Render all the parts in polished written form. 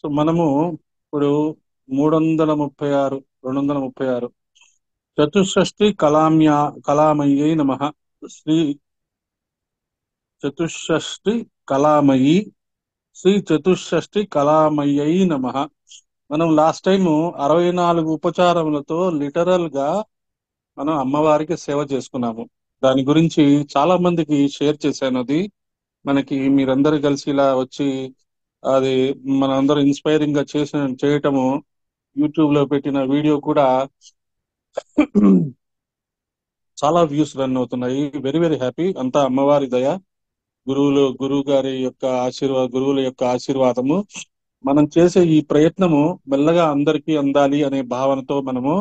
So మనము ఇప్పుడు 336 236 చతుషష్ఠి కళామయ్యై నమః. శ్రీ చతుషష్ఠి కళామయి శ్రీ చతుషష్ఠి కళామయ్యై నమః. మనం లాస్ట్ టైం 64 ఉపచారములతో లిటరల్ గా మనం అమ్మవారికి సేవ చేసుకున్నాము. దాని గురించి చాలా మందికి షేర్ చేశాను. అది మనకి మీరందరూ కలిసి ఇలా వచ్చి అది మనందరూ ఇన్స్పైరింగ్ గా చేయటము, యూట్యూబ్ లో పెట్టిన వీడియో కూడా చాలా వ్యూస్ రన్ అవుతున్నాయి. Very very happy. అంతా అమ్మవారి దయ, గురువు గారి యొక్క గురువుల యొక్క ఆశీర్వాదము. మనం చేసే ఈ ప్రయత్నము మెల్లగా అందరికీ అందాలి అనే భావనతో మనము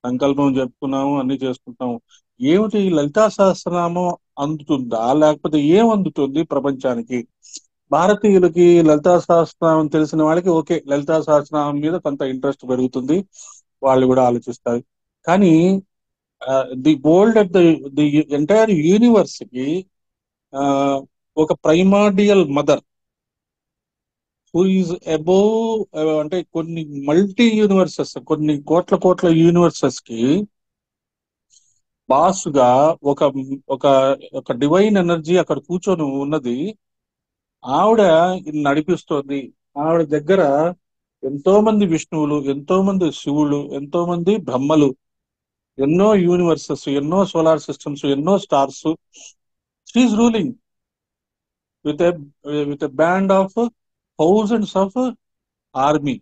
సంకల్పం చెప్పుకున్నాము, అన్ని చేసుకుంటాము. ఏమిటి ఈ లలితా సహస్రనామం అందుతుందా, లేకపోతే ఏం అందుతుంది ప్రపంచానికి? భారతీయులకి లలితా సహస్రనామం తెలిసిన వాళ్ళకి ఓకే, లలితా సహస్రనామం మీద కొంత ఇంట్రెస్ట్ పెరుగుతుంది, వాళ్ళు కూడా ఆలోచిస్తారు. కానీ the world at the entire universe కి ఆ, ఒక primordial mother who is above, అంటే కొన్ని మల్టీ యూనివర్సెస్, కొన్ని కోట్ల కోట్ల యూనివర్సెస్ కి బాస్ గా ఒక ఒక ఒక డివైన్ ఎనర్జీ అక్కడ కూర్చొని ఉన్నది. ఆవిడ ఇది నడిపిస్తోంది. ఆవిడ దగ్గర ఎంతో మంది విష్ణువులు, ఎంతో మంది శివులు, ఎంతో మంది బ్రహ్మలు, ఎన్నో యూనివర్సెస్, ఎన్నో సోలార్ సిస్టమ్స్, ఎన్నో stars. She's ruling with with a band of thousands of army.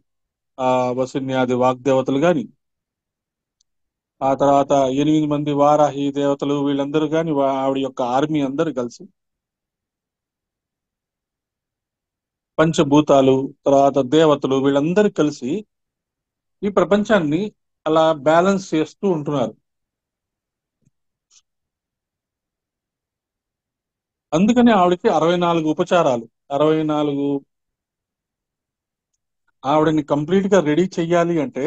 వసిన్యాది వాగ్దేవతలు గాని, ఆ తర్వాత 8 మంది వారాహి దేవతలు, వీళ్ళందరూ గాని ఆవిడ యొక్క ఆర్మీ అందరూ కలిసి, పంచభూతాలు, తర్వాత దేవతలు, వీళ్ళందరూ కలిసి ఈ ప్రపంచాన్ని అలా బ్యాలెన్స్ చేస్తూ ఉంటున్నారు. అందుకని ఆవిడకి 64 ఉపచారాలు, 64. ఆవిడని కంప్లీట్ గా రెడీ చెయ్యాలి అంటే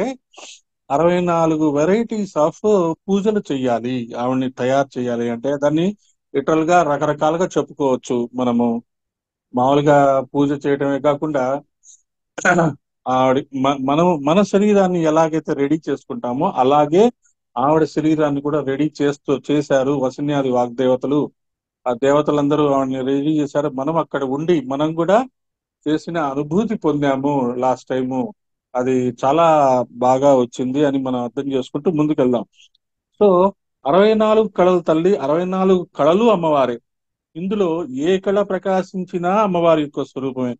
64 వెరైటీస్ ఆఫ్ పూజలు చెయ్యాలి. ఆవిడని తయారు చేయాలి అంటే దాన్ని లిటరల్ గా రకరకాలుగా చెప్పుకోవచ్చు మనము. మామూలుగా పూజ చేయడమే కాకుండా ఆవిడ మనం మన శరీరాన్ని ఎలాగైతే రెడీ చేసుకుంటామో అలాగే ఆవిడ శరీరాన్ని కూడా రెడీ చేశారు వసిన్యాది వాగ్దేవతలు. ఆ దేవతలందరూ ఆవిడని రెడీ చేశారు. మనం అక్కడ ఉండి మనం కూడా చేసిన అనుభూతి పొందాము లాస్ట్ టైము. అది చాలా బాగా వచ్చింది అని మనం అర్థం చేసుకుంటూ ముందుకెళ్దాం. సో 64 కళలు తల్లి, 64 కళలు అమ్మవారే. ఇందులో ఏ కళ ప్రకాశించినా అమ్మవారి యొక్క స్వరూపమే.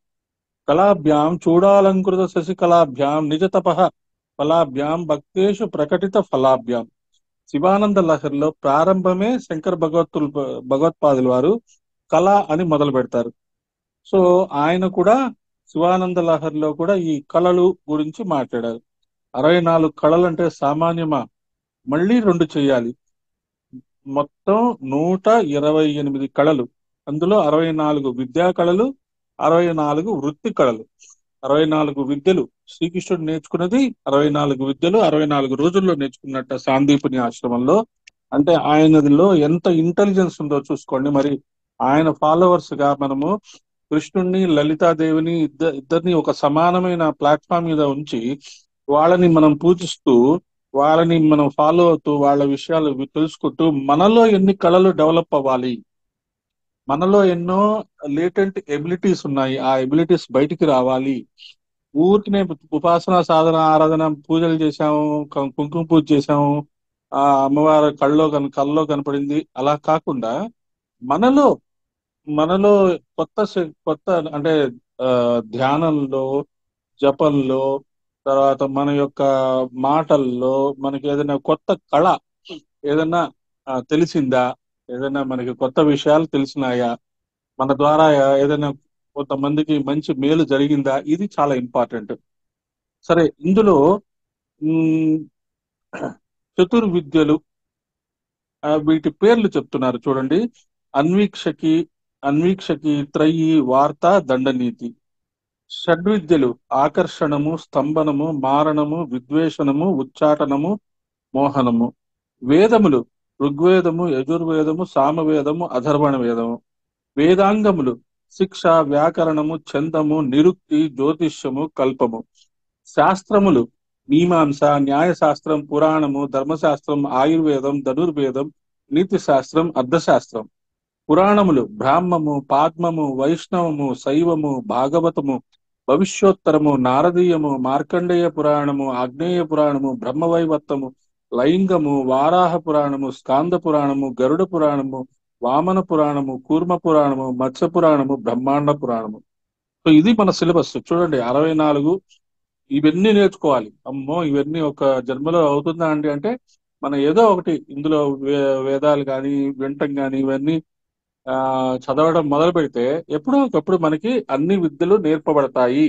కళాభ్యాం చూడాలంకృత శశికళాభ్యాం నిజ తపః ఫలాభ్యాం భక్తేషు ప్రకటిత ఫలాభ్యాం. శివానంద లహరిలో ప్రారంభమే శంకర భగవత్పాదుల వారు కళ అని మొదలు పెడతారు. సో ఆయన కూడా శివానంద లహరిలో కూడా ఈ కళలు గురించి మాట్లాడారు. 64 కళలు అంటే సామాన్యమా? మళ్ళీ రెండు చేయాలి. మొత్తం 128 కళలు. అందులో 64 విద్యా కళలు, 64 వృత్తి కళలు. 64 విద్యలు శ్రీకృష్ణుడు నేర్చుకున్నది. 64 విద్యలు 64 రోజుల్లో నేర్చుకున్నట్ట సాందీపుని ఆశ్రమంలో. అంటే ఆయనదిలో ఎంత ఇంటెలిజెన్స్ ఉందో చూసుకోండి. మరి ఆయన ఫాలోవర్స్ గా మనము కృష్ణుణ్ణి, లలితాదేవిని ఇద్దరిని ఒక సమానమైన ప్లాట్ఫామ్ మీద ఉంచి వాళ్ళని మనం పూజిస్తూ, వాళ్ళని మనం ఫాలో అవుతూ, వాళ్ళ విషయాలు తెలుసుకుంటూ మనలో ఎన్ని కళలు డెవలప్ అవ్వాలి, మనలో ఎన్నో లేటెంట్ ఎబిలిటీస్ ఉన్నాయి, ఆ ఎబిలిటీస్ బయటికి రావాలి. ఊరికినే ఉపాసన సాధన ఆరాధన పూజలు చేశాము, కుంకుమ పూజ చేశాము, ఆ అమ్మవారి కళ్ళలో కనపడింది అలా కాకుండా మనలో మనలో కొత్త అంటే ఆ, ధ్యానంలో, జపంలో, తర్వాత మన యొక్క మాటల్లో మనకి ఏదైనా కొత్త కళ ఏదైనా తెలిసిందా, ఏదైనా మనకి కొత్త విషయాలు తెలిసినాయా, మన ద్వారా ఏదైనా కొంతమందికి మంచి మేలు జరిగిందా, ఇది చాలా ఇంపార్టెంట్. సరే, ఇందులో మ్, చతుర్విద్యలు, వీటి పేర్లు చెప్తున్నారు చూడండి. అన్వీక్షకి, త్రయీ, వార్త, దండనీతి. షడ్విద్యలు ఆకర్షణము, స్తంభనము, మారణము, విద్వేషణము, ఉచ్చాటనము, మోహనము. వేదములు ఋగ్వేదము, యజుర్వేదము, సామవేదము, అథర్వణ వేదము. వేదాంగములు శిక్ష, వ్యాకరణము, ఛందము, నిరుక్తి, జ్యోతిష్యము, కల్పము. శాస్త్రములు మీమాంస, న్యాయశాస్త్రం, పురాణము, ధర్మశాస్త్రం, ఆయుర్వేదం, ధనుర్వేదం, నీతి శాస్త్రం, అర్థశాస్త్రం. పురాణములు బ్రాహ్మము, పాద్మము, వైష్ణవము, శైవము, భాగవతము, భవిష్యోత్తరము, నారదీయము, మార్కండేయ పురాణము, ఆగ్నేయ పురాణము, బ్రహ్మవైవర్తము, లైంగము, వారాహ పురాణము, స్కాంద పురాణము, గరుడ పురాణము, వామన పురాణము, కూర్మ పురాణము, మత్స్య పురాణము, బ్రహ్మాండ పురాణము. సో ఇది మన సిలబస్ చూడండి, 64. ఇవన్నీ నేర్చుకోవాలి. అమ్మో ఇవన్నీ ఒక జన్మలో అవుతుందా అండి అంటే, మనం ఏదో ఒకటి ఇందులో వేదాలు కానీ వింటం కానీ ఇవన్నీ ఆ చదవడం మొదలు పెడితే ఎప్పుడో ఒకప్పుడు మనకి అన్ని విద్యలు నేర్పబడతాయి,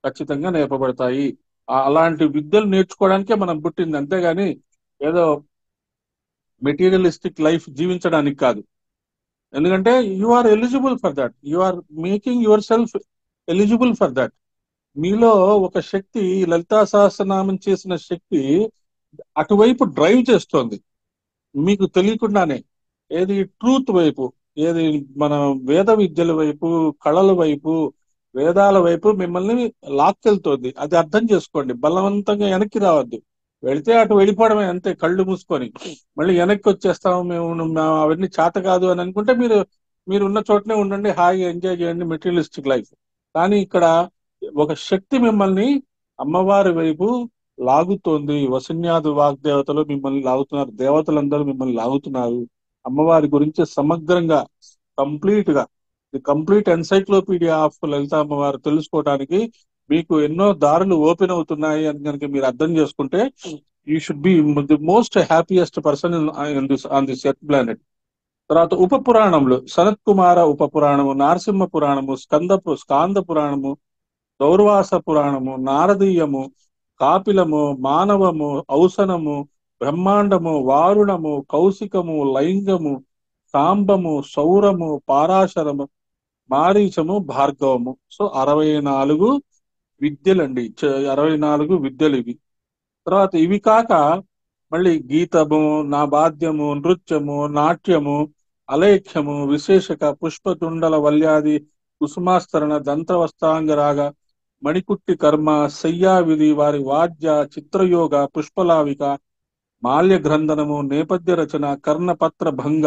ఖచ్చితంగా నేర్పబడతాయి. అలాంటి విద్యలు నేర్చుకోవడానికే మనం పుట్టింది, అంతేగాని ఏదో మెటీరియలిస్టిక్ లైఫ్ జీవించడానికి కాదు. ఎందుకంటే you are eligible for that, you are making yourself eligible for that. మీలో ఒక శక్తి, లలితా సహస్రనామం చేసిన శక్తి అటువైపు డ్రైవ్ చేస్తోంది మీకు తెలియకుండానే. ఏది ట్రూత్ వైపు, ఏది మన వేద విద్యల వైపు, కళల వైపు, వేదాల వైపు మిమ్మల్ని లాక్కెళ్తోంది. అది అర్థం చేసుకోండి. బలవంతంగా వెనక్కి రావద్దు. వెళితే అటు వెళ్ళిపోవడమే అంతే, కళ్ళు మూసుకొని. మళ్ళీ వెనక్కి వచ్చేస్తాము అవన్నీ చేత కాదు అని అనుకుంటే మీరు ఉన్న చోటనే ఉండండి, హాయిగా ఎంజాయ్ చేయండి మెటీరియలిస్టిక్ లైఫ్. కానీ ఇక్కడ ఒక శక్తి మిమ్మల్ని అమ్మవారి వైపు లాగుతోంది. వసున్యాది వాగ్దేవతలు మిమ్మల్ని లాగుతున్నారు, దేవతలందరూ మిమ్మల్ని లాగుతున్నారు. అమ్మవారి గురించి సమగ్రంగా, కంప్లీట్ గా, ది కంప్లీట్ ఎన్సైక్లోపీడియా ఆఫ్ లలిత అమ్మవారు తెలుసుకోవడానికి మీకు ఎన్నో దారులు ఓపెన్ అవుతున్నాయి అని కనుక మీరు అర్థం చేసుకుంటే, you should be the most happiest person in this on this earth planet. తర్వాత ఉప పురాణములు: సనత్ కుమార ఉప పురాణము, నారసింహ పురాణము, స్కాంద పురాణము, దౌర్వాస పురాణము, నారదీయము, కాపిలము, మానవము, ఔసనము, బ్రహ్మాండము, వారుణము, కౌశికము, లైంగము, సాంబము, సౌరము, పారాశరము, మారీచము, భార్గవము. సో 64 విద్యలండి. 64 విద్యలు ఇవి. తర్వాత ఇవి కాక మళ్ళీ గీతము, నాబాద్యము, నృత్యము, నాట్యము, అలేఖ్యము, విశేషక, పుష్పతుండల వల్యాది, కుసుమాస్తరణ, దంతవస్తాంగరాగ, మణికుట్టి కర్మ, శయ్యా విధి, వారి వాద్య, చిత్రయోగ, పుష్పలావిక, మాల్య గ్రంథనము, నేపథ్య రచన, కర్ణపత్ర భంగ,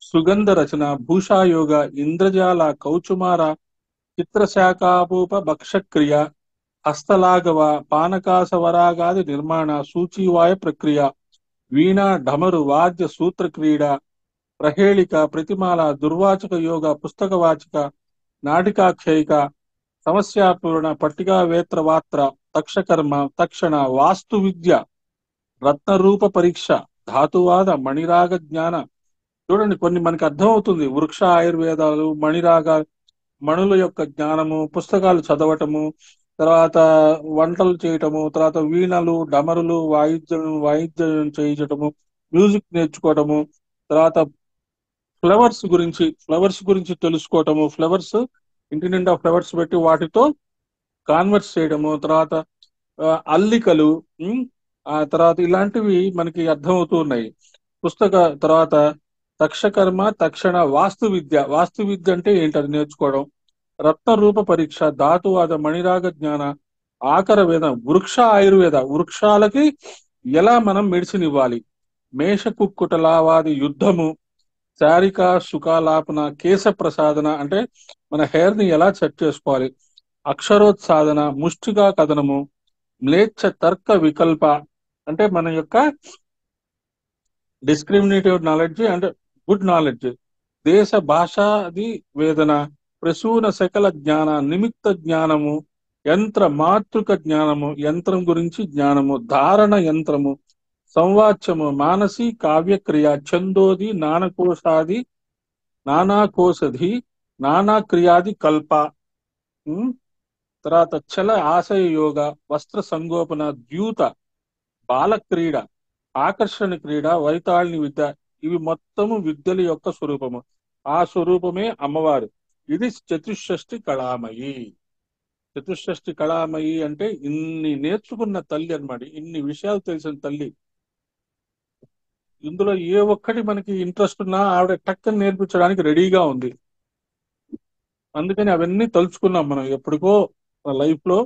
సుగంధ రచన, భూషాయోగ, ఇంద్రజాల, కౌచుమార, చిత్రశాఖాపూప భక్షక్రియ, హస్తలాఘవ, పానకాసవరాగాది నిర్మాణ, సూచీవాయ ప్రక్రియ, వీణ, ఢమరు, వాద్య, సూత్ర క్రీడ, ప్రహేళిక, ప్రతిమాల, దుర్వాచక యోగ, పుస్తకవాచిక, నాటికాఖ్యయిక, సమస్యాపూర్ణ, పట్టికా వేత్రవాత్ర, తక్షకర్మ, తక్షణ, వాస్తు విద్య, రత్నరూప పరీక్ష, ధాతువాద, మణిరాగ జ్ఞాన. చూడండి, కొన్ని మనకి అర్థం అవుతుంది. వృక్ష ఆయుర్వేదాలు, మణిరాగ, మణుల యొక్క జ్ఞానము, పుస్తకాలు చదవటము, తర్వాత వంటలు చేయటము, తర్వాత వీణలు, డమరులు, వాయిద్యం చేయించటము, మ్యూజిక్ నేర్చుకోవటము, తర్వాత ఫ్లవర్స్ గురించి తెలుసుకోవటము, ఫ్లవర్స్, ఇంటి నిండా ఫ్లవర్స్ పెట్టి వాటితో కాన్వర్స్ చేయడము, తర్వాత అల్లికలు, ఉమ్, ఆ తర్వాత ఇలాంటివి మనకి అర్థమవుతూ ఉన్నాయి. పుస్తక తర్వాత తక్షకర్మ, తక్షణ, వాస్తు విద్య అంటే ఏంటి అది నేర్చుకోవడం, రత్న రూప పరీక్ష, ధాతువాద, మణిరాగ జ్ఞాన, ఆకర వేద, ఆయుర్వేద, వృక్షాలకి ఎలా మనం మెడిసిన్ ఇవ్వాలి, మేష కుక్కుటలావాది యుద్ధము, శారిక సుఖాలాపన, కేశ ప్రసాదన అంటే మన హెయిర్ ని ఎలా సెట్ చేసుకోవాలి, అక్షరోత్సాదన, ముష్టిగా కథనము, మ్లేచ్ఛ తర్క వికల్ప అంటే మన యొక్క డిస్క్రిమినేటివ్ నాలెడ్జ్ అంటే గుడ్ నాలెడ్జ్, దేశ భాషాది వేదన, ప్రసూన సకల జ్ఞాన, నిమిత్త జ్ఞానము, యంత్ర మాతృక జ్ఞానము, యంత్రం గురించి జ్ఞానము, ధారణ యంత్రము, సంవాచ్యము, మానసి కావ్యక్రియ, ఛందోది, నానాకోశధి, నానా క్రియాది కల్ప. ఉమ్, తర్వాత చల ఆశయ యోగ, వస్త్ర సంగోపన, ద్యూత, బాల క్రీడ, ఆకర్షణ క్రీడ, వైతాళిని విద్య. ఇవి మొత్తము విద్యల యొక్క స్వరూపము. ఆ స్వరూపమే అమ్మవారు. ఇది చతుషష్ఠి కళామయి. చతుషష్ఠి కళామయి అంటే ఇన్ని నేర్చుకున్న తల్లి అన్నమాట, ఇన్ని విషయాలు తెలిసిన తల్లి. ఇందులో ఏ ఒక్కటి మనకి ఇంట్రెస్ట్ ఉన్నా ఆవిడ టక్కని నేర్పించడానికి రెడీగా ఉంది. అందుకని అవన్నీ తలుచుకున్నాం మనం ఎప్పటికో లైఫ్ లో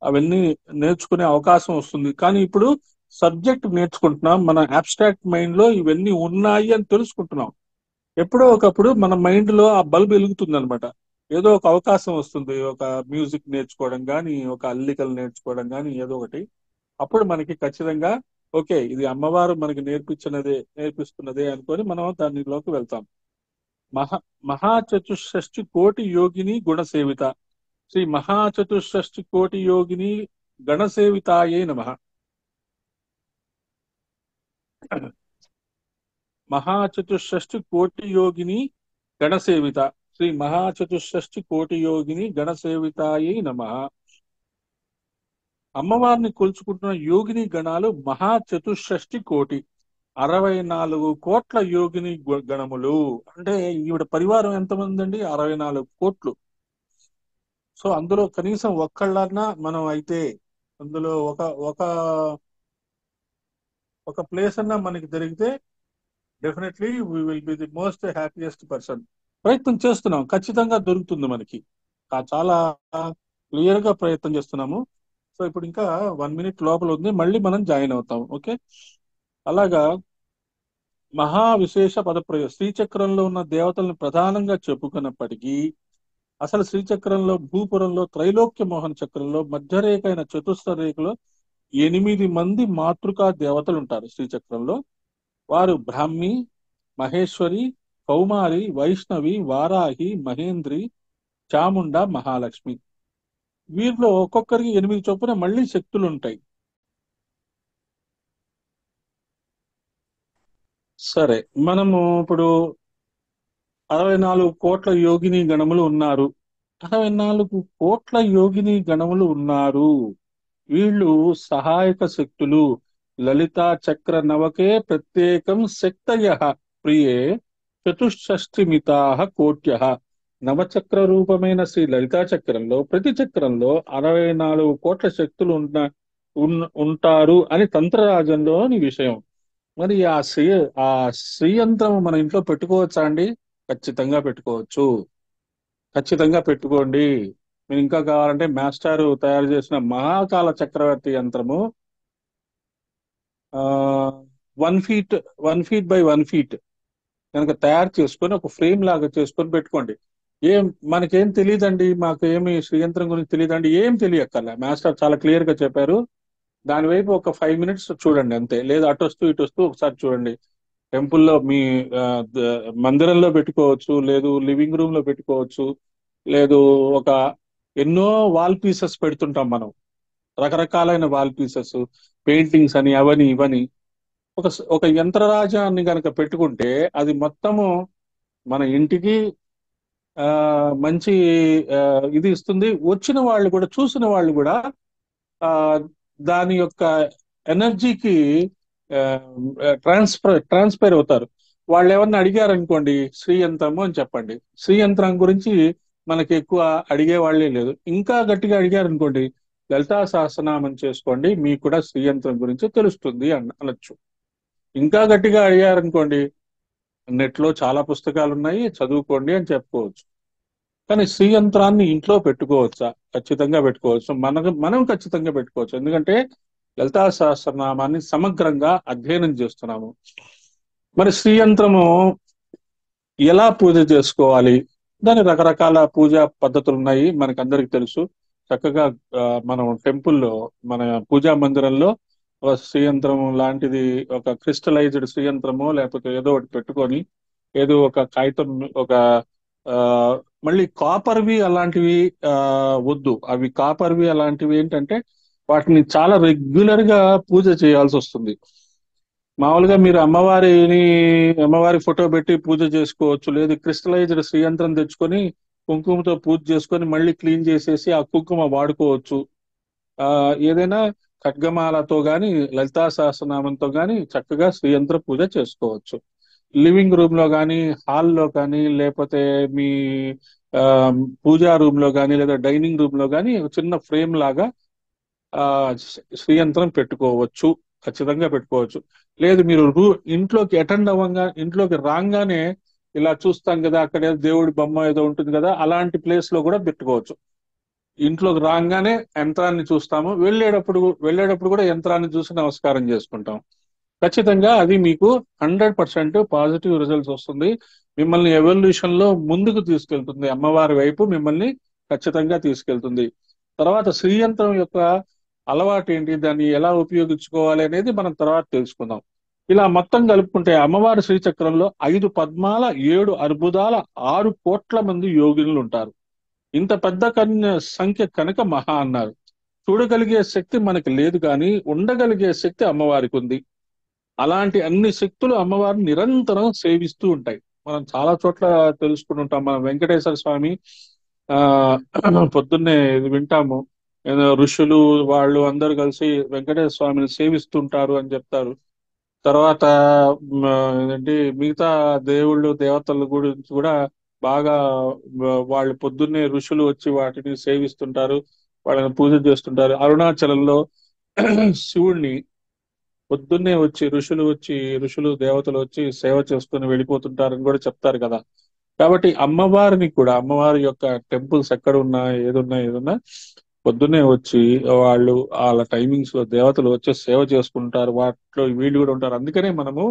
అవన్నీ నేర్చుకునే అవకాశం వస్తుంది. కానీ ఇప్పుడు సబ్జెక్ట్ నేర్చుకుంటున్నాం, మన అబ్స్ట్రాక్ట్ మైండ్ లో ఇవన్నీ ఉన్నాయి అని తెలుసుకుంటున్నాం. ఎప్పుడో ఒకప్పుడు మన మైండ్ లో ఆ బల్బ్ వెలుగుతుంది అనమాట. ఏదో ఒక అవకాశం వస్తుంది, ఒక మ్యూజిక్ నేర్చుకోవడం కానీ, ఒక అల్లికలు నేర్చుకోవడం కానీ, ఏదో ఒకటి. అప్పుడు మనకి ఖచ్చితంగా ఓకే, ఇది అమ్మవారు మనకి నేర్పిస్తున్నదే అనుకొని మనం దానిలోకి వెళ్తాం. మహా మహాచతుషష్టి కోటి యోగిని గుణసేవిత. శ్రీ మహాచతుషష్టి కోటి యోగిని గణసేవితాయే నమః. మహాచతుషష్టి కోటి యోగిని గణసేవిత. శ్రీ మహాచతుషష్టి కోటి యోగిని గణసేవితాయే నమః. అమ్మవారిని కొలుచుకుంటున్న యోగిని గణాలు మహాచతుషష్టి కోటి, 64 కోట్ల యోగిని గణములు. అంటే ఈవిడ పరివారం ఎంతమంది అండి? 64 కోట్లు. సో అందులో కనీసం ఒక్కళ్ళన్నా మనం అయితే, అందులో ఒక ఒక ఒక ప్లేస్ అన్నా మనకి దొరికితే definitely we will be the most happiest person. ప్రయత్నం చేస్తున్నాం, ఖచ్చితంగా దొరుకుతుంది మనకి. చాలా క్లియర్ గా ప్రయత్నం చేస్తున్నాము. సో ఇప్పుడు ఇంకా 1 మినిట్ లోపల ఉంది, మళ్ళీ మనం జాయిన్ అవుతాం. ఓకే, అలాగా మహా విశేష పదప్రయోగం. శ్రీచక్రంలో ఉన్న దేవతలను ప్రధానంగా చెప్పుకున్నప్పటికీ అసలు శ్రీచక్రంలో, భూపురంలో, త్రైలోక్య మోహన చక్రంలో మధ్యరేఖ అయిన చతుస్ర రేఖలో 8 మంది మాతృకా దేవతలు ఉంటారు శ్రీచక్రంలో. వారు బ్రాహ్మి, మహేశ్వరి, కౌమారి, వైష్ణవి, వారాహి, మహేంద్రి, చాముండ, మహాలక్ష్మి. వీరిలో ఒక్కొక్కరికి 8 చొప్పున మళ్ళీ శక్తులు ఉంటాయి. సరే, మనము ఇప్పుడు 64 కోట్ల యోగిని గణములు ఉన్నారు. 64 కోట్ల యోగిని గణములు ఉన్నారు. వీళ్ళు సహాయక శక్తులు. లలితా చక్ర నవకే ప్రత్యేకం శక్తయ ప్రియే చతుషష్టిమితా కోట్య. నవచక్ర రూపమైన శ్రీ లలితా చక్రంలో ప్రతి చక్రంలో 64 కోట్ల శక్తులు ఉంటారు అని తంత్రరాజంలోని విషయం. మరి ఆ శ్రీయంత్రం మన ఇంట్లో పెట్టుకోవచ్చా అండి? ఖచ్చితంగా పెట్టుకోవచ్చు. ఖచ్చితంగా పెట్టుకోండి. మీరు ఇంకా కావాలంటే మాస్టారు తయారు చేసిన మహాకాల చక్రవర్తి యంత్రము, ఆ 1 ఫీట్, 1 ఫీట్ బై 1 ఫీట్ కనుక తయారు చేసుకొని ఒక ఫ్రేమ్ లాగా చేసుకొని పెట్టుకోండి. ఏం మనకేం తెలియదండి, మాకు ఏమి శ్రీయంత్రం గురించి తెలియదండి, ఏం తెలియక్కర్లే. మాస్టర్ చాలా క్లియర్ గా చెప్పారు. దాని వైపు ఒక 5 మినిట్స్ చూడండి అంతే, లేదా అటు వస్తూ ఇటు వస్తూ ఒకసారి చూడండి. టెంపుల్లో మీ ఆ, మందిరంలో పెట్టుకోవచ్చు, లేదు లివింగ్ రూమ్ లో పెట్టుకోవచ్చు, లేదు ఒక ఎన్నో వాల్ పీసెస్ పెడుతుంటాం మనం, రకరకాలైన వాల్ పీసెస్, పెయింటింగ్స్ అని అవని ఇవని. ఒక యంత్రరాజాన్ని గనక పెట్టుకుంటే అది మొత్తము మన ఇంటికి ఆ మంచి ఆ, ఇది ఇస్తుంది. వచ్చిన వాళ్ళు కూడా, చూసిన వాళ్ళు కూడా ఆ దాని యొక్క ఎనర్జీకి ట్రాన్స్ఫైర్ అవుతారు. వాళ్ళు ఎవరిని అడిగారు అనుకోండి శ్రీ యంత్రము అని చెప్పండి, శ్రీ యంత్రం గురించి మనకి ఎక్కువ అడిగే వాళ్ళే లేదు. ఇంకా గట్టిగా అడిగారు అనుకోండి, లలితా సహస్రనామం చేసుకోండి, మీకు కూడా శ్రీ యంత్రం గురించి తెలుస్తుంది అనొచ్చు. ఇంకా గట్టిగా అడిగారు అనుకోండి, నెట్ లో చాలా పుస్తకాలు ఉన్నాయి, చదువుకోండి అని చెప్పుకోవచ్చు. కానీ శ్రీ యంత్రాన్ని ఇంట్లో పెట్టుకోవచ్చా? ఖచ్చితంగా పెట్టుకోవచ్చు. మనం ఖచ్చితంగా పెట్టుకోవచ్చు. ఎందుకంటే లలితా సహస్రనామాన్ని సమగ్రంగా అధ్యయనం చేస్తున్నాము. మరి శ్రీ యంత్రము ఎలా పూజ చేసుకోవాలి? దాని రకరకాల పూజా పద్ధతులు ఉన్నాయి, మనకు అందరికి తెలుసు. చక్కగా మనం టెంపుల్లో, మన పూజా మందిరంలో ఒక శ్రీయంత్రం లాంటిది, ఒక క్రిస్టలైజ్డ్ శ్రీయంత్రమో లేకపోతే ఏదో ఒకటి పెట్టుకొని, ఏదో ఒక కాగితం, ఒక ఆ మళ్ళీ కాపర్వి అలాంటివి ఆ వద్దు. అవి కాపర్వి అలాంటివి ఏంటంటే వాటిని చాలా రెగ్యులర్ గా పూజ చేయాల్సి వస్తుంది. మామూలుగా మీరు అమ్మవారి ఫోటో పెట్టి పూజ చేసుకోవచ్చు, లేదు క్రిస్టలైజ్డ్ శ్రీయంత్రం తెచ్చుకొని కుంకుమతో పూజ చేసుకొని మళ్ళీ క్లీన్ చేసేసి ఆ కుంకుమ వాడుకోవచ్చు. ఆ ఏదైనా ఖడ్గమాలతో గాని, లలితా సహస్రనామంతో గాని చక్కగా శ్రీయంత్ర పూజ చేసుకోవచ్చు. లివింగ్ రూమ్ లో కానీ, హాల్లో కానీ, లేకపోతే మీ ఆ పూజా రూమ్ లో కానీ, లేదా డైనింగ్ రూమ్ లో కానీ ఒక చిన్న ఫ్రేమ్ లాగా ఆ శ్రీయంత్రం పెట్టుకోవచ్చు. ఖచ్చితంగా పెట్టుకోవచ్చు. లేదు మీరు ఇంట్లోకి అటెండ్ అవ్వంగా, ఇంట్లోకి రాగానే ఇలా చూస్తాం కదా, అక్కడ దేవుడి బొమ్మ ఏదో ఉంటుంది కదా, అలాంటి ప్లేస్ లో కూడా పెట్టుకోవచ్చు. ఇంట్లోకి రాగానే యంత్రాన్ని చూస్తాము, వెళ్ళేటప్పుడు కూడా యంత్రాన్ని చూసి నమస్కారం చేసుకుంటాం. ఖచ్చితంగా అది మీకు 100% పాజిటివ్ రిజల్ట్స్ వస్తుంది. మిమ్మల్ని ఎవల్యూషన్ లో ముందుకు తీసుకెళ్తుంది, అమ్మవారి వైపు మిమ్మల్ని ఖచ్చితంగా తీసుకెళ్తుంది. తర్వాత శ్రీయంత్రం యొక్క అలవాటు ఏంటి, దాన్ని ఎలా ఉపయోగించుకోవాలి అనేది మనం తర్వాత తెలుసుకుందాం. ఇలా మొత్తం కలుపుకుంటే అమ్మవారి శ్రీచక్రంలో 5 పద్మాల, 7 అర్బుదాల, 6 కోట్ల మంది యోగినులు ఉంటారు. ఇంత పెద్ద సంఖ్య కనుక మహా అన్నారు. చూడగలిగే శక్తి మనకి లేదు, కానీ ఉండగలిగే శక్తి అమ్మవారికి ఉంది. అలాంటి అన్ని శక్తులు అమ్మవారిని నిరంతరం సేవిస్తూ ఉంటాయి. మనం చాలా చోట్ల తెలుసుకుని ఉంటాం. మనం వెంకటేశ్వర స్వామి ఆ పొద్దున్నే ఇది వింటాము, ఏదో ఋషులు వాళ్ళు అందరూ కలిసి వెంకటేశ్వర స్వామిని సేవిస్తుంటారు అని చెప్తారు. తర్వాత ఏంటి మిగతా దేవుళ్ళు దేవతల గురించి కూడా బాగా వాళ్ళు పొద్దున్నే ఋషులు వచ్చి వాటిని సేవిస్తుంటారు, వాళ్ళని పూజ చేస్తుంటారు. అరుణాచలంలో శివుణ్ణి పొద్దున్నే ఋషులు దేవతలు వచ్చి సేవ చేసుకుని వెళ్ళిపోతుంటారని కూడా చెప్తారు కదా. కాబట్టి అమ్మవారిని కూడా, అమ్మవారి యొక్క టెంపుల్స్ ఎక్కడ ఉన్నా, ఏదున్నా పొద్దున్నే వచ్చి వాళ్ళు వాళ్ళ టైమింగ్స్ లో దేవతలు వచ్చి సేవ చేసుకుంటారు. వాటిలో వీళ్ళు కూడా ఉంటారు. అందుకనే మనము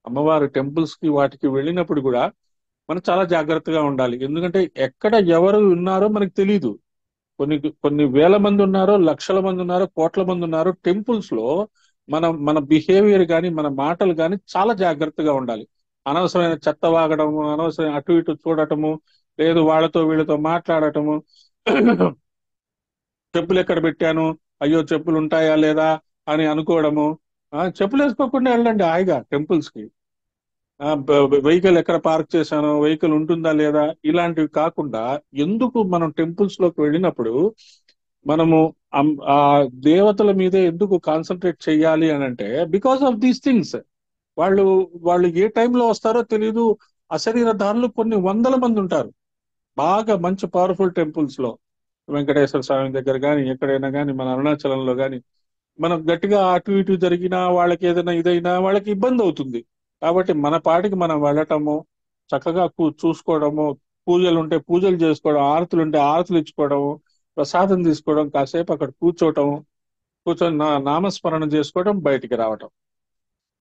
అమ్మవారి టెంపుల్స్ కి వాటికి వెళ్ళినప్పుడు కూడా మనం చాలా జాగ్రత్తగా ఉండాలి. ఎందుకంటే ఎక్కడ ఎవరు ఉన్నారో మనకు తెలియదు. కొన్ని కొన్ని వేల మంది ఉన్నారు, లక్షల మంది ఉన్నారు, కోట్ల మంది ఉన్నారు. టెంపుల్స్ లో మన బిహేవియర్ కానీ మన మాటలు కానీ చాలా జాగ్రత్తగా ఉండాలి. అనవసరమైన చెత్త వాగడము, అనవసరమైన అటు ఇటు చూడటము, లేదు వాళ్ళతో వీళ్ళతో మాట్లాడటము, చెప్పులు ఎక్కడ పెట్టాను, అయ్యో చెప్పులు ఉంటాయా లేదా అని అనుకోవడము. చెప్పులు వేసుకోకుండా వెళ్ళండి హాయిగా టెంపుల్స్ కి. వెహికల్ ఎక్కడ పార్క్ చేశాను, వెహికల్ ఉంటుందా లేదా, ఇలాంటివి కాకుండా ఎందుకు మనం టెంపుల్స్ లోకి వెళ్ళినప్పుడు మనము ఆ దేవతల మీదే ఎందుకు కాన్సన్ట్రేట్ చేయాలి అని అంటే, బికాస్ ఆఫ్ దీస్ థింగ్స్. వాళ్ళు వాళ్ళు ఏ టైంలో వస్తారో తెలియదు. అశరీరధారులు కొన్ని వందల మంది ఉంటారు బాగా మంచి పవర్ఫుల్ టెంపుల్స్ లో. వెంకటేశ్వర స్వామి దగ్గర కానీ ఎక్కడైనా కానీ, మన అరుణాచలంలో కానీ మనం గట్టిగా అటు ఇటు జరిగినా, వాళ్ళకి ఏదైనా ఇదైనా వాళ్ళకి ఇబ్బంది అవుతుంది. కాబట్టి మన పాటికి మనం వెళ్ళటము, చక్కగా చూసుకోవడము, పూజలు ఉంటే పూజలు చేసుకోవడం, ఆరతులు ఉంటే ఆరతులు ఇచ్చుకోవడము, ప్రసాదం తీసుకోవడం, కాసేపు అక్కడ కూర్చొని నామస్మరణ చేసుకోవడం, బయటికి రావటం.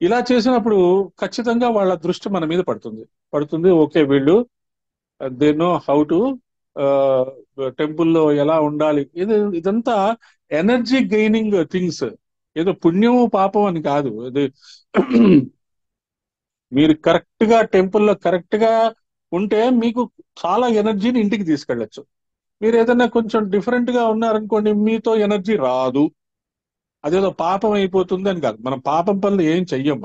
ఇలా చేసినప్పుడు ఖచ్చితంగా వాళ్ళ దృష్టి మన మీద పడుతుంది. ఓకే, వీళ్ళు దే నో హౌ టు టెంపుల్లో ఎలా ఉండాలి. ఇదంతా ఎనర్జీ గెయినింగ్ థింగ్స్. ఏదో పుణ్యము పాపం అని కాదు ఇది. మీరు కరెక్ట్ గా టెంపుల్లో కరెక్ట్ గా ఉంటే మీకు చాలా ఎనర్జీని ఇంటికి తీసుకెళ్ళచ్చు. మీరు ఏదైనా కొంచెం డిఫరెంట్ గా ఉన్నారనుకోండి, మీతో ఎనర్జీ రాదు. అదేదో పాపం అయిపోతుంది అని కాదు. మనం పాపం పనులు ఏం చెయ్యం.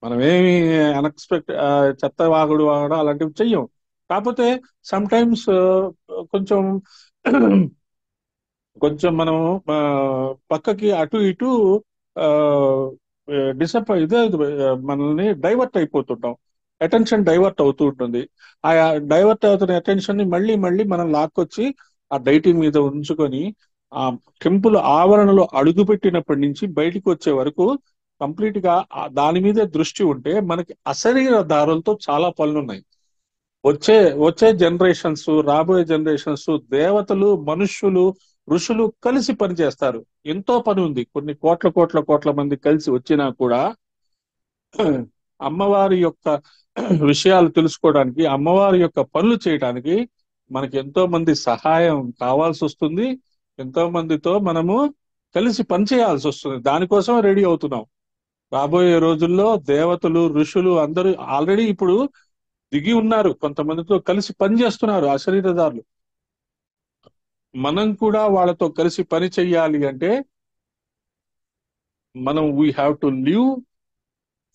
మనం ఏమి అన్ఎక్స్పెక్ట్ చెత్త వాగడం అలాంటివి చెయ్యం. కాకపోతే సమ్ టైమ్స్ కొంచెం కొంచెం మనం పక్కకి అటు ఇటు ఇదే మనల్ని డైవర్ట్ అయిపోతుంటాం. అటెన్షన్ డైవర్ట్ అవుతూ ఉంటుంది. ఆ డైవర్ట్ అవుతున్న అటెన్షన్ ని మళ్ళీ మళ్ళీ మనం లాక్కొచ్చి ఆ డైటీ మీద ఉంచుకొని ఆ టెంపుల్ ఆవరణలో అడుగుపెట్టినప్పటి నుంచి బయటికి వచ్చే వరకు కంప్లీట్ గా దాని మీదే దృష్టి ఉంటే మనకి అశరీర దారులతో చాలా పనులు ఉన్నాయి. వచ్చే వచ్చే జనరేషన్స్, రాబోయే జనరేషన్స్, దేవతలు, మనుష్యులు, ఋషులు కలిసి పనిచేస్తారు. ఎంతో పని ఉంది. కొన్ని కోట్ల కోట్ల కోట్ల మంది కలిసి వచ్చినా కూడా అమ్మవారి యొక్క విషయాలు తెలుసుకోవడానికి, అమ్మవారి యొక్క పనులు చేయడానికి మనకి ఎంతో మంది సహాయం కావాల్సి వస్తుంది. ఎంతో మందితో మనము కలిసి పనిచేయాల్సి వస్తుంది. దానికోసం రెడీ అవుతున్నాం. రాబోయే రోజుల్లో దేవతలు, ఋషులు అందరూ ఆల్రెడీ ఇప్పుడు దిగి ఉన్నారు. కొంతమందితో కలిసి పని చేస్తున్నారు ఆ శరీరదారులు. మనం కూడా వాళ్ళతో కలిసి పని చెయ్యాలి అంటే మనం we have to live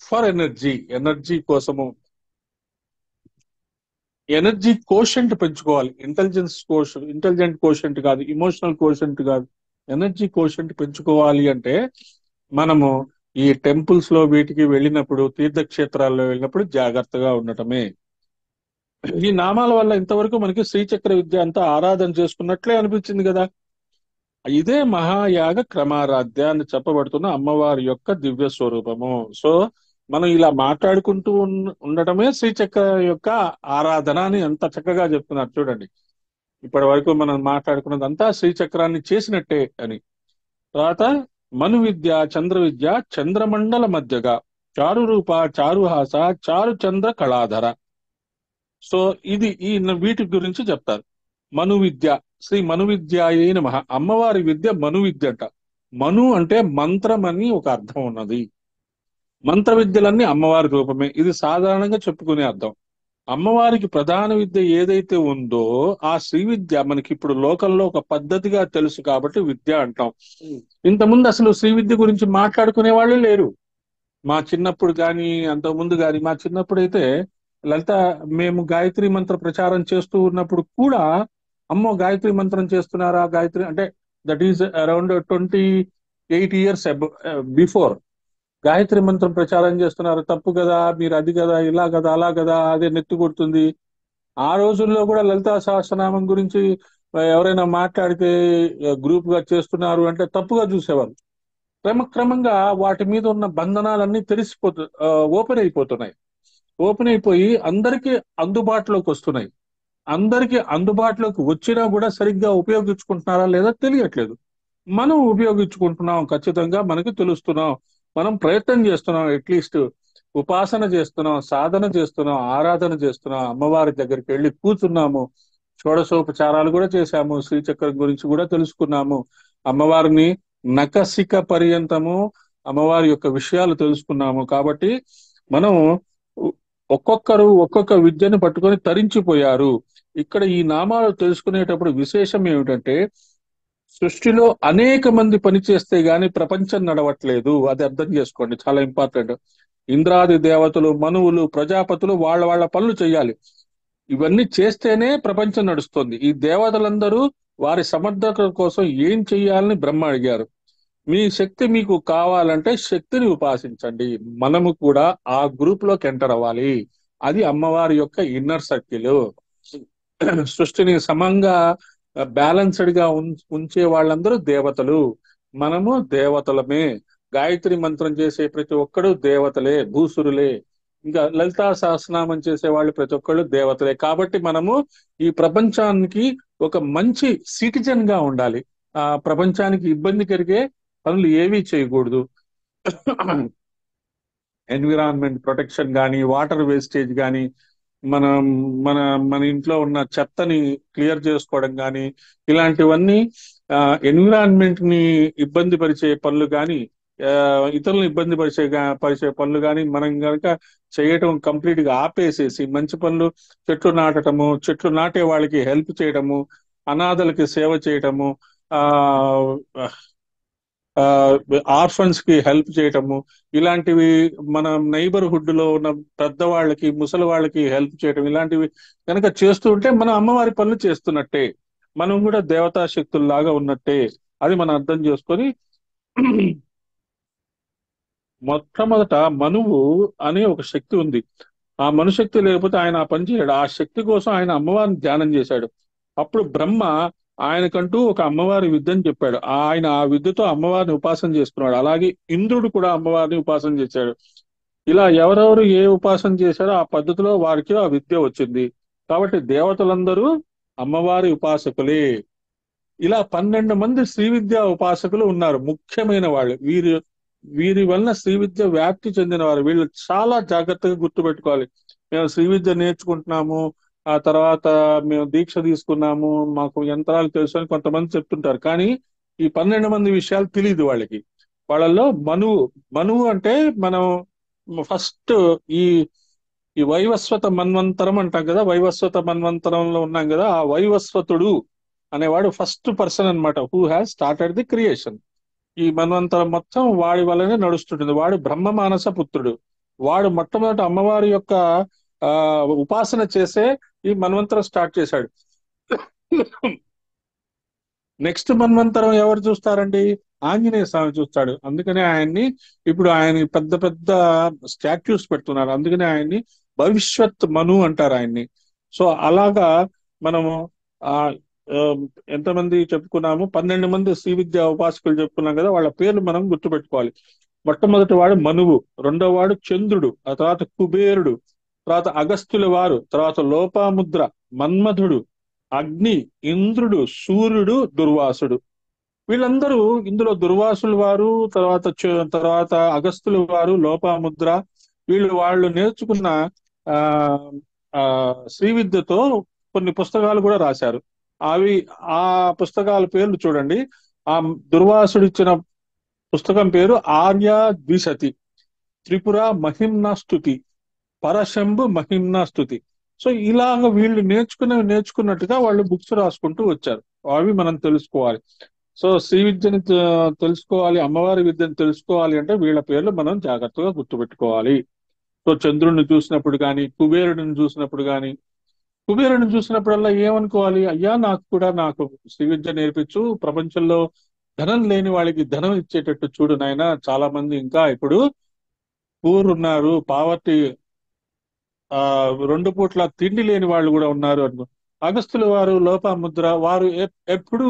for energy కోసము. ఎనర్జీ కోషెంట్ పెంచుకోవాలి. ఇంటెలిజెంట్ కోషెంట్ కాదు, ఇమోషనల్ కోషెంట్ కాదు, ఎనర్జీ కోషెంట్ పెంచుకోవాలి అంటే మనము ఈ టెంపుల్స్ లో వీటికి వెళ్ళినప్పుడు, తీర్థక్షేత్రాల్లో వెళ్ళినప్పుడు జాగ్రత్తగా ఉండటమే. ఈ నామాల వల్ల ఇంతవరకు మనకి శ్రీచక్ర విద్య అంతా ఆరాధన చేసుకున్నట్లే అనిపించింది కదా. ఇదే మహాయాగ క్రమారాధ్య అని చెప్పబడుతున్న అమ్మవారి యొక్క దివ్య స్వరూపము. సో మనం ఇలా మాట్లాడుకుంటూ ఉండటమే శ్రీచక్ర యొక్క ఆరాధన అని ఎంత చక్కగా చెప్తున్నారు చూడండి. ఇప్పటి వరకు మనం మాట్లాడుకున్నదంతా శ్రీచక్రాన్ని చేసినట్టే అని. తర్వాత మను విద్య చంద్ర విద్య చంద్రమండల మధ్యగా చారు రూప చారుహాస చారు చంద్ర కళాధర. సో ఇది వీటి గురించి చెప్తారు. మను విద్య శ్రీ మను విద్యాయే నమః. అమ్మవారి విద్య మను విద్య అంట. మను అంటే మంత్రం అని ఒక అర్థం ఉన్నది. మంత్ర విద్యలన్నీ అమ్మవారి రూపమే, ఇది సాధారణంగా చెప్పుకునే అర్థం. అమ్మవారికి ప్రధాన విద్య ఏదైతే ఉందో ఆ శ్రీ విద్య మనకి ఇప్పుడు లోకంలో ఒక పద్ధతిగా తెలుసు కాబట్టి విద్య అంటాం. ఇంతకుముందు అసలు శ్రీ విద్య గురించి మాట్లాడుకునే వాళ్ళు లేరు. మా చిన్నప్పుడు కానీ అంతకుముందు కానీ, మా చిన్నప్పుడు అయితే లలిత మేము గాయత్రి మంత్ర ప్రచారం చేస్తూ ఉన్నప్పుడు కూడా, అమ్మో గాయత్రి మంత్రం చేస్తున్నారా గాయత్రి అంటే, that is around 28 years before. Gayatri మంత్రం ప్రచారం చేస్తున్నారు, తప్పు కదా, మీరు అది కదా, ఇలా కదా, అలా కదా, అదే నెత్తి కొడుతుంది. ఆ రోజుల్లో కూడా లలితా సహస్రనామం గురించి ఎవరైనా మాట్లాడితే గ్రూప్ గా చేస్తున్నారు అంటే తప్పుగా చూసేవారు. క్రమక్రమంగా వాటి మీద ఉన్న బంధనాలన్నీ ఓపెన్ అయిపోతున్నాయి. ఓపెన్ అయిపోయి అందరికీ అందుబాటులోకి వస్తున్నాయి. అందరికీ అందుబాటులోకి వచ్చినా కూడా సరిగ్గా ఉపయోగించుకుంటున్నారా లేదా తెలియట్లేదు. మనం ఉపయోగించుకుంటున్నాం, ఖచ్చితంగా మనకి తెలుస్తున్నాం. మనం ప్రయత్నం చేస్తున్నాం, అట్లీస్ట్ ఉపాసన చేస్తున్నాం, సాధన చేస్తున్నాం, ఆరాధన చేస్తున్నాం, అమ్మవారి దగ్గరికి వెళ్ళి కూర్చున్నాము, షోడశోపచారాలు కూడా చేశాము, శ్రీచక్రం గురించి కూడా తెలుసుకున్నాము, అమ్మవారిని నఖశిఖ పర్యంతము అమ్మవారి యొక్క విషయాలు తెలుసుకున్నాము. కాబట్టి మనం ఒక్కొక్కరు ఒక్కొక్క విద్యను పట్టుకొని తరించిపోయారు. ఇక్కడ ఈ నామాలు తెలుసుకునేటప్పుడు విశేషం ఏమిటంటే, సృష్టిలో అనేక మంది పనిచేస్తే గాని ప్రపంచం నడవట్లేదు. అది అర్థం చేసుకోండి, చాలా ఇంపార్టెంట్. ఇంద్రాది దేవతలు, మనువులు, ప్రజాపతులు వాళ్ళ వాళ్ళ పనులు చేయాలి. ఇవన్నీ చేస్తేనే ప్రపంచం నడుస్తుంది. ఈ దేవతలందరూ వారి సమర్థత కోసం ఏం చెయ్యాలని బ్రహ్మ అడిగారు. మీ శక్తి మీకు కావాలంటే శక్తిని ఉపాసించండి. మనము కూడా ఆ గ్రూప్ లోకి ఎంటర్ అవ్వాలి. అది అమ్మవారి యొక్క ఇన్నర్ సర్కిల్. సృష్టిని సమంగా బ్యాలెన్స్డ్ గా ఉంచే వాళ్ళందరూ దేవతలు. మనము దేవతలమే. గాయత్రి మంత్రం చేసే ప్రతి ఒక్కడు దేవతలే, భూసురులే. ఇంకా లలితా సహస్రనామం చేసే వాళ్ళు ప్రతి ఒక్కళ్ళు దేవతలే. కాబట్టి మనము ఈ ప్రపంచానికి ఒక మంచి సిటిజన్ గా ఉండాలి. ఆ ప్రపంచానికి ఇబ్బంది కలిగే పనులు ఏవీ చేయకూడదు. ఎన్విరాన్మెంట్ ప్రొటెక్షన్ కానీ, వాటర్ వేస్టేజ్ కానీ, మనం మన మన ఇంట్లో ఉన్న చెత్తని క్లియర్ చేసుకోవడం కానీ, ఇలాంటివన్నీ ఎన్విరాన్మెంట్ ని ఇబ్బంది పరిచే పనులు కానీ, ఇతరులను ఇబ్బంది పరిచే పనులు కానీ మనం కనుక చేయటం కంప్లీట్ గా ఆపేసేసి మంచి పనులు, చెట్లు నాటటము, చెట్లు నాటే వాళ్ళకి హెల్ప్ చేయడము, అనాథలకి సేవ చేయటము, ఆ ఆర్ఫన్స్ కి హెల్ప్ చేయటము, ఇలాంటివి మన నైబర్హుడ్ లో ఉన్న పెద్దవాళ్ళకి, ముసలి వాళ్ళకి హెల్ప్ చేయటం, ఇలాంటివి కనుక చేస్తూ ఉంటే మనం అమ్మవారి పనులు చేస్తున్నట్టే, మనం కూడా దేవతా శక్తుల్లాగా ఉన్నట్టే. అది మనం అర్థం చేసుకొని మొట్టమొదట మనువు అనే ఒక శక్తి ఉంది. ఆ మనుశక్తి లేకపోతే ఆయన ఆ పని చేయడు. ఆ శక్తి కోసం ఆయన అమ్మవారిని ధ్యానం చేశాడు. అప్పుడు బ్రహ్మ ఆయనకంటూ ఒక అమ్మవారి విద్యను చెప్పాడు. ఆయన ఆ విద్యతో అమ్మవారిని ఉపాసన చేసుకున్నాడు. అలాగే ఇంద్రుడు కూడా అమ్మవారిని ఉపాసన చేశాడు. ఇలా ఎవరెవరు ఏ ఉపాసన చేశారో ఆ పద్ధతిలో వారికి ఆ విద్య వచ్చింది. కాబట్టి దేవతలందరూ అమ్మవారి ఉపాసకులే. ఇలా 12 మంది శ్రీ విద్యా ఉపాసకులు ఉన్నారు, ముఖ్యమైన వాళ్ళు. వీరి వలన శ్రీ విద్య వ్యాప్తి చెందిన వారు. వీళ్ళు చాలా జాగ్రత్తగా గుర్తుపెట్టుకోవాలి. మేము శ్రీ విద్య నేర్చుకుంటున్నాము, ఆ తర్వాత మేము దీక్ష తీసుకున్నాము, మాకు యంత్రాలు తెలుసు అని కొంతమంది చెప్తుంటారు. కానీ ఈ 12 మంది విషయాలు తెలియదు వాళ్ళకి. వాళ్ళల్లో మనువు అంటే మనం ఫస్ట్ ఈ ఈ వైవస్వత మన్వంతరం అంటాం కదా, వైవస్వత మన్వంతరంలో ఉన్నాం కదా, ఆ వైవస్వతుడు అనేవాడు ఫస్ట్ పర్సన్ అన్నమాట, who has started the creation. ఈ మన్వంతరం మొత్తం వాడి వల్లనే నడుస్తుంటుంది. వాడు బ్రహ్మ మానస పుత్రుడు. వాడు మొట్టమొదట అమ్మవారి యొక్క ఆ ఉపాసన చేసే ఈ మన్వంతరం స్టార్ట్ చేశాడు. నెక్స్ట్ మన్వంతరం ఎవరు చూస్తారండి? ఆంజనేయ స్వామి చూస్తాడు. అందుకనే ఆయన్ని ఇప్పుడు ఆయన పెద్ద పెద్ద స్టాట్యూస్ పెడుతున్నారు. అందుకనే ఆయన్ని భవిష్యత్ మను అంటారు ఆయన్ని. సో అలాగా మనము ఆ ఆ, ఎంతమంది చెప్పుకున్నాము? 12 మంది శ్రీ విద్యా ఉపాసకులు చెప్పుకున్నాం కదా, వాళ్ళ పేర్లు మనం గుర్తుపెట్టుకోవాలి. మొట్టమొదటి వాడు మనువు, రెండో వాడు చంద్రుడు, ఆ తర్వాత కుబేరుడు, తర్వాత అగస్త్యుల వారు, తర్వాత లోపాముద్ర, మన్మధుడు, అగ్ని, ఇంద్రుడు, సూర్యుడు, దుర్వాసుడు. వీళ్ళందరూ ఇందులో దుర్వాసుల వారు, తర్వాత అగస్త్యుల వారు, లోపాముద్ర, వాళ్ళు నేర్చుకున్న ఆ ఆ శ్రీ విద్యతో కొన్ని పుస్తకాలు కూడా రాశారు. అవి ఆ పుస్తకాల పేర్లు చూడండి. ఆ దుర్వాసుడు ఇచ్చిన పుస్తకం పేరు ఆర్య ద్విశతి, త్రిపుర మహిమ్నా స్తుతి, పరశంభు మహిమ్నా స్తుతి. సో ఇలాగ వీళ్ళు నేర్చుకున్నట్టుగా వాళ్ళు బుక్స్ రాసుకుంటూ వచ్చారు. అవి మనం తెలుసుకోవాలి. సో శ్రీ విద్యని తెలుసుకోవాలి, అమ్మవారి విద్యను తెలుసుకోవాలి అంటే వీళ్ళ పేర్లు మనం జాగ్రత్తగా గుర్తుపెట్టుకోవాలి. సో చంద్రుడిని చూసినప్పుడు కానీ, కుబేరుడిని చూసినప్పుడు కానీ, కుబేరుడిని చూసినప్పుడల్లా ఏమనుకోవాలి, అయ్యా నాకు శ్రీ విద్య నేర్పించు, ప్రపంచంలో ధనం లేని వాళ్ళకి ధనం ఇచ్చేటట్టు చూడు నాయన. చాలా మంది ఇంకా ఇప్పుడు పూర్ ఉన్నారు, పావర్టీ, ఆ 2 పూట్ల తిండి లేని వాళ్ళు కూడా ఉన్నారు అనుకో. అగస్తుల వారు, లోపాముద్ర వారు ఎప్పుడూ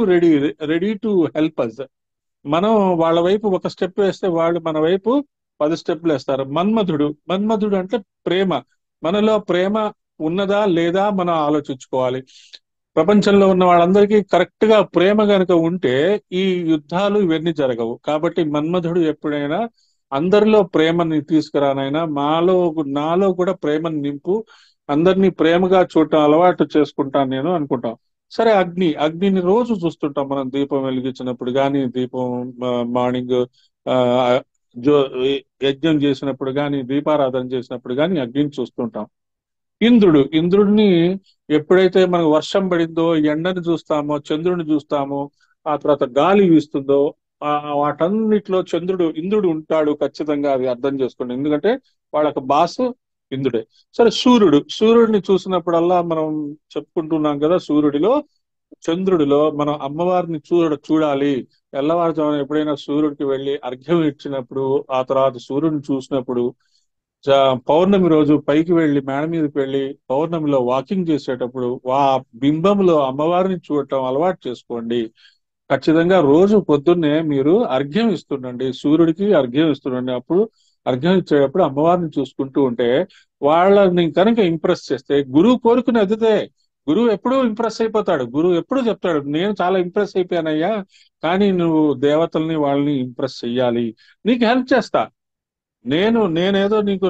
రెడీ టు హెల్ప్ అస్. మనం వాళ్ళ వైపు ఒక స్టెప్ వేస్తే వాళ్ళు మన వైపు 10 స్టెప్లు వేస్తారు. మన్మధుడు అంటే ప్రేమ. మనలో ప్రేమ ఉన్నదా లేదా మనం ఆలోచించుకోవాలి. ప్రపంచంలో ఉన్న వాళ్ళందరికీ కరెక్ట్ గా ప్రేమ గనుక ఉంటే ఈ యుద్ధాలు ఇవన్నీ జరగవు. కాబట్టి మన్మధుడు ఎప్పుడైనా అందరిలో ప్రేమని తీసుకురానైనా నాలో కూడా ప్రేమను నింపు, అందరినీ ప్రేమగా చూడటం అలవాటు చేసుకుంటాను నేను అనుకుంటాం. సరే, అగ్నిని రోజు చూస్తుంటాం మనం. దీపం వెలిగించినప్పుడు కానీ, దీపం మార్నింగ్ ఆ జో యజ్ఞం చేసినప్పుడు కానీ, దీపారాధన చేసినప్పుడు కానీ అగ్నిని చూస్తుంటాం. ఇంద్రుడిని ఎప్పుడైతే మనకు వర్షం పడిందో, ఎండని చూస్తామో, చంద్రుడిని చూస్తామో, ఆ తర్వాత గాలి వీస్తుందో, వాటన్నిటిలో ఇంద్రుడు ఉంటాడు ఖచ్చితంగా. అది అర్థం చేసుకోండి, ఎందుకంటే వాళ్ళకి బాసు ఇంద్రుడే. సరే, సూర్యుడిని చూసినప్పుడల్లా మనం చెప్పుకుంటున్నాం కదా, చంద్రుడిలో మనం అమ్మవారిని చూడాలి. తెల్లవారుజామున ఎప్పుడైనా సూర్యుడికి వెళ్ళి అర్ఘ్యం ఇచ్చినప్పుడు, ఆ తర్వాత సూర్యుడిని చూసినప్పుడు, పౌర్ణమి రోజు పైకి వెళ్ళి మేడ మీదకి వెళ్ళి పౌర్ణమిలో వాకింగ్ చేసేటప్పుడు బింబంలో అమ్మవారిని చూడటం అలవాటు చేసుకోండి. ఖచ్చితంగా రోజు పొద్దున్నే మీరు అర్ఘ్యం ఇస్తుండండి, సూర్యుడికి అర్ఘ్యం ఇస్తుండండి. అప్పుడు అర్ఘ్యం ఇచ్చేటప్పుడు అమ్మవారిని చూసుకుంటూ ఉంటే, వాళ్ళని కనుక ఇంప్రెస్ చేస్తే, గురువు కోరుకుని అదితే. గురువు ఎప్పుడూ ఇంప్రెస్ అయిపోతాడు. గురువు ఎప్పుడూ చెప్తాడు, నేను చాలా ఇంప్రెస్ అయిపోయానయ్యా, కానీ నువ్వు దేవతల్ని వాళ్ళని ఇంప్రెస్ చెయ్యాలి, నీకు హెల్ప్ చేస్తా. నేనేదో నీకు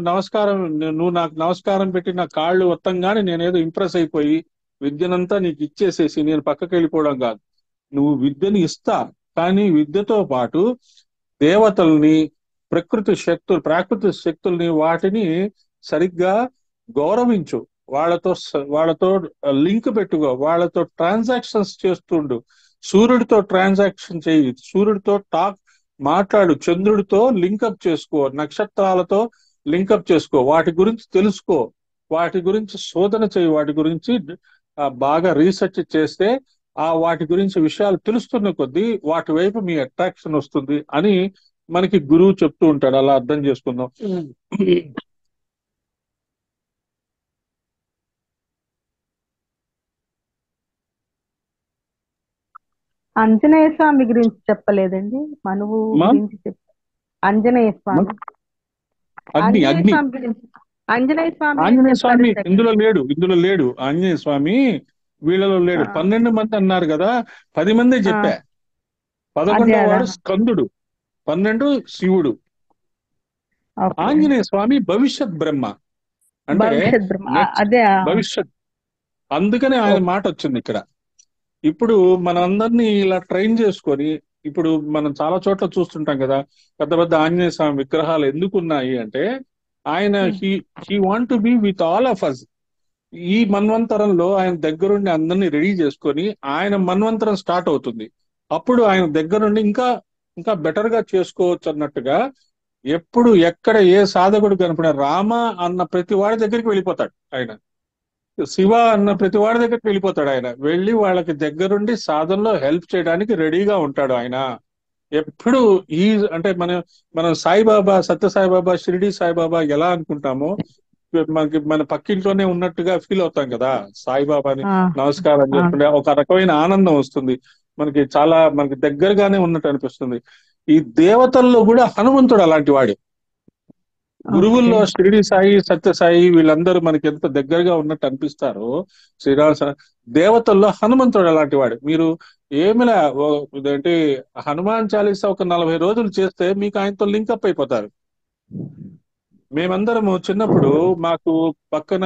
నువ్వు నాకు నమస్కారం పెట్టి నా కాళ్ళు వత్తంగానే నేనేదో ఇంప్రెస్ అయిపోయి విద్యనంతా నీకు ఇచ్చేసేసి నేను పక్కకి వెళ్ళిపోవడం కాదు. నువ్వు విద్యని ఇస్తా, కానీ విద్యతో పాటు దేవతల్ని, ప్రాకృతిక శక్తుల్ని, వాటిని సరిగ్గా గౌరవించు. వాళ్ళతో లింక్ పెట్టుకో, వాళ్ళతో ట్రాన్సాక్షన్స్ చేస్తుండు. సూర్యుడితో ట్రాన్సాక్షన్ చేయి, సూర్యుడితో మాట్లాడు, చంద్రుడితో లింకప్ చేసుకో, నక్షత్రాలతో లింకప్ చేసుకో, వాటి గురించి తెలుసుకో, వాటి గురించి శోధన చేయి, వాటి గురించి బాగా రీసెర్చ్ చేస్తే వాటి గురించి విషయాలు తెలుస్తున్న కొద్దీ వాటి వైపు మీ అట్రాక్షన్ వస్తుంది అని మనకి గురువు చెప్తూ ఉంటాడు. అలా అర్థం చేసుకుందాం. ఆంజనేయ స్వామి గురించి చెప్పలేదండి, మనువు గురించి ఆంజనేయ స్వామి గురించి. ఆంజనేయ స్వామి ఇందులో లేడు. ఆంజనేయ స్వామి వీళ్ళలో లేడు. 12 మంది అన్నారు కదా, 10 మందే చెప్పా. 11వ వాడు స్కందుడు, 12 శివుడు. ఆంజనేయ స్వామి భవిష్యత్ బ్రహ్మ, అంటే భవిష్యత్. అందుకనే ఆయన మాట వచ్చింది ఇక్కడ. ఇప్పుడు మనందరినీ ఇలా ట్రైన్ చేసుకొని, ఇప్పుడు మనం చాలా చోట్ల చూస్తుంటాం కదా, పెద్ద పెద్ద ఆంజనేయ స్వామి విగ్రహాలు ఎందుకు ఉన్నాయి అంటే, ఆయన he want to be with all of us. ఈ మన్వంతరంలో ఆయన దగ్గరుండి అందరినీ రెడీ చేసుకొని, ఆయన మన్వంతరం స్టార్ట్ అవుతుంది. అప్పుడు ఆయన దగ్గరుండి ఇంకా బెటర్ గా చేసుకోవచ్చు అన్నట్టుగా, ఎప్పుడు ఎక్కడ ఏ సాధకుడు కనపడిన రామ అన్న ప్రతి వాడి దగ్గరికి వెళ్ళిపోతాడు ఆయన, శివ అన్న ప్రతి వాడి దగ్గరికి వెళ్ళిపోతాడు ఆయన. వెళ్ళి వాళ్ళకి దగ్గరుండి సాధనలో హెల్ప్ చేయడానికి రెడీగా ఉంటాడు ఆయన ఎప్పుడు. అంటే మనం సాయిబాబా, సత్య సాయిబాబా, షిరిడి సాయిబాబా ఎలా అనుకుంటామో, మన పక్కింట్లోనే ఉన్నట్టుగా ఫీల్ అవుతాం కదా. సాయిబాబాని నమస్కారం చేసుకుంటే ఒక రకమైన ఆనందం వస్తుంది మనకి, చాలా మనకి దగ్గరగానే ఉన్నట్టు అనిపిస్తుంది. ఈ దేవతల్లో కూడా హనుమంతుడు అలాంటి వాడు. గురువుల్లో షిరిడి సాయి, సత్యసాయి వీళ్ళందరూ మనకి ఎంత దగ్గరగా ఉన్నట్టు అనిపిస్తారో, శ్రీరామ దేవతల్లో హనుమంతుడు అలాంటి వాడు. మీరు ఏమిలా ఇదేంటి హనుమాన్ చాలీసా ఒక 40 రోజులు చేస్తే మీకు ఆయనతో లింకప్ అయిపోతారు. మేమందరము చిన్నప్పుడు మాకు పక్కన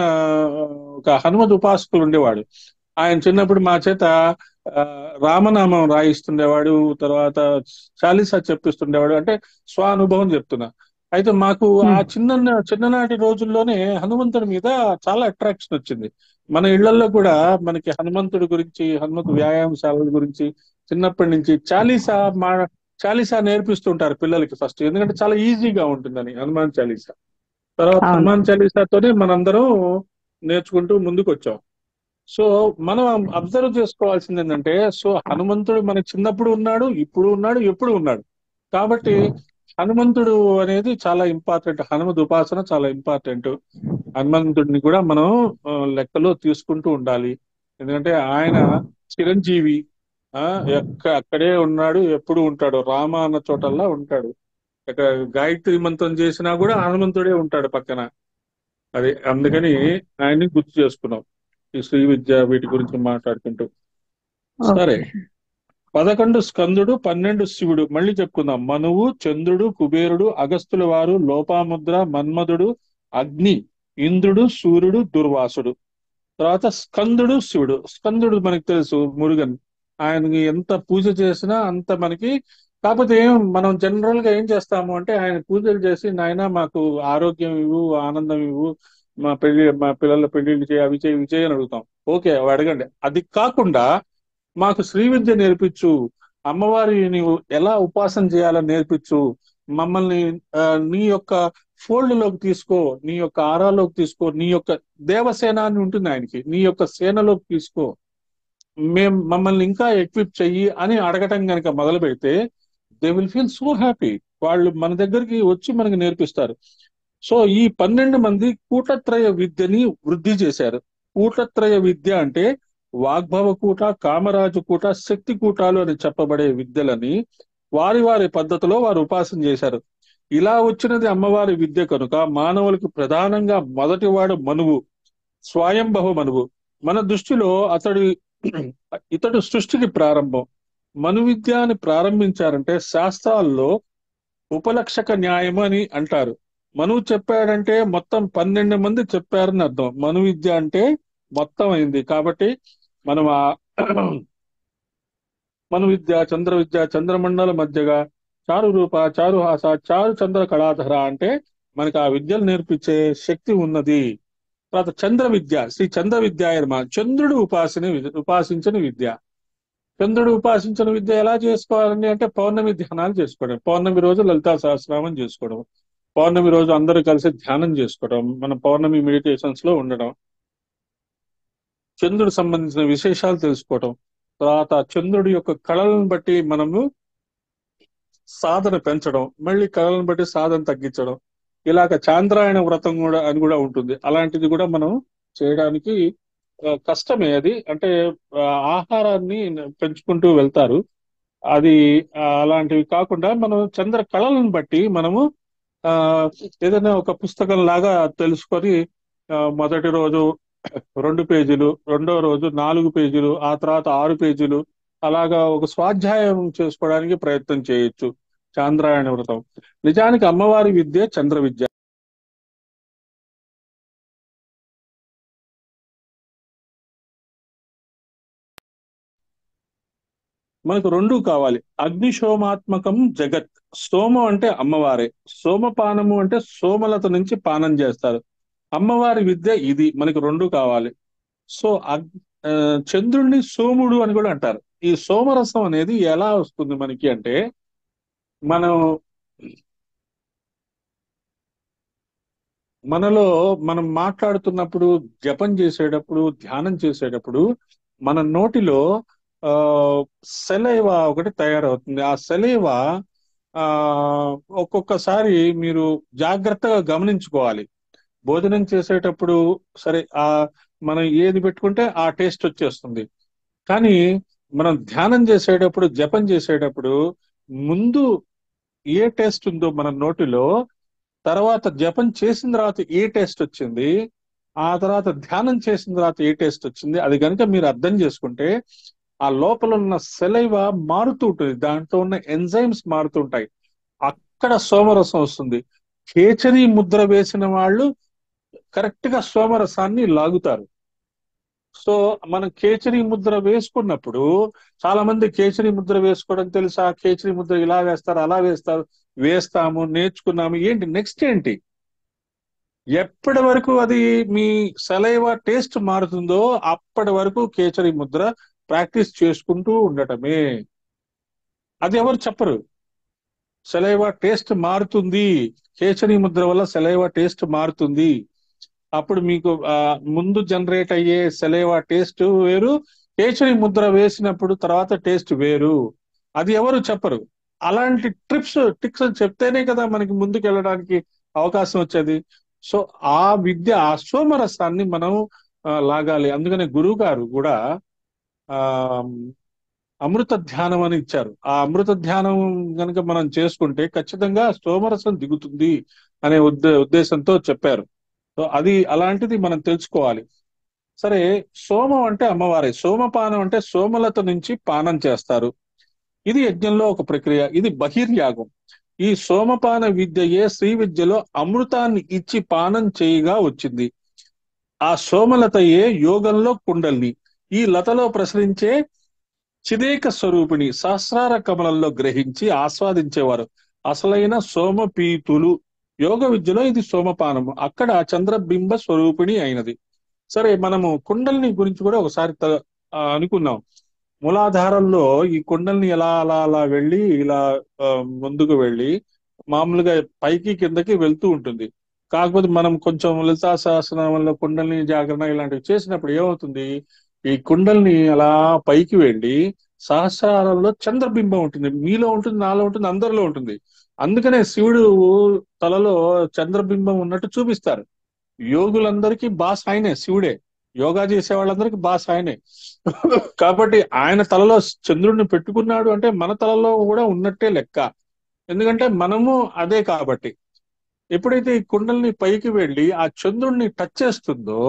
ఒక హనుమద్ ఉపాసకులు ఉండేవాడు. ఆయన చిన్నప్పుడు మా చేత రామనామం రాయిస్తుండేవాడు, తర్వాత చాలీసా చెప్పిస్తుండేవాడు. అంటే స్వానుభవం చెప్తున్నా. అయితే మాకు ఆ చిన్ననాటి రోజుల్లోనే హనుమంతుడి మీద చాలా అట్రాక్షన్ వచ్చింది. మన ఇళ్లలో కూడా మనకి హనుమంతుడి గురించి, హనుమంతు వ్యాయామశాలల గురించి చిన్నప్పటి నుంచి చాలీసా నేర్పిస్తుంటారు పిల్లలకి ఫస్ట్, ఎందుకంటే చాలా ఈజీగా ఉంటుందని హనుమాన్ చాలీసా. తర్వాత హనుమాన్ చాలీసాతోనే మనందరం నేర్చుకుంటూ ముందుకు వచ్చాం. సో మనం అబ్జర్వ్ చేసుకోవాల్సింది ఏంటంటే, సో హనుమంతుడు మన చిన్నప్పుడు ఉన్నాడు, ఇప్పుడు ఉన్నాడు, ఎప్పుడు ఉన్నాడు. కాబట్టి హనుమంతుడు అనేది చాలా ఇంపార్టెంట్. హనుమద్ ఉపాసన చాలా ఇంపార్టెంట్. హనుమంతుడిని కూడా మనం లెక్కలో తీసుకుంటూ ఉండాలి. ఎందుకంటే ఆయన చిరంజీవి. అక్కడే ఉన్నాడు, ఎప్పుడు ఉంటాడు. రామ అన్న చోటల్లా ఉంటాడు. ఇక్కడ గాయత్రి మంత్రం చేసినా కూడా హనుమంతుడే ఉంటాడు పక్కన. అది అందుకని ఆయన్ని గుర్తు చేసుకున్నాం ఈ శ్రీ విద్య వీటి గురించి మాట్లాడుకుంటూ. సరే, 11 స్కందుడు, 12 శివుడు. మళ్ళీ చెప్పుకుందాం. మనువు, చంద్రుడు, కుబేరుడు, అగస్తుల వారు, లోపాముద్ర, మన్మధుడు, అగ్ని, ఇంద్రుడు, సూర్యుడు, దుర్వాసుడు. తర్వాత స్కందుడు శివుడు. స్కందుడు మనకు తెలుసు, మురుగన్. ఆయనకి ఎంత పూజ చేసినా అంత మనకి. కాకపోతే మనం జనరల్ గా ఏం చేస్తాము అంటే, ఆయన పూజలు చేసి నాయన మాకు ఆరోగ్యం ఇవ్వు, ఆనందం ఇవ్వు, మా పిల్లల పెళ్లిళ్ళు చేయి, అవి చేయి, ఇవి చేయి అని అడుగుతాం. ఓకే, అవి అడగండి. అది కాకుండా మాకు శ్రీ విద్య నేర్పించు, అమ్మవారిని ఎలా ఉపాసన చేయాలని నేర్పించు, మమ్మల్ని నీ యొక్క ఫోల్డ్ లోకి తీసుకో, నీ యొక్క ఆరాలోకి తీసుకో, నీ యొక్క దేవసేన అని ఉంటుంది ఆయనకి, నీ యొక్క సేనలోకి తీసుకో, మమ్మల్ని ఇంకా ఎక్విప్ చెయ్యి అని అడగటం కనుక మొదలు పెడితే they will feel so happy. వాళ్ళు మన దగ్గరికి వచ్చి మనకి నేర్పిస్తారు. సో ఈ 12 మంది కూటత్రయ విద్యని వృద్ధి చేశారు. కూటత్రయ విద్య అంటే వాగ్భవ కూట, కామరాజు కూట, శక్తి కూటాలు అని చెప్పబడే విద్యలని వారి వారి పద్ధతిలో వారు ఉపాసన చేశారు. ఇలా వచ్చినది అమ్మవారి విద్య కనుక మానవులకు ప్రధానంగా మొదటివాడు మనువు, స్వయంభవ మనువు. మన దృష్టిలో ఇతడు సృష్టికి ప్రారంభం. మను విద్యాన్ని ప్రారంభించారంటే శాస్త్రాల్లో ఉపలక్షక న్యాయం అని అంటారు. మనువు చెప్పాడంటే మొత్తం 12 మంది చెప్పారని అర్థం. మను విద్య అంటే మొత్తం అయింది. కాబట్టి మనం మను విద్య, చంద్ర విద్య, చంద్రమండల మధ్యగా, చారు రూప, చారుహాస, చారు చంద్ర కళాధర అంటే మనకు ఆ విద్యలు నేర్పించే శక్తి ఉన్నది. తర్వాత చంద్ర విద్య, శ్రీ చంద్ర విద్యాయర్మ, చంద్రుడు ఉపాసించిన విద్య. చంద్రుడు ఉపాసించిన విద్య ఎలా చేసుకోవాలండి అంటే, పౌర్ణమి ధ్యానాలు చేసుకోవడం. పౌర్ణమి రోజు లలితా సహస్రనామం చేసుకోవడం, పౌర్ణమి రోజు అందరూ కలిసి ధ్యానం చేసుకోవడం, మన పౌర్ణమి మెడిటేషన్స్ లో ఉండడం, చంద్రుడు సంబంధించిన విశేషాలు తెలుసుకోవడం, తర్వాత చంద్రుడి యొక్క కళలను బట్టి మనము సాధన పెంచడం, మళ్ళీ కళలను బట్టి సాధన తగ్గించడం. ఇలాగ చాంద్రాయణ వ్రతం కూడా అని కూడా ఉంటుంది. అలాంటిది కూడా మనం చేయడానికి కష్టమే. అది అంటే ఆహారాన్ని పెంచుకుంటూ వెళ్తారు. అది అలాంటివి కాకుండా మనం చంద్ర కళలను బట్టి మనము ఏదైనా ఒక పుస్తకం లాగా తెలుసుకొని మొదటి రోజు 2 పేజీలు, రెండో రోజు 4 పేజీలు, ఆ తర్వాత 6 పేజీలు, అలాగా ఒక స్వాధ్యాయం చేసుకోవడానికి ప్రయత్నం చేయొచ్చు. చాంద్రాయణ వ్రతం నిజానికి అమ్మవారి విద్య చంద్ర విద్య. మనకు 2 కావాలి. అగ్నిశోమాత్మకం జగత్. సోమం అంటే అమ్మవారే. సోమపానము అంటే సోమలత నుంచి పానం చేస్తారు. అమ్మవారి విద్య ఇది. మనకు 2 కావాలి. సో చంద్రుణ్ణి సోముడు అని కూడా అంటారు. ఈ సోమరసం అనేది ఎలా వస్తుంది మనకి అంటే, మనం మాట్లాడుతున్నప్పుడు, జపం చేసేటప్పుడు, ధ్యానం చేసేటప్పుడు మన నోటిలో సెలైవా ఒకటి తయారవుతుంది. ఆ సెలైవా ఒక్కొక్కసారి మీరు జాగ్రత్తగా గమనించుకోవాలి. భోజనం చేసేటప్పుడు సరే మనం ఏది పెట్టుకుంటే ఆ టేస్ట్ వచ్చేస్తుంది. కానీ మనం ధ్యానం చేసేటప్పుడు, జపం చేసేటప్పుడు ముందు ఏ టేస్ట్ ఉందో మన నోటిలో, తర్వాత జపం చేసిన తర్వాత ఏ టేస్ట్ వచ్చింది, ఆ తర్వాత ధ్యానం చేసిన తర్వాత ఏ టేస్ట్ వచ్చింది, అది కనుక మీరు అర్థం చేసుకుంటే ఆ లోపల ఉన్న సెలైవ మారుతూ ఉంటుంది, దాంట్లో ఉన్న ఎంజైమ్స్ మారుతుంటాయి, అక్కడ సోమరసం వస్తుంది. కేచరి ముద్ర వేసిన వాళ్ళు కరెక్ట్ గా సోమరసాన్ని లాగుతారు. సో మనం కేచరి ముద్ర వేసుకున్నప్పుడు, చాలా మంది కేచరి ముద్ర వేసుకోవడం తెలుసా, కేచరి ముద్ర ఇలా వేస్తారు అలా వేస్తారు, వేస్తాము నేర్చుకున్నాము, ఏంటి నెక్స్ట్ ఏంటి? ఎప్పటి వరకు అది మీ సలైవా టేస్ట్ మారుతుందో అప్పటి వరకు కేచరి ముద్ర ప్రాక్టీస్ చేసుకుంటూ ఉండటమే. అది ఎవరు చెప్పరు. సెలైవా టేస్ట్ మారుతుంది, కేచరి ముద్ర వల్ల సెలైవా టేస్ట్ మారుతుంది. అప్పుడు మీకు ముందు జనరేట్ అయ్యే సెలైవా టేస్ట్ వేరు, కేచరి ముద్ర వేసినప్పుడు తర్వాత టేస్ట్ వేరు. అది ఎవరు చెప్పరు. అలాంటి టిక్స్ చెప్తేనే కదా మనకి ముందుకు వెళ్ళడానికి అవకాశం వచ్చేది. సో ఆ విద్య, ఆ సోమరసాన్ని మనం లాగాలి. అందుకనే గురువు గారు కూడా ఆ అమృత ధ్యానం అని ఇచ్చారు. ఆ అమృత ధ్యానం గనుక మనం చేసుకుంటే ఖచ్చితంగా సోమరసం దిగుతుంది అనే ఉద్దేశంతో చెప్పారు. సో అది అలాంటిది మనం తెలుసుకోవాలి. సరే, సోమం అంటే అమ్మవారే. సోమపానం అంటే సోమలత నుంచి పానం చేస్తారు. ఇది యజ్ఞంలో ఒక ప్రక్రియ, ఇది బహిర్యాగం. ఈ సోమపాన విద్యయే శ్రీ విద్యలో అమృతాన్ని ఇచ్చి పానం చేయగా వచ్చింది. ఆ సోమలతయే యోగంలో కుండల్ని. ఈ లతలో ప్రసరించే చిదేక స్వరూపిణి సహస్రార కమలంలో గ్రహించి ఆస్వాదించేవారు అసలైన సోమపీతులు. యోగ విద్యలో ఇది సోమపానము, అక్కడ చంద్రబింబ స్వరూపిణి అయినది. సరే, మనము కుండలిని గురించి కూడా ఒకసారి అనుకున్నాం. మూలాధారంలో ఈ కుండల్ని ఎలా అలా అలా వెళ్ళి ఇలా ఆ, ముందుకు వెళ్ళి మామూలుగా పైకి కిందకి వెళ్తూ ఉంటుంది. కాకపోతే మనం కొంచెం లలితా సహస్రనామంలో కుండలిని జాగరణ ఇలాంటివి చేసినప్పుడు ఏమవుతుంది, ఈ కుండల్ని అలా పైకి వెళ్ళి సహస్రారంలో చంద్రబింబం ఉంటుంది, మీలో ఉంటుంది, నాలో ఉంటుంది, అందరిలో ఉంటుంది. అందుకనే శివుడు తలలో చంద్రబింబం ఉన్నట్టు చూపిస్తారు. యోగులందరికీ బాస్ ఆయనే, శివుడే. యోగా చేసే వాళ్ళందరికీ బాస్ ఆయనే. కాబట్టి ఆయన తలలో చంద్రుడిని పెట్టుకున్నాడు అంటే మన తలలో కూడా ఉన్నట్టే లెక్క. ఎందుకంటే మనము అదే కాబట్టి. ఎప్పుడైతే ఈ కుండల్ని పైకి వెళ్ళి ఆ చంద్రుడిని టచ్ చేస్తుందో,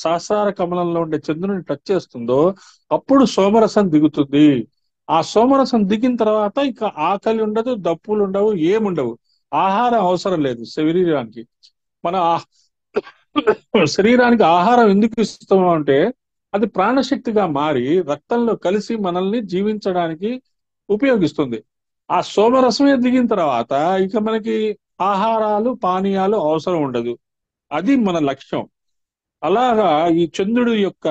సహస్రార కమలంలో ఉండే చంద్రుడిని టచ్ చేస్తుందో, అప్పుడు సోమరసం దిగుతుంది. ఆ సోమరసం దిగిన తర్వాత ఇక ఆకలి ఉండదు, దప్పులు ఉండవు, ఏముండవు. ఆహారం అవసరం లేదు శరీరానికి. మన శరీరానికి ఆహారం ఎందుకు ఇస్తాము అంటే అది ప్రాణశక్తిగా మారి రక్తంలో కలిసి మనల్ని జీవించడానికి ఉపయోగిస్తుంది. ఆ సోమరసమే దిగిన తర్వాత ఇక మనకి ఆహారాలు పానీయాలు అవసరం ఉండదు. అది మన లక్ష్యం. అలాగా ఈ చంద్రుడి యొక్క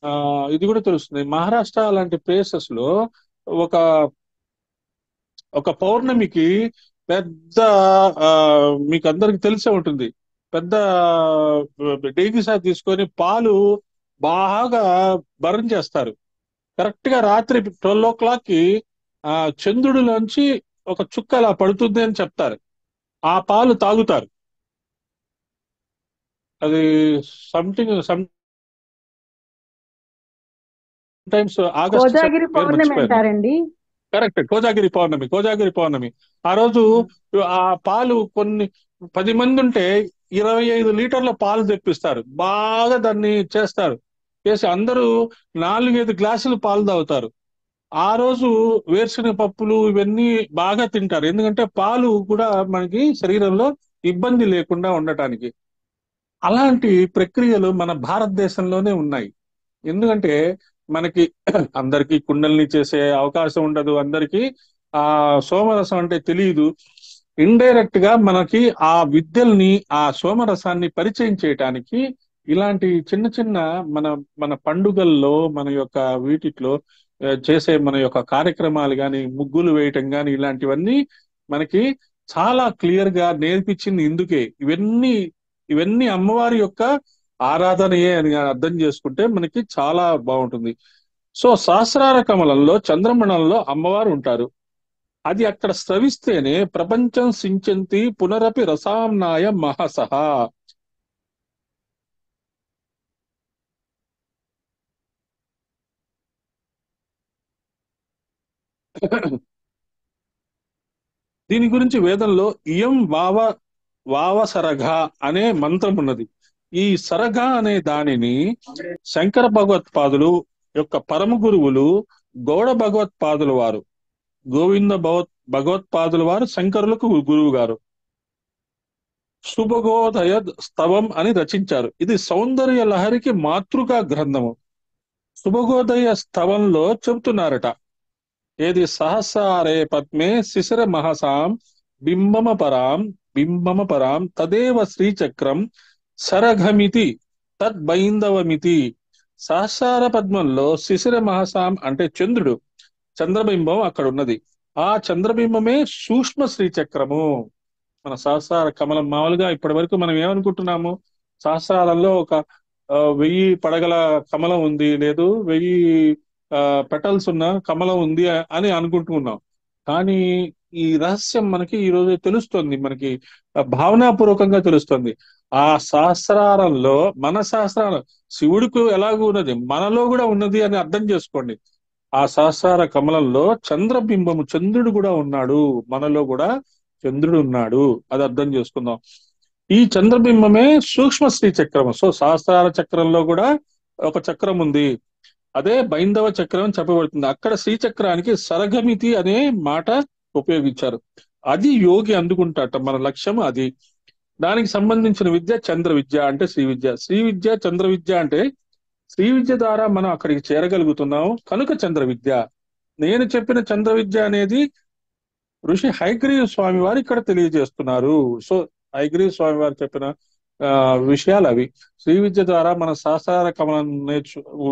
ఆ ఇది కూడా తెలుస్తుంది. మహారాష్ట్ర లాంటి ప్లేసెస్ లో ఒక ఒక పౌర్ణమికి పెద్ద ఆ మీకు అందరికి తెలిసే ఉంటుంది, పెద్ద డేగిసా తీసుకొని పాలు బాగా బర్న్ చేస్తారు. కరెక్ట్ గా రాత్రి 12 o'clock కి ఆ చంద్రుడిలోంచి ఒక చుక్క అలా పడుతుంది అని చెప్తారు. ఆ పాలు తాగుతారు. అది some times August Kojagiri September పేరు పౌర్ణమి మర్చిపోయాను. అంటారండి. కరెక్ట్, కోజాగిరి పౌర్ణమి, కోజాగిరి పౌర్ణమి. ఆ రోజు ఆ పాలు కొన్ని 10 మంది ఉంటే 25 లీటర్ల పాలు తెప్పిస్తారు, బాగా దాన్ని చేస్తారు. చేసి అందరూ 4-5 గ్లాసులు పాలు తాగుతారు. ఆ రోజు వేరుశనగ పప్పులు ఇవన్నీ బాగా తింటారు, ఎందుకంటే పాలు కూడా మనకి శరీరంలో ఇబ్బంది లేకుండా ఉండటానికి. అలాంటి ప్రక్రియలు మన భారతదేశంలోనే ఉన్నాయి. ఎందుకంటే మనకి అందరికీ కుండల్ని చేసే అవకాశం ఉండదు, అందరికీ ఆ సోమరసం అంటే తెలియదు. ఇండైరెక్ట్ గా మనకి ఆ విద్యల్ని, ఆ సోమరసాన్ని పరిచయం చేయటానికి ఇలాంటి చిన్న చిన్న మన మన పండుగల్లో, మన యొక్క వీటిలో చేసే మన యొక్క కార్యక్రమాలు కానీ, ముగ్గులు వేయటం కానీ, ఇలాంటివన్నీ మనకి చాలా క్లియర్ గా నేర్పించింది ఇందుకే. ఇవన్నీ అమ్మవారి యొక్క ఆరాధనయే అని అర్థం చేసుకుంటే మనకి చాలా బాగుంటుంది. సో సహస్రార కమలంలో చంద్రమణంలో అమ్మవారు ఉంటారు. అది అక్కడ స్రవిస్తేనే ప్రపంచం సించంతి పునరపి రసాంనాయ మహసహ. దీని గురించి వేదంలో ఇయం వావ సరఘ అనే మంత్రం ఉన్నది. ఈ సరఘ అనే దానిని శంకర భగవత్పాదులు యొక్క పరమ గురువులు గౌడ భగవత్పాదుల వారు, గోవింద భగవత్పాదుల వారు శంకరులకు గురువు గారు సుభగోదయ స్తవం అని రచించారు. ఇది సౌందర్య లహరికి మాతృకా గ్రంథము. సుభగోదయ స్తవంలో చెబుతున్నారట, ఏది సహస్రారే పద్మే శిశిర మహసాం బింబమ పరాం తదేవ శ్రీచక్రం సరఘమితి తద్బైందవమితి. సహస్రార పద్మంలో శిశిర మహసాం అంటే చంద్రుడు, చంద్రబింబం అక్కడ ఉన్నది. ఆ చంద్రబింబమే సూక్ష్మ శ్రీచక్రము. మన సహస్రార కమలం మామూలుగా ఇప్పటి వరకు మనం ఏమనుకుంటున్నాము, సహస్రాలలో ఒక 1000 పడగల కమలం ఉంది, లేదు 1000 పెటల్స్ ఉన్న కమలం ఉంది అని అనుకుంటూ ఉన్నాం. కానీ ఈ రహస్యం మనకి ఈ రోజు తెలుస్తుంది, మనకి భావనాపూర్వకంగా తెలుస్తుంది. ఆ సహస్రారంలో మన సహస్రారం శివుడికి ఎలాగూ ఉన్నది, మనలో కూడా ఉన్నది అని అర్థం చేసుకోండి. ఆ సహస్రార కమలంలో చంద్రబింబము, చంద్రుడు కూడా ఉన్నాడు, మనలో కూడా చంద్రుడు ఉన్నాడు, అది అర్థం చేసుకుందాం. ఈ చంద్రబింబమే సూక్ష్మ శ్రీ చక్రము. సో సహస్రార చక్రంలో కూడా ఒక చక్రం ఉంది, అదే బైందవ చక్రం చెప్పబడుతుంది. అక్కడ శ్రీచక్రానికి సరగమితి అనే మాట ఉపయోగించారు. అది యోగి అందుకుంటాట, మన లక్ష్యం అది. దానికి సంబంధించిన విద్య చంద్ర విద్య అంటే శ్రీ విద్య. శ్రీ విద్య చంద్ర విద్య అంటే శ్రీ విద్య ద్వారా మనం అక్కడికి చేరగలుగుతున్నాం కనుక చంద్ర విద్య. నేను చెప్పిన చంద్ర విద్య అనేది ఋషి హయగ్రీవ స్వామి వారు ఇక్కడ తెలియజేస్తున్నారు. సో హయగ్రీవ స్వామి వారు చెప్పిన విషయాలు అవి. శ్రీ విద్య ద్వారా మన సహస్రార కమలం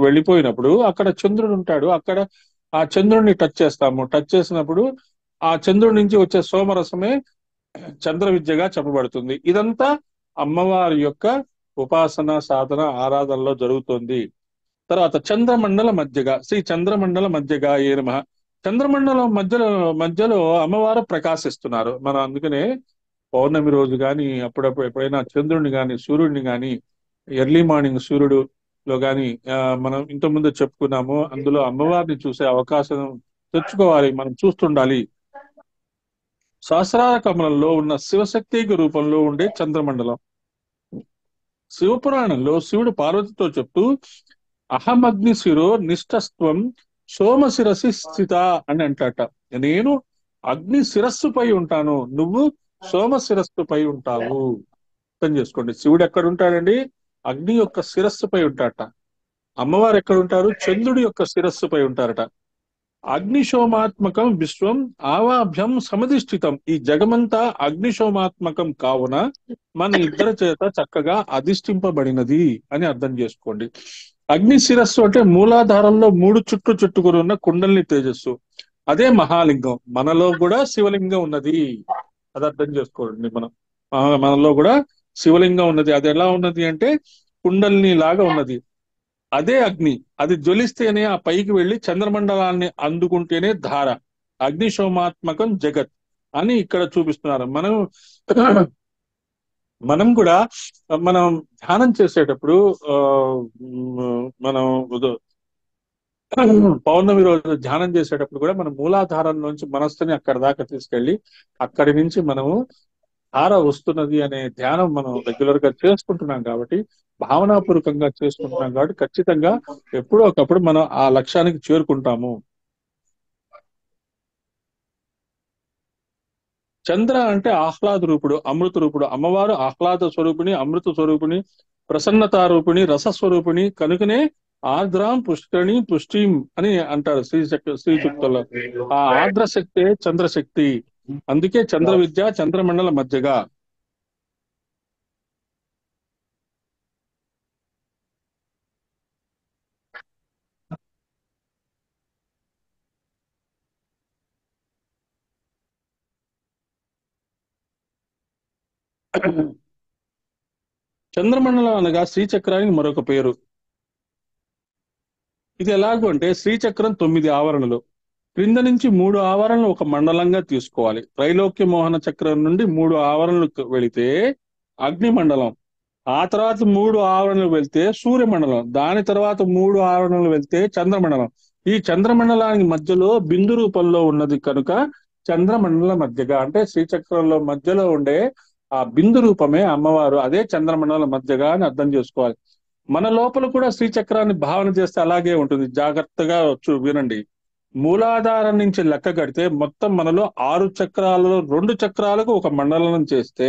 వెళ్ళిపోయినప్పుడు అక్కడ చంద్రుడు ఉంటాడు, అక్కడ ఆ చంద్రుడిని టచ్ చేస్తాము. టచ్ చేసినప్పుడు ఆ చంద్రుడి నుంచి వచ్చే సోమరసమే చంద్ర విద్యగా చెప్పబడుతుంది. ఇదంతా అమ్మవారి యొక్క ఉపాసన, సాధన, ఆరాధనలో జరుగుతుంది. తర్వాత చంద్రమండల మధ్యగా, శ్రీ చంద్రమండల మధ్యగా ఏ నమః. చంద్రమండలం మధ్యలో అమ్మవారు ప్రకాశిస్తున్నారు. మనం అందుకనే పౌర్ణమి రోజు కానీ అప్పుడప్పుడు ఎప్పుడైనా చంద్రుడిని కానీ సూర్యుడిని కానీ ఎర్లీ మార్నింగ్ సూర్యుడులో కానీ మనం ఇంతకుముందు చెప్పుకున్నాము, అందులో అమ్మవారిని చూసే అవకాశం తెచ్చుకోవాలి, మనం చూస్తుండాలి. సహస్రార కమలంలో ఉన్న శివశక్తి రూపంలో ఉండే చంద్రమండలం. శివపురాణంలో శివుడు పార్వతితో చెప్తూ అహమగ్ని శిరో నిష్టస్త్వం సోమశిరసి స్థిత అని అంటాట. నేను అగ్ని శిరస్సుపై ఉంటాను, నువ్వు సోమ శిరస్సుపై ఉంటావు. అర్థం చేసుకోండి, శివుడు ఎక్కడ ఉంటాడండి, అగ్ని యొక్క శిరస్సుపై ఉంటాడట. అమ్మవారు ఎక్కడ ఉంటారు, చంద్రుడి యొక్క శిరస్సుపై ఉంటారట. అగ్నిశోమాత్మకం విశ్వం ఆవాభ్యం సమధిష్ఠితం. ఈ జగమంతా అగ్నిశోమాత్మకం కావున మన ఇద్దరి చేత చక్కగా అధిష్ఠింపబడినది అని అర్థం చేసుకోండి. అగ్ని శిరస్సు అంటే మూలాధారంలో 3 చుట్లు చుట్టుకుని ఉన్న కుండలిని తేజస్సు, అదే మహాలింగం. మనలో కూడా శివలింగం ఉన్నది, అది అర్థం చేసుకోండి. మనలో కూడా శివలింగం ఉన్నది. అది ఎలా ఉన్నది అంటే కుండలిని లాగా ఉన్నది. అదే అగ్ని, అది జ్వలిస్తేనే ఆ పైకి వెళ్ళి చంద్రమండలాన్ని అందుకుంటేనే ధార. అగ్నిశోమాత్మకం జగత్ అని ఇక్కడ చూపిస్తున్నారు. మనం కూడా మనం ధ్యానం చేసేటప్పుడు మనం పౌర్ణమి రోజు ధ్యానం చేసేటప్పుడు కూడా మనం మూలాధారం నుంచి మనస్సుని అక్కడ దాకా తీసుకెళ్ళి అక్కడి నుంచి మనము ధార వస్తున్నది అనే ధ్యానం మనం రెగ్యులర్ గా చేసుకుంటున్నాం కాబట్టి, భావనాపూర్వకంగా చేసుకుంటున్నాం కాబట్టి ఖచ్చితంగా ఎప్పుడో ఒకప్పుడు మనం ఆ లక్ష్యానికి చేరుకుంటాము. చంద్ర అంటే ఆహ్లాద రూపుడు, అమృత రూపుడు. అమ్మవారు ఆహ్లాద స్వరూపిణి, అమృత స్వరూపిణి, ప్రసన్నతారూపిణి, రసస్వరూపిణి. కనుకనే ఆర్ద్రాం పుష్కరిణి పుష్టిం అని అంటారు శ్రీ సూక్తుల్లో. ఆ ఆర్ద్ర శక్తే చంద్రశక్తి. అందుకే చంద్ర విద్య చంద్రమండల మధ్యగా. చంద్రమండలం అనగా శ్రీచక్రానికి మరొక పేరు. ఇది ఎలాగూ అంటే శ్రీచక్రం 9 ఆవరణలు, క్రింద నుంచి 3 ఆవరణలు ఒక మండలంగా తీసుకోవాలి. త్రైలోక్య మోహన చక్రం నుండి 3 ఆవరణలు వెళితే అగ్ని మండలం, ఆ తర్వాత 3 ఆవరణలు వెళ్తే సూర్యమండలం, దాని తర్వాత 3 ఆవరణలు వెళ్తే చంద్రమండలం. ఈ చంద్రమండలానికి మధ్యలో బిందు రూపంలో ఉన్నది కనుక చంద్రమండల మధ్యగా, అంటే శ్రీచక్రంలో మధ్యలో ఉండే ఆ బిందు రూపమే అమ్మవారు, అదే చంద్రమండల మధ్యగా అని అర్థం చేసుకోవాలి. మన లోపల కూడా శ్రీచక్రాన్ని భావన చేస్తే అలాగే ఉంటుంది. జాగ్రత్తగా వినండి. మూలాధారం నుంచి లెక్క కడితే మొత్తం మనలో 6 చక్రాలలో 2 చక్రాలకు ఒక మండలం చేస్తే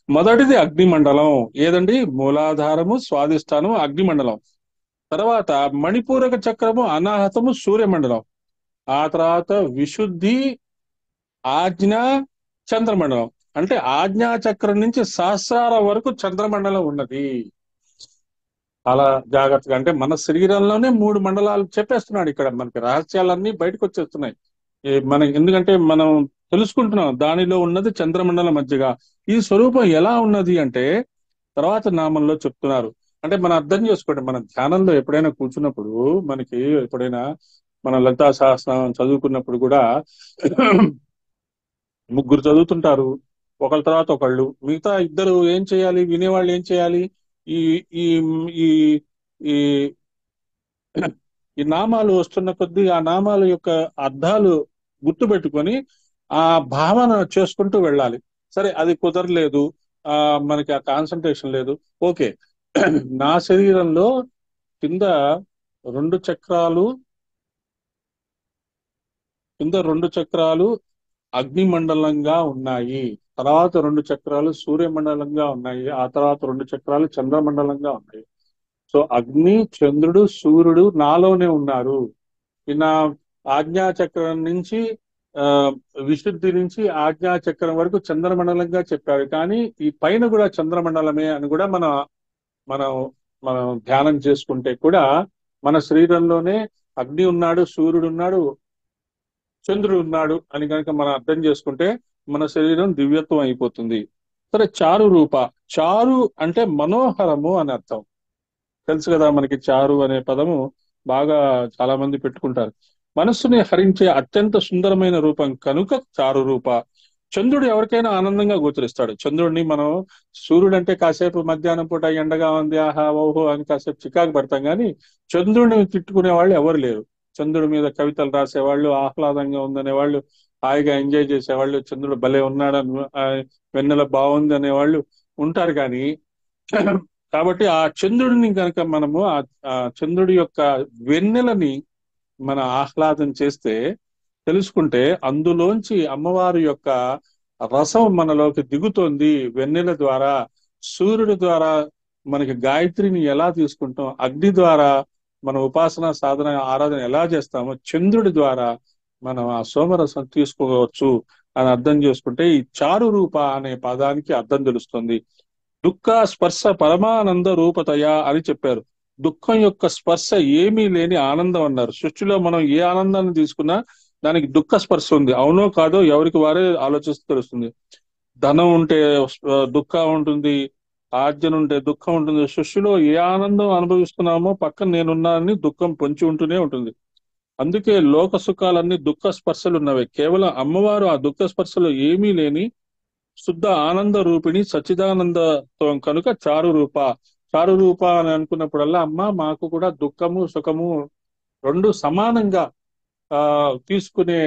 మొదటిది అగ్ని మండలం. ఏదండి? మూలాధారము, స్వాదిష్టానము, అగ్ని మండలం. తర్వాత మణిపూరక చక్రము, అనాహతము, సూర్యమండలం. ఆ తర్వాత విశుద్ధి, ఆజ్ఞ, చంద్రమండలం. అంటే ఆజ్ఞా చక్రం నుంచి సహస్రారం వరకు చంద్రమండలం ఉన్నది. చాలా జాగ్రత్తగా, అంటే మన శరీరంలోనే 3 మండలాలు చెప్పేస్తున్నాడు ఇక్కడ. మనకి రహస్యాలన్నీ బయటకు వచ్చేస్తున్నాయి. ఎందుకంటే మనం తెలుసుకుంటున్నాం దానిలో ఉన్నది చంద్రమండలం మధ్యగా. ఈ స్వరూపం ఎలా ఉన్నది అంటే తర్వాత నామంలో చెప్తున్నారు. అంటే మనం అర్థం చేసుకోండి, మన ధ్యానంలో ఎప్పుడైనా కూర్చున్నప్పుడు, మనకి ఎప్పుడైనా మన లలితా సహస్రనామం చదువుకున్నప్పుడు కూడా ముగ్గురు చదువుతుంటారు, ఒకళ్ళ తర్వాత ఒకళ్ళు. మిగతా ఇద్దరు ఏం చేయాలి? వినేవాళ్ళు ఏం చేయాలి? ఈ ఈ ఈ ఈ ఈ నామాలు వస్తున్న కొద్దీ ఆ నామాల యొక్క అర్థాలు గుర్తుపెట్టుకొని ఆ భావన చేసుకుంటూ వెళ్ళాలి. సరే, అది కుదరలేదు, మనకి ఆ కాన్సన్ట్రేషన్ లేదు, ఓకే. నా శరీరంలో కింద 2 చక్రాలు, అగ్ని మండలంగా ఉన్నాయి. తర్వాత 2 చక్రాలు సూర్యమండలంగా ఉన్నాయి. ఆ తర్వాత 2 చక్రాలు చంద్రమండలంగా ఉన్నాయి. సో అగ్ని, చంద్రుడు, సూర్యుడు నాలోనే ఉన్నారు. నా ఆజ్ఞాచక్రం నుంచి ఆ విశుద్ధి నుంచి ఆజ్ఞాచక్రం వరకు చంద్రమండలంగా చెప్పారు. కానీ ఈ పైన కూడా చంద్రమండలమే అని కూడా మనం మనం ధ్యానం చేసుకుంటే కూడా మన శరీరంలోనే అగ్ని ఉన్నాడు, సూర్యుడు ఉన్నాడు, చంద్రుడు ఉన్నాడు అని కనుక మనం అర్థం చేసుకుంటే మన శరీరం దివ్యత్వం అయిపోతుంది. సరే, చారు రూప. చారు అంటే మనోహరము అని అర్థం. తెలుసు కదా మనకి, చారు అనే పదము బాగా చాలా మంది పెట్టుకుంటారు. మనస్సుని హరించే అత్యంత సుందరమైన రూపం కనుక చారు రూప. చంద్రుడు ఎవరికైనా ఆనందంగా గోచరిస్తాడు. చంద్రుడిని మనం, సూర్యుడు అంటే కాసేపు మధ్యాహ్నం పూట ఎండగా ఉంది ఆహా ఓహో అని కాసేపు చికాకు పడతాం, కానీ చంద్రుడిని తిట్టుకునే వాళ్ళు ఎవరు లేరు. చంద్రుడి మీద కవితలు రాసేవాళ్ళు, ఆహ్లాదంగా ఉందనే వాళ్ళు, హాయిగా ఎంజాయ్ చేసేవాళ్ళు, చంద్రుడు భలే ఉన్నాడని, వెన్నెల బాగుంది అనేవాళ్ళు ఉంటారు. కానీ కాబట్టి ఆ చంద్రుడిని కనుక మనము ఆ చంద్రుడి యొక్క వెన్నెలని మన ఆహ్లాదం చేస్తే, తెలుసుకుంటే అందులోంచి అమ్మవారి యొక్క రసం మనలోకి దిగుతోంది వెన్నెల ద్వారా. సూర్యుడి ద్వారా మనకి గాయత్రిని ఎలా తీసుకుంటాం, అగ్ని ద్వారా మన ఉపాసన సాధన ఆరాధన ఎలా చేస్తామో, చంద్రుడి ద్వారా మనం ఆ సోమరసం తీసుకోవచ్చు అని అర్థం చేసుకుంటే ఈ చారు రూప అనే పదానికి అర్థం తెలుస్తుంది. దుఃఖ స్పర్శ పరమానంద రూపతయ అని చెప్పారు. దుఃఖం యొక్క స్పర్శ ఏమీ లేని ఆనందం అన్నారు. సృష్టిలో మనం ఏ ఆనందాన్ని తీసుకున్నా దానికి దుఃఖ స్పర్శ ఉంది. అవునో కాదో ఎవరికి వారే ఆలోచిస్తూ తెలుస్తుంది. ధనం ఉంటే దుఃఖం ఉంటుంది, ఆర్జన ఉంటే దుఃఖం ఉంటుంది. సృష్టిలో ఏ ఆనందం అనుభవిస్తున్నామో పక్కన నేనున్నానని దుఃఖం పొంచి ఉంటూనే ఉంటుంది. అందుకే లోక సుఖాలన్నీ దుఃఖ స్పర్శలు ఉన్నవే. కేవలం అమ్మవారు ఆ దుఃఖ స్పర్శలు ఏమీ లేని శుద్ధ ఆనంద రూపిణి, సచ్చిదానందత్వం కనుక చారు రూప. చారు రూప అని అనుకున్నప్పుడల్లా అమ్మ మాకు కూడా దుఃఖము సుఖము రెండు సమానంగా ఆ తీసుకునే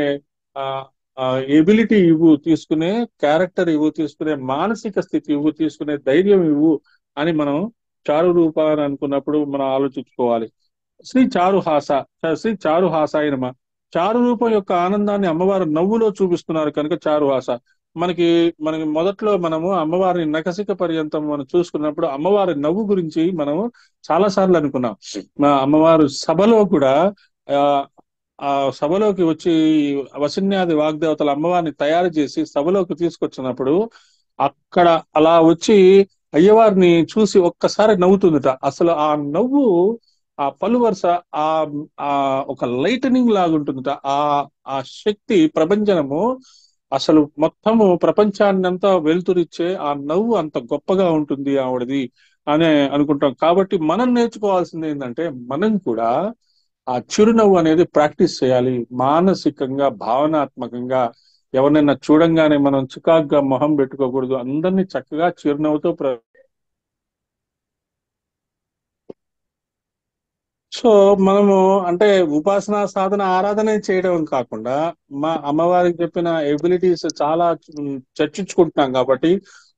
ఆ ఎబిలిటీ ఇవ్వు, తీసుకునే క్యారెక్టర్ ఇవ్వు, తీసుకునే మానసిక స్థితి ఇవ్వు, తీసుకునే ధైర్యం ఇవ్వు అని మనం చారు రూప అని అనుకున్నప్పుడు మనం ఆలోచించుకోవాలి. శ్రీ చారుహాసాయ నమ. చారు రూపం యొక్క ఆనందాన్ని అమ్మవారు నవ్వులో చూపిస్తున్నారు కనుక చారుహాస. మనకి మనకి మొదట్లో మనము అమ్మవారిని నఖశిఖ పర్యంతం మనం చూసుకున్నప్పుడు అమ్మవారి నవ్వు గురించి మనం చాలా సార్లు అనుకున్నాం. మా అమ్మవారు సభలో కూడా ఆ ఆ సభలోకి వచ్చి వసిన్యాది వాగ్దేవతల అమ్మవారిని తయారు చేసి సభలోకి తీసుకొచ్చినప్పుడు అక్కడ అలా వచ్చి అయ్యవారిని చూసి ఒక్కసారి నవ్వుతుందిట. అసలు ఆ నవ్వు, ఆ పలు వరుస, ఆ ఆ ఒక లైటనింగ్ లాగుంటుందిట. ఆ శక్తి ప్రభంజనము అసలు మొత్తము ప్రపంచాన్ని అంతా వెలుతురిచ్చే ఆ నవ్వు అంత గొప్పగా ఉంటుంది ఆవిడది అనే అనుకుంటాం. కాబట్టి మనం నేర్చుకోవాల్సింది ఏంటంటే మనం కూడా ఆ చిరునవ్వు అనేది ప్రాక్టీస్ చేయాలి. మానసికంగా, భావనాత్మకంగా ఎవరినైనా చూడంగానే మనం చికాగ్గా మొహం పెట్టుకోకూడదు. అందరినీ చక్కగా చిరునవ్వుతో సో మనము అంటే ఉపాసన సాధన ఆరాధన చేయడం కాకుండా మా అమ్మవారికి చెప్పిన ఎబిలిటీస్ చాలా చర్చించుకుంటున్నాం కాబట్టి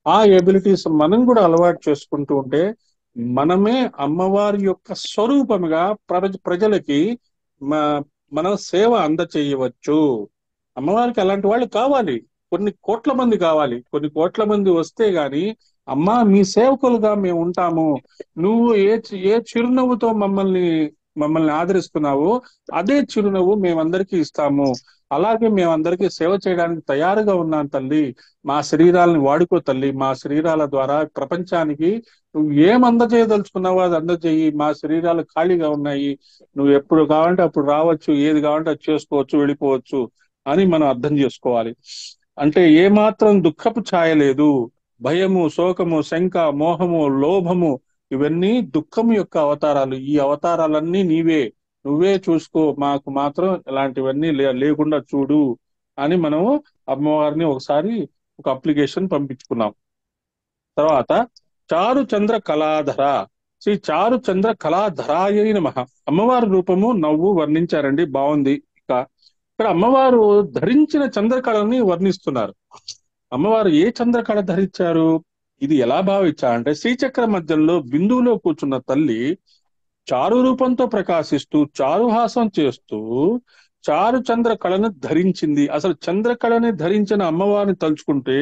ఆ ఎబిలిటీస్ మనం కూడా అలవాటు చేసుకుంటూ ఉంటే మనమే అమ్మవారి యొక్క స్వరూపముగా ప్రజలకి మనం సేవ అందచేయవచ్చు. అమ్మవారికి అలాంటి వాళ్ళు కావాలి, కొన్ని కోట్ల మంది కావాలి. కొన్ని కోట్ల మంది వస్తే గాని అమ్మా మీ సేవకులుగా మేము ఉంటాము, నువ్వు ఏ చిరునవ్వుతో మమ్మల్ని ఆదరిస్తున్నావో అదే చిరునవ్వు మేమందరికీ ఇస్తాము, అలాగే మేమందరికీ సేవ చేయడానికి తయారుగా ఉన్నాను తల్లి, మా శరీరాలను వాడుకో తల్లి, మా శరీరాల ద్వారా ప్రపంచానికి నువ్వు ఏం అందజేయదలుచుకున్నావో అది అందజేయి, మా శరీరాలు ఖాళీగా ఉన్నాయి, నువ్వు ఎప్పుడు కావాలంటే అప్పుడు రావచ్చు, ఏది కావాలంటే అది చేసుకోవచ్చు, వెళ్ళిపోవచ్చు అని మనం అర్థం చేసుకోవాలి. అంటే ఏమాత్రం దుఃఖపు ఛాయ లేదు. భయము, శోకము, శంక, మోహము, లోభము ఇవన్నీ దుఃఖం యొక్క అవతారాలు. ఈ అవతారాలన్నీ నువ్వే చూసుకో, మాకు మాత్రం ఇలాంటివన్నీ లేకుండా చూడు అని మనం అమ్మవారిని ఒకసారి ఒక అప్లికేషన్ పంపించుకున్నాం. తర్వాత చారు చంద్ర కళాధర, శ్రీ చారు చంద్ర కళాధరాయ నమః. అమ్మవారి రూపము నవ్వు వర్ణించారండి, బాగుంది. ఇక్కడ అమ్మవారు ధరించిన చంద్రకళని వర్ణిస్తున్నారు. అమ్మవారు ఏ చంద్రకళ ధరించారు, ఇది ఎలా భావించారంటే శ్రీచక్ర మధ్యంలో బిందువులో కూర్చున్న తల్లి చారు రూపంతో ప్రకాశిస్తూ చారుహాసం చేస్తూ చారు చంద్ర కళను ధరించింది. అసలు చంద్రకళని ధరించిన అమ్మవారిని తలుచుకుంటే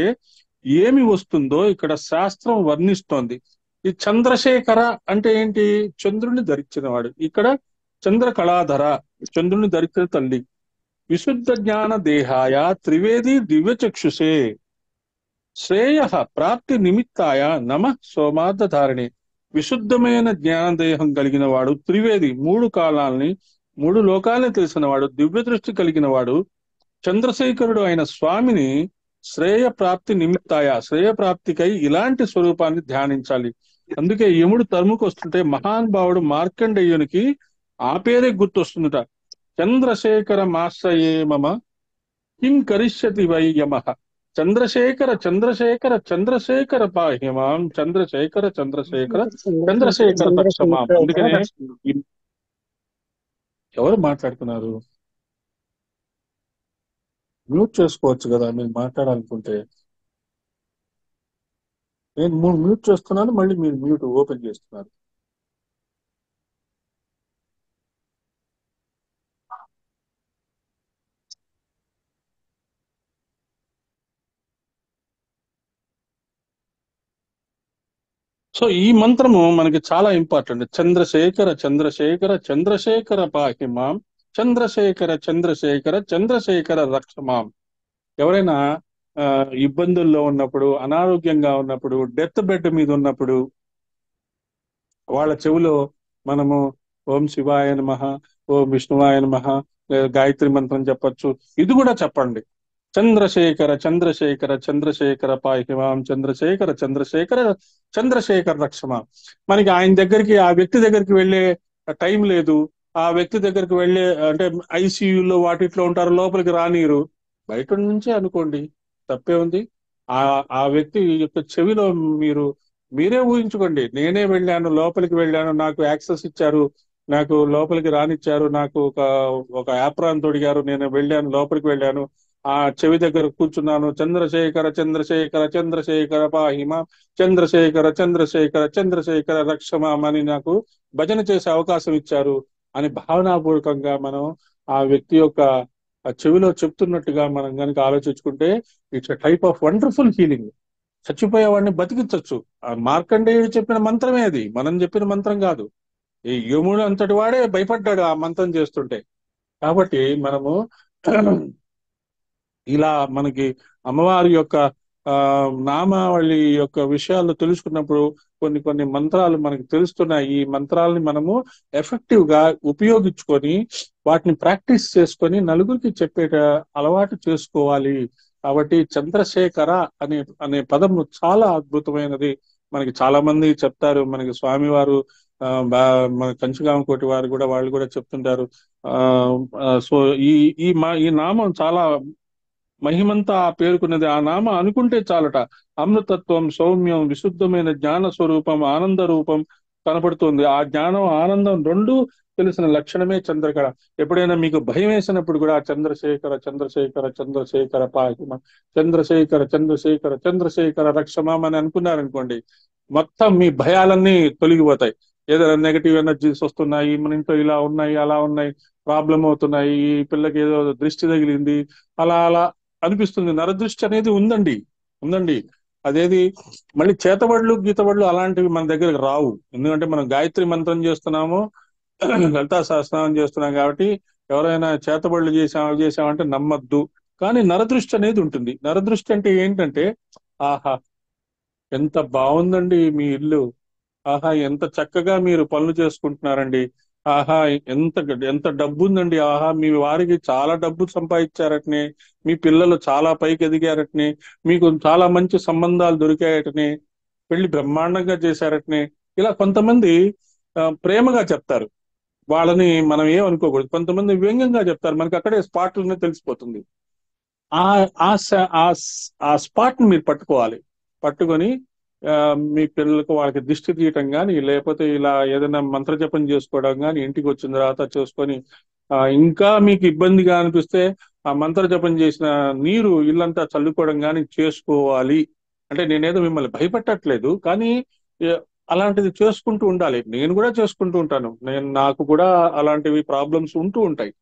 ఏమి వస్తుందో ఇక్కడ శాస్త్రం వర్ణిస్తోంది. ఈ చంద్రశేఖర అంటే ఏంటి, చంద్రుని ధరించిన వాడు. ఇక్కడ చంద్ర కళాధర, చంద్రుని ధరించిన తల్లి. విశుద్ధ జ్ఞాన దేహాయ త్రివేది దివ్యచక్షుషే శ్రేయ ప్రాప్తి నిమిత్తాయ నమ సోమార్థధారిణి. విశుద్ధమైన జ్ఞానదేహం కలిగిన వాడు, త్రివేది, మూడు కాలాల్ని మూడు లోకాలని తెలిసిన వాడు, దివ్య దృష్టి కలిగిన వాడు, చంద్రశేఖరుడు అయిన స్వామిని శ్రేయ ప్రాప్తి నిమిత్తాయ, శ్రేయ ప్రాప్తికై ఇలాంటి స్వరూపాన్ని ధ్యానించాలి. అందుకే యముడు తరుముకొస్తుంటే మహానుభావుడు మార్కండేయునికి ఆ పేరే గుర్తొస్తుందట. చంద్రశేఖర మాశ్రయే మమ కిం కరిష్యతి వై యమః. చంద్రశేఖర చంద్రశేఖర చంద్రశేఖర పాహ్యమాం, చంద్రశేఖర చంద్రశేఖర చంద్రశేఖర రక్షమాం. అందుకనే ఎవరు మాట్లాడుతున్నారు, మ్యూట్ చేసుకోవచ్చు కదా మీరు మాట్లాడాలనుకుంటే. నేను మ్యూట్ చేస్తున్నాను, మళ్ళీ మీరు మ్యూట్ ఓపెన్ చేస్తున్నారు. సో ఈ మంత్రము మనకి చాలా ఇంపార్టెంట్. చంద్రశేఖర చంద్రశేఖర చంద్రశేఖర పాహిమాం, చంద్రశేఖర చంద్రశేఖర చంద్రశేఖర రక్షమాం. ఎవరైనా ఇబ్బందుల్లో ఉన్నప్పుడు, అనారోగ్యంగా ఉన్నప్పుడు, డెత్ బెడ్ మీద ఉన్నప్పుడు వాళ్ళ చెవిలో మనము ఓం శివాయ నమః, ఓం విష్ణువాయ నమః, గాయత్రి మంత్రం చెప్పచ్చు. ఇది కూడా చెప్పండి. చంద్రశేఖర చంద్రశేఖర చంద్రశేఖర పాహిమాం, చంద్రశేఖర చంద్రశేఖర చంద్రశేఖర రక్షమా. మనకి ఆయన దగ్గరికి, ఆ వ్యక్తి దగ్గరికి వెళ్ళే టైం లేదు. ఆ వ్యక్తి దగ్గరికి వెళ్ళే అంటే ఐసీయూలో వాటిట్లో ఉంటారు, లోపలికి రానీరు, బయట నుంచే అనుకోండి, తప్పే ఉంది. ఆ వ్యక్తి యొక్క చెవిలో మీరే ఊహించుకోండి, నేనే వెళ్ళాను, లోపలికి వెళ్ళాను, నాకు యాక్సెస్ ఇచ్చారు, నాకు లోపలికి రానిచ్చారు, నాకు ఒక యాప్రాన్ తొడిగారు, నేను వెళ్ళాను, లోపలికి వెళ్ళాను, ఆ చెవి దగ్గర కూర్చున్నాను, చంద్రశేఖర చంద్రశేఖర చంద్రశేఖర పాహిమ, చంద్రశేఖర చంద్రశేఖర చంద్రశేఖర రక్షమాం అని నాకు భజన చేసే అవకాశం ఇచ్చారు అని భావనాపూర్వకంగా మనం ఆ వ్యక్తి యొక్క చెవిలో చెప్తున్నట్టుగా మనం కనుక ఆలోచించుకుంటే it's type of wonderful healing. చచ్చిపోయేవాడిని బతికించవచ్చు. ఆ మార్కండేయుడు చెప్పిన మంత్రమే అది, మనం చెప్పిన మంత్రం కాదు. ఈ యముడు అంతటి వాడే భయపడ్డాడు ఆ మంత్రం చేస్తుంటే. కాబట్టి మనము ఇలా మనకి అమ్మవారి యొక్క నామావళి యొక్క విషయాలు తెలుసుకున్నప్పుడు కొన్ని మంత్రాలు మనకి తెలుస్తున్నాయి. ఈ మంత్రాలని మనము ఎఫెక్టివ్ గా ఉపయోగించుకొని వాటిని ప్రాక్టీస్ చేసుకొని నలుగురికి చెప్పేట అలవాటు చేసుకోవాలి. కాబట్టి చంద్రశేఖర అనే పదము చాలా అద్భుతమైనది. మనకి చాలా మంది చెప్తారు, మనకి స్వామివారు మన కంచిగామకోటి వారు కూడా వాళ్ళు కూడా చెప్తుంటారు. సో ఈ నామం చాలా మహిమంతా పేర్కొన్నది. ఆ నామ అనుకుంటే చాలట. అమృతత్వం, సౌమ్యం, విశుద్ధమైన జ్ఞాన స్వరూపం, ఆనంద రూపం, కనపడుతుంది. ఆ జ్ఞానం ఆనందం రెండు తెలిసిన లక్షణమే చంద్రకళ. ఎప్పుడైనా మీకు భయం వేసినప్పుడు కూడా చంద్రశేఖర చంద్రశేఖర చంద్రశేఖర పాహిమ, చంద్రశేఖర చంద్రశేఖర చంద్రశేఖర రక్షమాం అని అనుకున్నారనుకోండి, మొత్తం మీ భయాలన్నీ తొలగిపోతాయి. ఏదైనా నెగటివ్ ఎనర్జీస్ వస్తున్నాయి, మన ఇంట్లో ఇలా ఉన్నాయి అలా ఉన్నాయి, ప్రాబ్లం అవుతున్నాయి, ఈ పిల్లకి ఏదో దృష్టి తగిలింది, అలా అలా అనిపిస్తుంది. నరదృష్టి అనేది ఉందండి, ఉందండి. అదేది మళ్ళీ చేతబడులు గీతబడులు అలాంటివి మన దగ్గరకు రావు. ఎందుకంటే మనం గాయత్రి మంత్రం చేస్తున్నాము, లలితా సహస్రనామం చేస్తున్నాం కాబట్టి ఎవరైనా చేతబడులు చేసామంటే నమ్మద్దు. కానీ నరదృష్టి అనేది ఉంటుంది. నరదృష్టి అంటే ఏంటంటే, ఆహా ఎంత బాగుందండి మీ ఇల్లు, ఆహా ఎంత చక్కగా మీరు పనులు చేసుకుంటున్నారండి, ఆహా ఎంత ఎంత డబ్బు ఉందండి, ఆహా మీ వారికి చాలా డబ్బు సంపాదించారటనే, మీ పిల్లలు చాలా పైకి ఎదిగారటనే, మీకు చాలా మంచి సంబంధాలు దొరికాయటనే, పెళ్లి బ్రహ్మాండంగా చేశారటనే, ఇలా కొంతమంది ప్రేమగా చెప్తారు. వాళ్ళని మనం ఏమనుకోకూడదు. కొంతమంది వ్యంగ్యంగా చెప్తారు, మనకి అక్కడే స్పాట్లోనే తెలిసిపోతుంది. ఆ ఆ స- ఆ స్- ఆ స్పాట్ ని మీరు పట్టుకోవాలి. పట్టుకొని ఆ, మీ పిల్లలకు వాళ్ళకి దిష్టి తీయటం కానీ, లేకపోతే ఇలా ఏదైనా మంత్రజపం చేసుకోవడం కానీ, ఇంటికి వచ్చిన తర్వాత చేసుకొని ఇంకా మీకు ఇబ్బందిగా అనిపిస్తే ఆ మంత్రజపం చేసిన నీరు ఇల్లంతా చల్లుకోవడం కానీ చేసుకోవాలి. అంటే నేనేదో మిమ్మల్ని భయపెట్టట్లేదు, కానీ ఏ, అలాంటిది చేసుకుంటూ ఉండాలి. నేను కూడా చేసుకుంటూ ఉంటాను. నాకు కూడా అలాంటివి ప్రాబ్లమ్స్ ఉంటూ ఉంటాయి.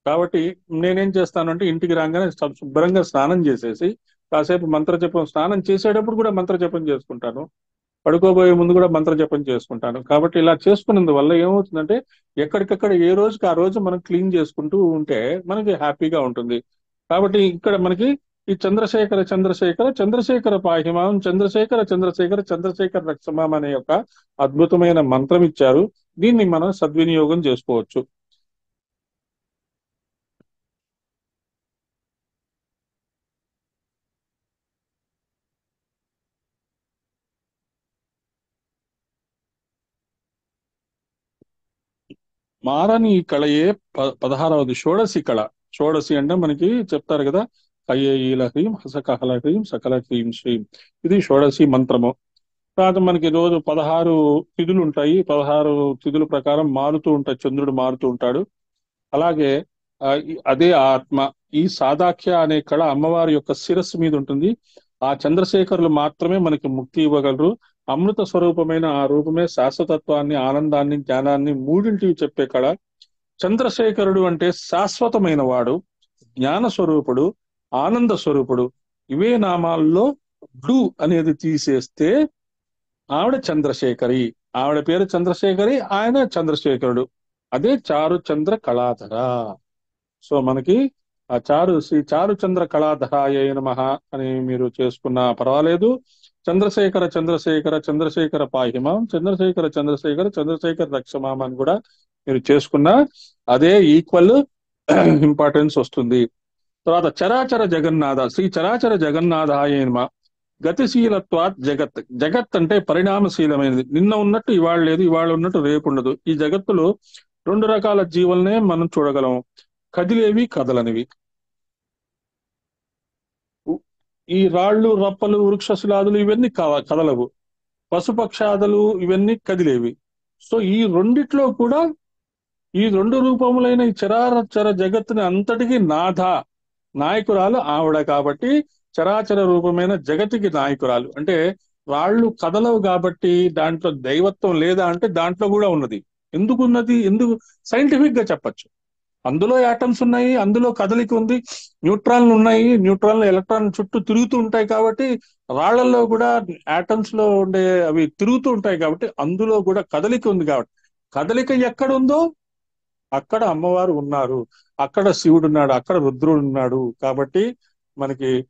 కాబట్టి నేనేం చేస్తానంటే ఇంటికి రాగానే శుభ్రంగా స్నానం చేసేసి కాసేపు మంత్రజపం, స్నానం చేసేటప్పుడు కూడా మంత్రజపం చేసుకుంటాను, పడుకోబోయే ముందు కూడా మంత్రజపం చేసుకుంటాను. కాబట్టి ఇలా చేసుకున్నందువల్ల ఏమవుతుందంటే ఎక్కడికక్కడ ఏ రోజుకి ఆ రోజు మనం క్లీన్ చేసుకుంటూ ఉంటే మనకి హ్యాపీగా ఉంటుంది. కాబట్టి ఇక్కడ మనకి ఈ చంద్రశేఖర చంద్రశేఖర చంద్రశేఖర పాహిమాం, చంద్రశేఖర చంద్రశేఖర చంద్రశేఖర రక్షమాం అనే యొక్క అద్భుతమైన మంత్రం ఇచ్చారు. దీన్ని మనం సద్వినియోగం చేసుకోవచ్చు. మారని కళయే 16వది షోడశి కళ. షోడశి అంటే మనకి చెప్తారు కదా, కయ్యేల హ్రీం హసకహల హ్రీం సకల హ్రీం శ్రీం, ఇది షోడశి మంత్రము. తర్వాత మనకి రోజు 16 తిథులు ఉంటాయి. 16 తిథుల ప్రకారం మారుతూ ఉంటాయి, చంద్రుడు మారుతూ ఉంటాడు. అలాగే అదే ఆత్మ, ఈ సాదాఖ్య అనే కళ అమ్మవారి యొక్క శిరస్సు మీద ఉంటుంది. ఆ చంద్రశేఖరులు మాత్రమే మనకి ముక్తి ఇవ్వగలరు. అమృత స్వరూపమైన ఆ రూపమే శాశ్వతత్వాన్ని, ఆనందాన్ని, జ్ఞానాన్ని మూడింటివి చెప్పే కళ. చంద్రశేఖరుడు అంటే శాశ్వతమైన వాడు, జ్ఞాన స్వరూపుడు, ఆనంద స్వరూపుడు. ఇవే నామాల్లో డు అనేది తీసేస్తే ఆవిడ చంద్రశేఖరి. ఆవిడ పేరు చంద్రశేఖరి, ఆయన చంద్రశేఖరుడు. అదే చారు చంద్ర కళాధర. సో మనకి ఆ శ్రీ చారు చంద్ర కళాధరాయ నమః అని మీరు చేసుకున్నా పర్వాలేదు. చంద్రశేఖర చంద్రశేఖర చంద్రశేఖర పాహిమాం, చంద్రశేఖర చంద్రశేఖర చంద్రశేఖర రక్షమాం అని కూడా మీరు చేసుకున్నా అదే ఈక్వల్ ఇంపార్టెన్స్ వస్తుంది. తర్వాత చరాచర జగన్నాథ, శ్రీ చరాచర జగన్నాథాయ నమః. గతిశీలత్వాత్ జగత్. జగత్ అంటే పరిణామశీలమైనది. నిన్న ఉన్నట్టు ఇవాళ లేదు, ఇవాళ ఉన్నట్టు రేపు ఉండదు. ఈ జగత్తులో రెండు రకాల జీవులనే మనం చూడగలం, కదిలేవి కదలనివి. ఉ- ఈ రాళ్ళు రప్పలు వృక్షశిలాదులు ఇవన్నీ కదలవు. పశుపక్షాదులు ఇవన్నీ కదిలేవి. సో ఈ రెండిట్లో కూడా ఈ రెండు రూపములైన ఈ చరాచర జగత్తుని అంతటికి నాయకురాలు ఆవిడ. కాబట్టి చరాచర రూపమైన జగతికి నాయకురాలు. అంటే రాళ్ళు కదలవు కాబట్టి దాంట్లో దైవత్వం లేదా అంటే దాంట్లో కూడా ఉన్నది. ఎందుకు సైంటిఫిక్ గా చెప్పచ్చు. అందులో యాటమ్స్ ఉన్నాయి, అందులో కదలిక ఉంది, న్యూట్రాన్లు ఉన్నాయి, న్యూట్రాన్లు ఎలక్ట్రాన్ చుట్టూ తిరుగుతూ ఉంటాయి. కాబట్టి రాళ్లలో కూడా యాటమ్స్ లో ఉండే అవి తిరుగుతూ ఉంటాయి. కాబట్టి అందులో కూడా కదలిక ఉంది. కాబట్టి కదలిక ఎక్కడ ఉందో అక్కడ అమ్మవారు ఉన్నారు, అక్కడ శివుడు ఉన్నాడు, అక్కడ రుద్రుడు ఉన్నాడు. కాబట్టి మనకి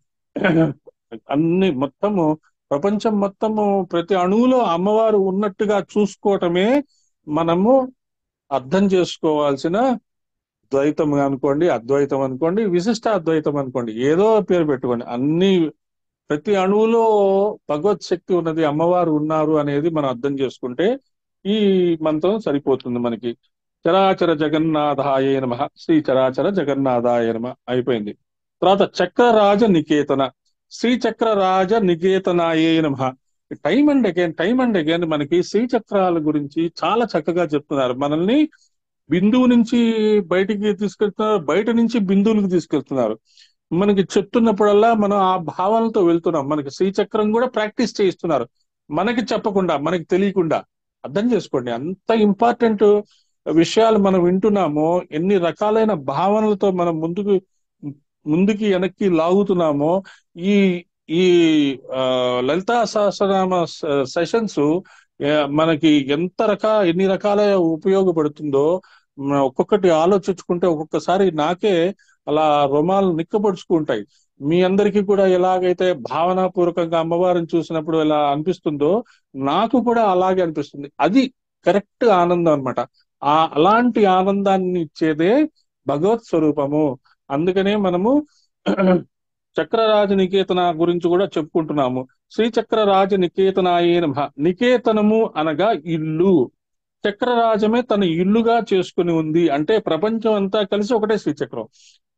అన్ని మొత్తము ప్రపంచం మొత్తము ప్రతి అణువులో అమ్మవారు ఉన్నట్టుగా చూసుకోవటమే మనము అర్థం చేసుకోవాల్సిన ద్వైతం అనుకోండి, అద్వైతం అనుకోండి, విశిష్ట అద్వైతం అనుకోండి, ఏదో పేరు పెట్టుకోండి. ప్రతి అణువులో భగవత్ శక్తి ఉన్నది, అమ్మవారు ఉన్నారు అనేది మనం అర్థం చేసుకుంటే ఈ మంత్రం సరిపోతుంది మనకి. చరాచర జగన్నాథాయ నమః, శ్రీ చరాచర జగన్నాథాయ నమః అయిపోయింది. తర్వాత చక్రరాజ నికేతన, శ్రీ చక్రరాజ నికేతనాయ నమః. టైం అండ్ అగైన్ మనకి శ్రీచక్రాల గురించి చాలా చక్కగా చెప్తున్నారు. మనల్ని బిందువు నుంచి బయటికి తీసుకెళ్తున్నారు, బయట నుంచి బిందువులకు తీసుకెళ్తున్నారు. మనకి చెప్తున్నప్పుడల్లా మనం ఆ భావనలతో వెళ్తున్నాం. మనకి శ్రీచక్రం కూడా ప్రాక్టీస్ చేయిస్తున్నారు, మనకి చెప్పకుండా, మనకి తెలియకుండా. అర్థం చేసుకోండి, అంత ఇంపార్టెంట్ విషయాలు మనం వింటున్నామో, ఎన్ని రకాలైన భావనలతో మనం ముందుకి వెనక్కి లాగుతున్నామో. ఈ ఈ లలితా సహస్రనామ సెషన్స్ మనకి ఎన్ని రకాల ఉపయోగపడుతుందో ఒక్కొక్కటి ఆలోచించుకుంటే ఒక్కొక్కసారి నాకే అలా రుమాలు నిక్కబడుచుకుంటాయి. మీ అందరికీ కూడా ఎలాగైతే భావనాపూర్వకంగా అమ్మవారిని చూసినప్పుడు ఎలా అనిపిస్తుందో నాకు కూడా అలాగే అనిపిస్తుంది. అది కరెక్ట్ ఆనందం అన్నమాట. అలాంటి ఆనందాన్ని ఇచ్చేదే భగవత్ స్వరూపము. అందుకనే మనము చక్రరాజ నికేతన గురించి కూడా చెప్పుకుంటున్నాము. శ్రీచక్రరాజ నికేతనాయే నమః. నికేతనము అనగా ఇల్లు. చక్రరాజమే తన ఇల్లుగా చేసుకుని ఉంది అంటే ప్రపంచం అంతా కలిసి ఒకటే శ్రీచక్రం.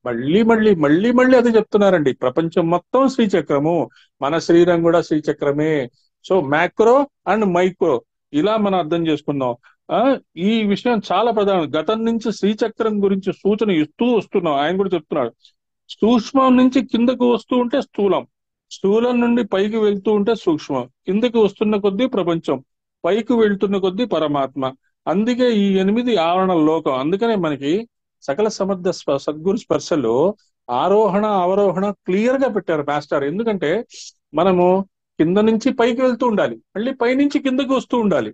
మళ్ళీ మళ్ళీ మళ్ళీ మళ్ళీ అది చెప్తున్నారండి, ప్రపంచం మొత్తం శ్రీచక్రము, మన శరీరం కూడా శ్రీచక్రమే. సో మ్యాక్రో అండ్ మైక్రో ఇలా మనం అర్థం చేసుకున్నాం. ఈ విషయం చాలా ప్రధానం. గతం నుంచి శ్రీచక్రం గురించి సూచన ఇస్తూ వస్తున్నాం. ఆయన కూడా చెప్తున్నాడు, సూక్ష్మం నుంచి కిందకు వస్తూ ఉంటే స్థూలం, స్థూలం నుండి పైకి వెళ్తూ ఉంటే సూక్ష్మం, కిందకి వస్తున్న కొద్దీ ప్రపంచం, పైకి వెళ్తున్న కొద్దీ పరమాత్మ. అందుకే ఈ 8 ఆవరణల లోకం. అందుకనే మనకి సకల సమర్థ సద్గురు స్పర్శలో ఆరోహణ అవరోహణ క్లియర్ గా పెట్టారు మాస్టర్. ఎందుకంటే మనము కింద నుంచి పైకి వెళ్తూ ఉండాలి, మళ్ళీ పై నుంచి కిందకి వస్తూ ఉండాలి.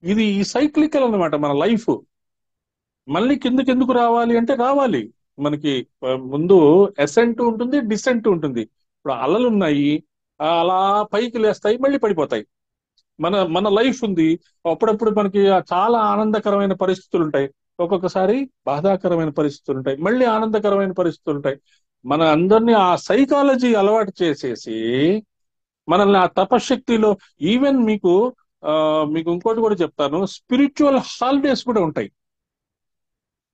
ఇది ఈ సైక్లికల్ అన్నమాట మన లైఫ్. మళ్ళీ కిందకి ఎందుకు రావాలి అంటే రావాలి. మనకి ముందు అసెంట్ ఉంటుంది, డిసెంట్ ఉంటుంది. ఇప్పుడు అలలు ఉన్నాయి, అలా పైకి లేస్తాయి, మళ్ళీ పడిపోతాయి. మన మన లైఫ్ ఉంది. అప్పుడప్పుడు మనకి చాలా ఆనందకరమైన పరిస్థితులు ఉంటాయి, ఒక్కొక్కసారి బాధాకరమైన పరిస్థితులు ఉంటాయి, మళ్ళీ ఆనందకరమైన పరిస్థితులు ఉంటాయి. మన అందరినీ ఆ సైకాలజీ అలవాటు చేసేసి మనల్ని ఆ తపశక్తిలో ఈవెన్ మీకు ఇంకోటి కూడా చెప్తాను, స్పిరిచువల్ హాలిడేస్ కూడా ఉంటాయి.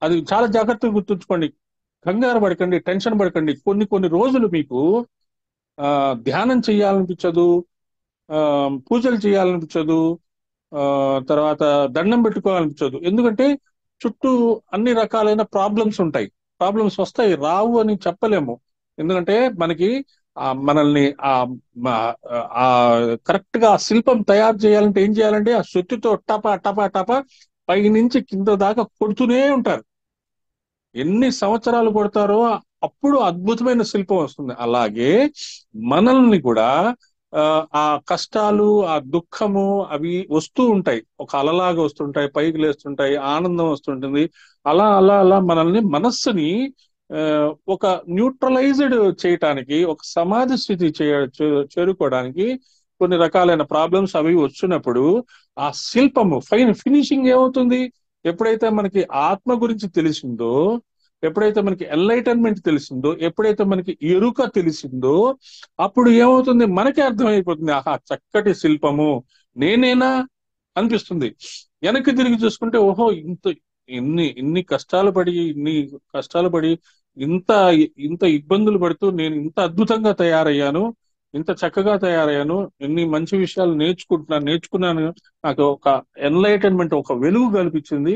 అది చాలా జాగ్రత్తగా గుర్తుంచుకోండి. కంగారు పడకండి, టెన్షన్ పడకండి. కొన్ని రోజులు మీకు ధ్యానం చేయాలనిపించదు, పూజలు చేయాలనిపించదు, తర్వాత దండం పెట్టుకోవాలనిపించదు. ఎందుకంటే చుట్టూ అన్ని రకాలైన ప్రాబ్లమ్స్ ఉంటాయి. ప్రాబ్లమ్స్ వస్తాయి, రావు అని చెప్పలేము. ఎందుకంటే మనకి మనల్ని కరెక్ట్ గా శిల్పం తయారు చేయాలంటే ఏం చేయాలంటే ఆ శక్తితో టపా టపా టపా పై నుంచి కింద దాకా కొడుతూనే ఉంటారు. ఎన్ని సంవత్సరాలు కొడతారో అప్పుడు అద్భుతమైన శిల్పం వస్తుంది. అలాగే మనల్ని కూడా ఆ కష్టాలు, ఆ దుఃఖము అవి వస్తూ ఉంటాయి, ఒక అలలాగా వస్తుంటాయి, పైకి లేస్తుంటాయి, ఆనందం వస్తుంటుంది. అలా అలా అలా మనల్ని మనస్సుని ఒక న్యూట్రలైజ్డ్ చేయటానికి, ఒక సమాధి స్థితి చేరుకోవడానికి కొన్ని రకాలైన ప్రాబ్లమ్స్ అవి వచ్చినప్పుడు ఆ శిల్పము ఫినిషింగ్ ఏమవుతుంది? ఎప్పుడైతే మనకి ఆత్మ గురించి తెలిసిందో, ఎప్పుడైతే మనకి ఎన్లైటన్మెంట్ తెలిసిందో, ఎప్పుడైతే మనకి ఎరుక తెలిసిందో, అప్పుడు ఏమవుతుంది? మనకే అర్థమైపోతుంది, ఆహా చక్కటి శిల్పము నేనేనా అనిపిస్తుంది. వెనక్కి తిరిగి చూసుకుంటే ఓహో ఇన్ని కష్టాలు పడి ఇంత ఇంత ఇబ్బందులు పడుతూ నేను ఇంత అద్భుతంగా తయారయ్యాను, ఇంత చక్కగా తయారయ్యాను, ఎన్ని మంచి విషయాలు నేర్చుకున్నాను. నాకు ఒక ఎన్లైటన్మెంట్, ఒక వెలుగు కనిపించింది.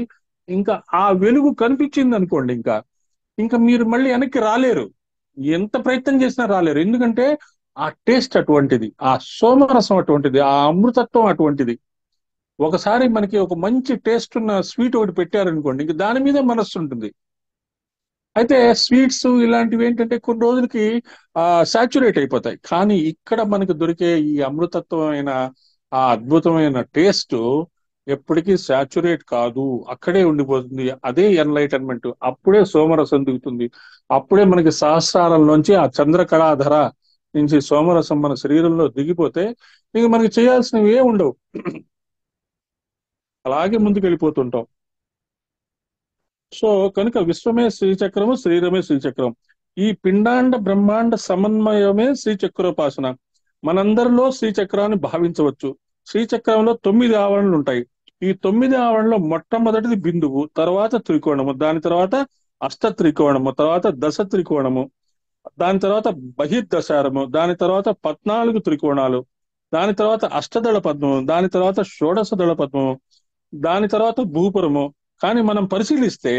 ఇంకా ఆ వెలుగు కనిపించింది అనుకోండి, ఇంకా మీరు మళ్ళీ వెనక్కి రాలేరు, ఎంత ప్రయత్నం చేసినా రాలేరు. ఎందుకంటే ఆ టేస్ట్ అటువంటిది, ఆ సోమరసం అటువంటిది, ఆ అమృతత్వం అటువంటిది. ఒకసారి మనకి ఒక మంచి టేస్ట్ ఉన్న స్వీట్ ఒకటి పెట్టారనుకోండి, ఇంక దాని మీదే మనస్సు ఉంటుంది. అయితే స్వీట్స్ ఇలాంటివి ఏంటంటే కొన్ని రోజులకి సాచురేట్ అయిపోతాయి. కానీ ఇక్కడ మనకి దొరికే ఈ అమృతత్వమైన ఆ అద్భుతమైన టేస్ట్ ఎప్పటికీ సాచురేట్ కాదు, అక్కడే ఉండిపోతుంది. అదే ఎన్లైటన్మెంట్. అప్పుడే సోమరసం దిగుతుంది. అప్పుడే మనకి సహస్రారంలోంచి ఆ చంద్రకళాధర నుంచి సోమరసం మన శరీరంలో దిగిపోతే ఇంక మనకి చేయాల్సినవి ఏ ఉండవు, అలాగే ముందుకు వెళ్ళిపోతుంటాం. సో కనుక విశ్వమే శ్రీచక్రము, శరీరమే శ్రీచక్రం. ఈ పిండాండ బ్రహ్మాండ సమన్వయమే శ్రీచక్రోపాసన. మనందరిలో శ్రీచక్రాన్ని భావించవచ్చు. శ్రీచక్రంలో 9 ఆవరణలు ఉంటాయి. ఈ 9 ఆవరణలో మొట్టమొదటిది బిందువు, తర్వాత త్రికోణము, దాని తర్వాత అష్ట త్రికోణము, తర్వాత దశ త్రికోణము, దాని తర్వాత బహిర్దశారము, దాని తర్వాత 14 త్రికోణాలు, దాని తర్వాత అష్టదళ పద్మము, దాని తర్వాత షోడశ దళ పద్మము, దాని తర్వాత భూపురము. కానీ మనం పరిశీలిస్తే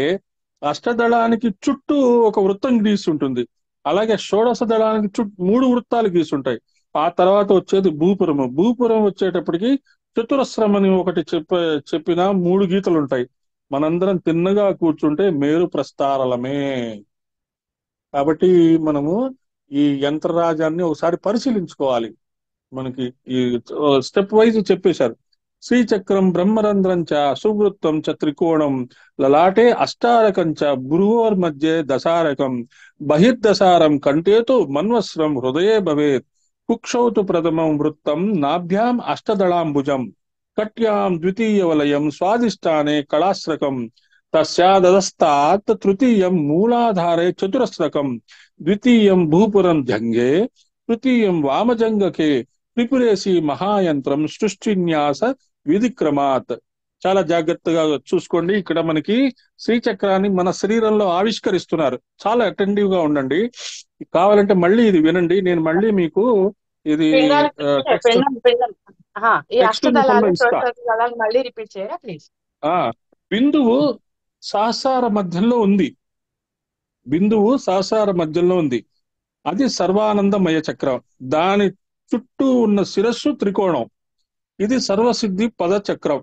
అష్టదళానికి చుట్టూ ఒక వృత్తం గీసి ఉంటుంది, అలాగే షోడశ దళానికి చుట్టూ 3 వృత్తాలు గీసుంటాయి. ఆ తర్వాత వచ్చేది భూపురము. భూపురం వచ్చేటప్పటికి చతురస్రం అని ఒకటి చెప్పిన 3 గీతలు ఉంటాయి. మనందరం తిన్నగా కూర్చుంటే మేరు ప్రస్తారలమే. కాబట్టి మనము ఈ యంత్రరాజాన్ని ఒకసారి పరిశీలించుకోవాలి. మనకి ఈ స్టెప్ వైజ్ చెప్పేశారు. శ్రీచక్రం బ్రహ్మరంధ్రం చ సువృత్తం చ త్రికోణం లలాటే అష్టారకం చ భ్రువోర్ మధ్య దశారకం బహిర్దశారం కంటేతు మన్వస్రం హృదయే భవేత్ కుక్షౌతు ప్రథమం వృత్తం నాభ్యాం అష్టదళాంబుజం కట్యాం ద్వితీయ వలయం స్వాదిష్టానే కళాశ్రకం తస్యాదస్తాత్ తృతీయం మూలాధారే చతురస్రకం ద్వితీయం భూపురం జంగే తృతీయం వామజంగకే త్రిపురేసి మహాయంత్రం సృష్టిన్యాస విధిక్రమాత్. చాలా జాగ్రత్తగా చూసుకోండి. ఇక్కడ మనకి శ్రీచక్రాన్ని మన శరీరంలో ఆవిష్కరిస్తున్నారు. చాలా అటెంటివ్ గా ఉండండి. కావాలంటే మళ్ళీ ఇది వినండి. నేను మళ్ళీ మీకు ఇది టెక్స్ట్ ఈ టెక్స్ట్ రూపంలో అష్టదళాలు ఇస్తా. దళాలు మళ్ళీ రిపీట్ చేయరా ప్లీజ్? బిందువు సహస్రార మధ్యంలో ఉంది. బిందువు సహస్రార మధ్యంలో ఉంది. అది సర్వానందమయ చక్రం. దాని చుట్టూ ఉన్న శిరస్సు త్రికోణం. ఇది సర్వసిద్ధి పద చక్రం.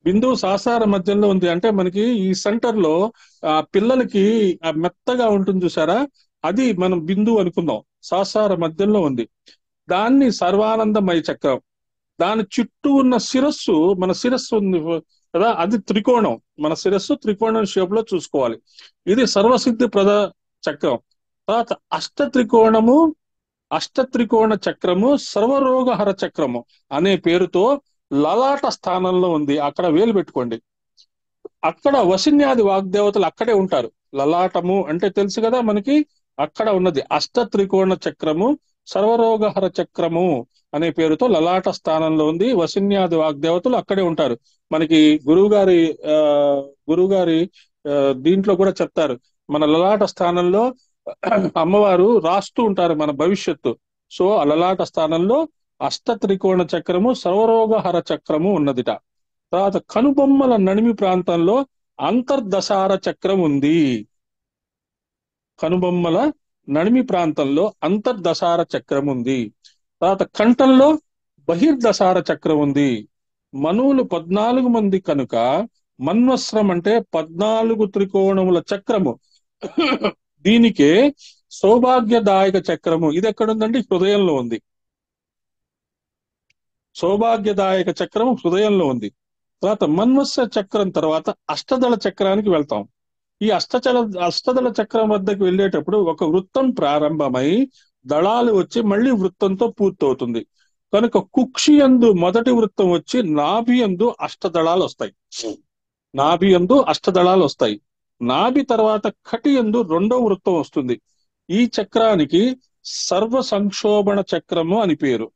బిందువు సహస్రార మధ్యంలో ఉంది అంటే మనకి ఈ సెంటర్ లో పిల్లలకి ఆ మెత్తగా ఉంటుంది చూసారా, అది మనం బిందువు అనుకుందాం. సహస్రార మధ్యంలో ఉంది. దాన్ని సర్వానందమయ చక్రం. దాని చుట్టూ ఉన్న శిరస్సు, మన శిరస్సు ఉంది కదా, అది త్రికోణం. మన శిరస్సు త్రికోణం షేప్ లో చూసుకోవాలి. ఇది సర్వసిద్ధి ప్రద చక్రం. తర్వాత అష్టత్రికోణ చక్రము సర్వరోగహర చక్రము అనే పేరుతో లలాట స్థానంలో ఉంది. అక్కడ వేలు పెట్టుకోండి. అక్కడ వశిన్యాది వాగ్దేవతలు అక్కడే ఉంటారు. లలాటము అంటే తెలుసు కదా మనకి, అక్కడ ఉన్నది అష్టత్రికోణ చక్రము సర్వరోగహర చక్రము అనే పేరుతో లలాట స్థానంలో ఉంది. వశిన్యాది వాగ్దేవతలు అక్కడే ఉంటారు. మనకి గురువుగారి దీంట్లో కూడా చెప్తారు, మన లలాట స్థానంలో అమ్మవారు రాస్తూ ఉంటారు మన భవిష్యత్తు. సో ఆ లలాట స్థానంలో అష్టత్రికోణ చక్రము సర్వరోగహర చక్రము ఉన్నదిట. తర్వాత కనుబొమ్మల నడిమి ప్రాంతంలో అంతర్దశార చక్రం ఉంది. కనుబొమ్మల నడిమి ప్రాంతంలో అంతర్దశార చక్రం ఉంది. తర్వాత కంఠంలో బహిర్దశార చక్రం ఉంది. మనువులు 14 మంది కనుక మన్వస్రం అంటే 14 త్రికోణముల చక్రము. దీనికే సౌభాగ్యదాయక చక్రము. ఇది ఎక్కడుందండి? హృదయంలో ఉంది. సౌభాగ్యదాయక చక్రము హృదయంలో ఉంది. తర్వాత మన్వస్ర చక్రం తర్వాత అష్టదళ చక్రానికి వెళ్తాం. ఈ అష్టదళ చక్రం వద్దకు వెళ్ళేటప్పుడు ఒక వృత్తం ప్రారంభమై దళాలు వచ్చి మళ్ళీ వృత్తంతో పూర్తవుతుంది. కనుక కుక్షి యందు మొదటి వృత్తం వచ్చి నాభి యందు అష్టదళాలు వస్తాయి. నాభి తర్వాత కటి యందు 2వ వృత్తం వస్తుంది. ఈ చక్రానికి సర్వ సంక్షోభణ చక్రము అని పేరు.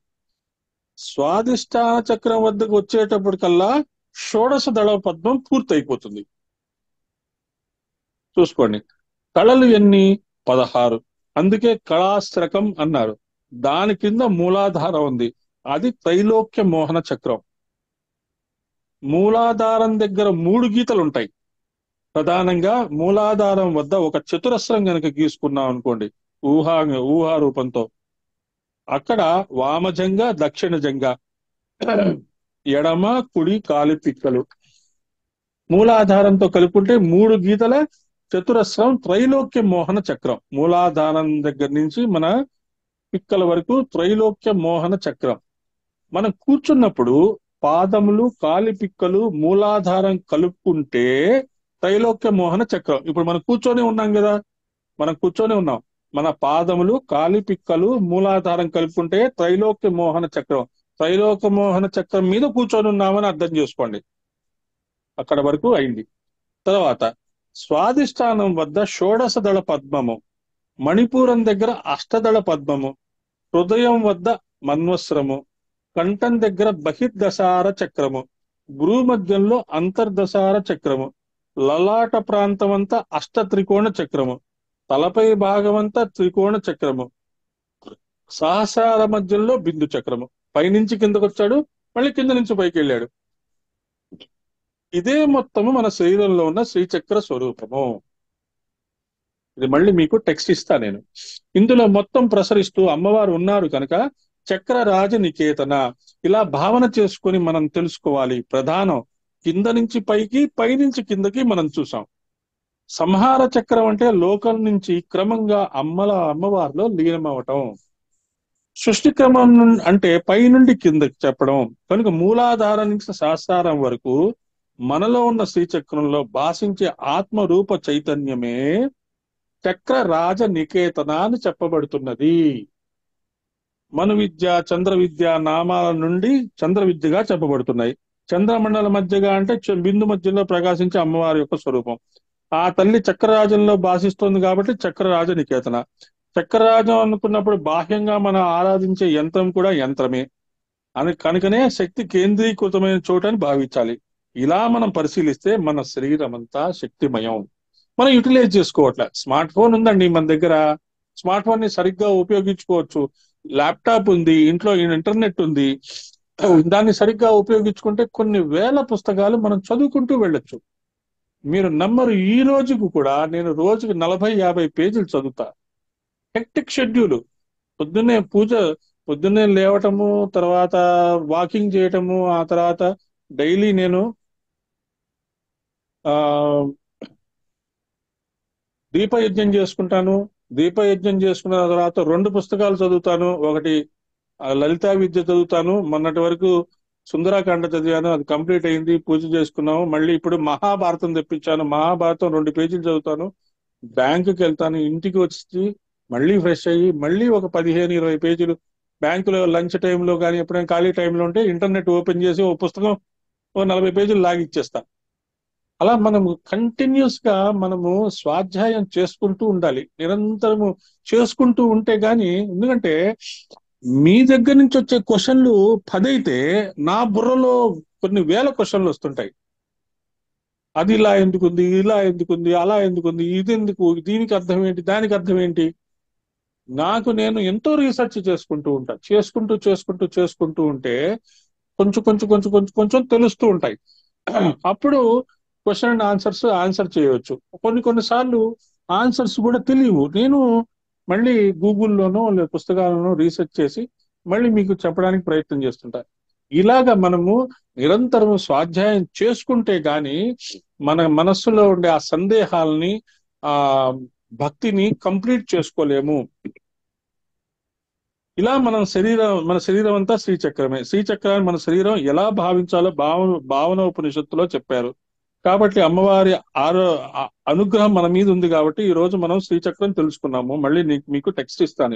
స్వాదిష్టాన చక్రం వద్దకు వచ్చేటప్పటికల్లా షోడశ దళ పద్మం పూర్తయిపోతుంది. చూసుకోండి, కళలు ఎన్ని? 16. అందుకే కళాశ్రకం అన్నారు. దాని కింద మూలాధారం ఉంది. అది త్రైలోక్య మోహన చక్రం. మూలాధారం దగ్గర 3 గీతలు ఉంటాయి. ప్రధానంగా మూలాధారం వద్ద ఒక చతురస్రం గనక గీసుకున్నాం అనుకోండి ఊహా రూపంతో, అక్కడ వామజంగ దక్షిణ జంగ, ఎడమ కుడి కాలి పిక్కలు మూలాధారంతో కలుపుకుంటే 3 గీతల చతురస్రం త్రైలోక్య మోహన చక్రం. మూలాధారం దగ్గర నుంచి మన పిక్కల వరకు త్రైలోక్య మోహన చక్రం. మనం కూర్చున్నప్పుడు పాదములు కాలి పిక్కలు మూలాధారం కలుపుకుంటే త్రైలోక్య మోహన చక్రం. ఇప్పుడు మనం కూర్చొని ఉన్నాం కదా, మన పాదములు కాలి పిక్కలు మూలాధారం కలుపుకుంటే త్రైలోక్య మోహన చక్రం. త్రైలోక్య మోహన చక్రం మీద కూర్చొని ఉన్నామని అర్థం చేసుకోండి. అక్కడ వరకు అయింది. తర్వాత స్వాదిష్టానం వద్ద షోడశ దళ పద్మము, మణిపూరం దగ్గర అష్టదళ పద్మము, హృదయం వద్ద మన్వస్రము, కంఠం దగ్గర బహిర్దశార చక్రము, భ్రూమధ్యంలో అంతర్దశార చక్రము, లలాట ప్రాంతమంతా అష్టత్రికోణ చక్రము, తలపై భాగమంతా త్రికోణ చక్రము, సహస్రార మధ్యంలో బిందు చక్రము, పైనుంచి కిందకు వచ్చాడు, మళ్ళీ కింద నుంచి పైకి వెళ్ళాడు. ఇదే మొత్తము మన శరీరంలో ఉన్న శ్రీచక్ర స్వరూపము. ఇది మళ్ళీ మీకు టెక్స్ట్ ఇస్తా నేను. ఇందులో మొత్తం ప్రసరిస్తూ అమ్మవారు ఉన్నారు కనుక చక్ర రాజ నికేతన, ఇలా భావన చేసుకొని మనం తెలుసుకోవాలి. ప్రధానం కింద నుంచి పైకి, పైనుంచి కిందకి మనం చూసాం. సంహార చక్రం అంటే లోకం నుంచి క్రమంగా అమ్మవారిలో లీనమవటం. సృష్టి క్రమం అంటే పై నుండి కిందకి చెప్పడం. కనుక మూలాధారం నుంచి సహస్రారం వరకు మనలో ఉన్న శ్రీచక్రంలో భాషించే ఆత్మరూప చైతన్యమే చక్ర రాజ నికేతన అని చెప్పబడుతున్నది. మను విద్య, చంద్ర విద్య నామాల నుండి చంద్ర విద్యగా చెప్పబడుతున్నాయి. చంద్రమండల మధ్యగా అంటే బిందు మధ్యలో ప్రకాశించే అమ్మవారి యొక్క స్వరూపం. ఆ తల్లి చక్రరాజంలో భాషిస్తుంది కాబట్టి చక్రరాజ నికేతన. చక్రరాజం అనుకున్నప్పుడు బాహ్యంగా మనం ఆరాధించే యంత్రం కూడా యంత్రమే అని కనుకనే శక్తి కేంద్రీకృతమైన చోటని భావించాలి. ఇలా మనం పరిశీలిస్తే మన శరీరం అంతా శక్తిమయం. మనం యూటిలైజ్ చేసుకోవట్లే. స్మార్ట్ ఫోన్ ఉందండి మన దగ్గర, స్మార్ట్ ఫోన్ ని సరిగ్గా ఉపయోగించుకోవచ్చు. ల్యాప్టాప్ ఉంది, ఇంట్లో ఇంటర్నెట్ ఉంది, దాన్ని సరిగ్గా ఉపయోగించుకుంటే కొన్ని వేల పుస్తకాలు మనం చదువుకుంటూ వెళ్ళొచ్చు. మీరు నమ్మరు, ఈ రోజుకు కూడా నేను రోజుకి 40-50 పేజీలు చదువుతా. Hectic schedule. పొద్దున్నే లేవటము, తర్వాత వాకింగ్ చేయటము, ఆ తర్వాత డైలీ నేను ఆ దీపయజ్ఞం చేసుకుంటాను. దీపయజ్ఞం చేసుకున్న తర్వాత 2 పుస్తకాలు చదువుతాను. ఒకటి లలితా విద్య చదువుతాను. మొన్నటి వరకు సుందరాకాండ చదివాను, అది కంప్లీట్ అయింది, పూజ చేసుకున్నాము. మళ్ళీ ఇప్పుడు మహాభారతం తెప్పించాను, మహాభారతం 2 పేజీలు చదువుతాను. బ్యాంకుకి వెళ్తాను, ఇంటికి వచ్చి మళ్ళీ ఫ్రెష్ అయ్యి మళ్ళీ ఒక 15-20 పేజీలు బ్యాంకులో లంచ్ టైంలో కానీ ఎప్పుడైనా ఖాళీ టైంలో ఉంటే ఇంటర్నెట్ ఓపెన్ చేసి ఓ పుస్తకం 40 పేజీలు లాగిచ్చేస్తా. అలా మనము కంటిన్యూస్ గా మనము స్వాధ్యాయం చేసుకుంటూ ఉండాలి. నిరంతరము చేసుకుంటూ ఉంటే గాని, ఎందుకంటే మీ దగ్గర నుంచి వచ్చే క్వశ్చన్లు 10 అయితే నా బుర్రలో కొన్ని వేల క్వశ్చన్లు వస్తుంటాయి. అది ఇలా ఎందుకుంది, ఇలా ఎందుకుంది, అలా ఎందుకుంది, ఇది ఎందుకు, దీనికి అర్థం ఏంటి, దానికి అర్థం ఏంటి. నేను ఎంతో రీసెర్చ్ చేసుకుంటూ ఉంటా. చేసుకుంటూ ఉంటే కొంచెం తెలుస్తూ ఉంటాయి. అప్పుడు క్వశ్చన్ అండ్ ఆన్సర్ చేయవచ్చు. కొన్నిసార్లు ఆన్సర్స్ కూడా తెలియవు. నేను మళ్ళీ గూగుల్లోనో లేదా పుస్తకాలను రీసెర్చ్ చేసి మళ్ళీ మీకు చెప్పడానికి ప్రయత్నం చేస్తుంటా. ఇలాగా మనము నిరంతరం స్వాధ్యాయం చేసుకుంటే గాని మన మనస్సులో ఉండే ఆ సందేహాలని, ఆ భక్తిని కంప్లీట్ చేసుకోలేము. ఇలా మన శరీరం అంతా శ్రీచక్రమే. శ్రీచక్రాన్ని మన శరీరం ఎలా భావించాలో భావనోపనిషత్తులో చెప్పారు. కాబట్టి అమ్మవారి అనుగ్రహం మన మీద ఉంది కాబట్టి ఈ రోజు మనం శ్రీచక్రం తెలుసుకున్నాము. మళ్ళీ మీకు టెక్స్ట్ ఇస్తాను.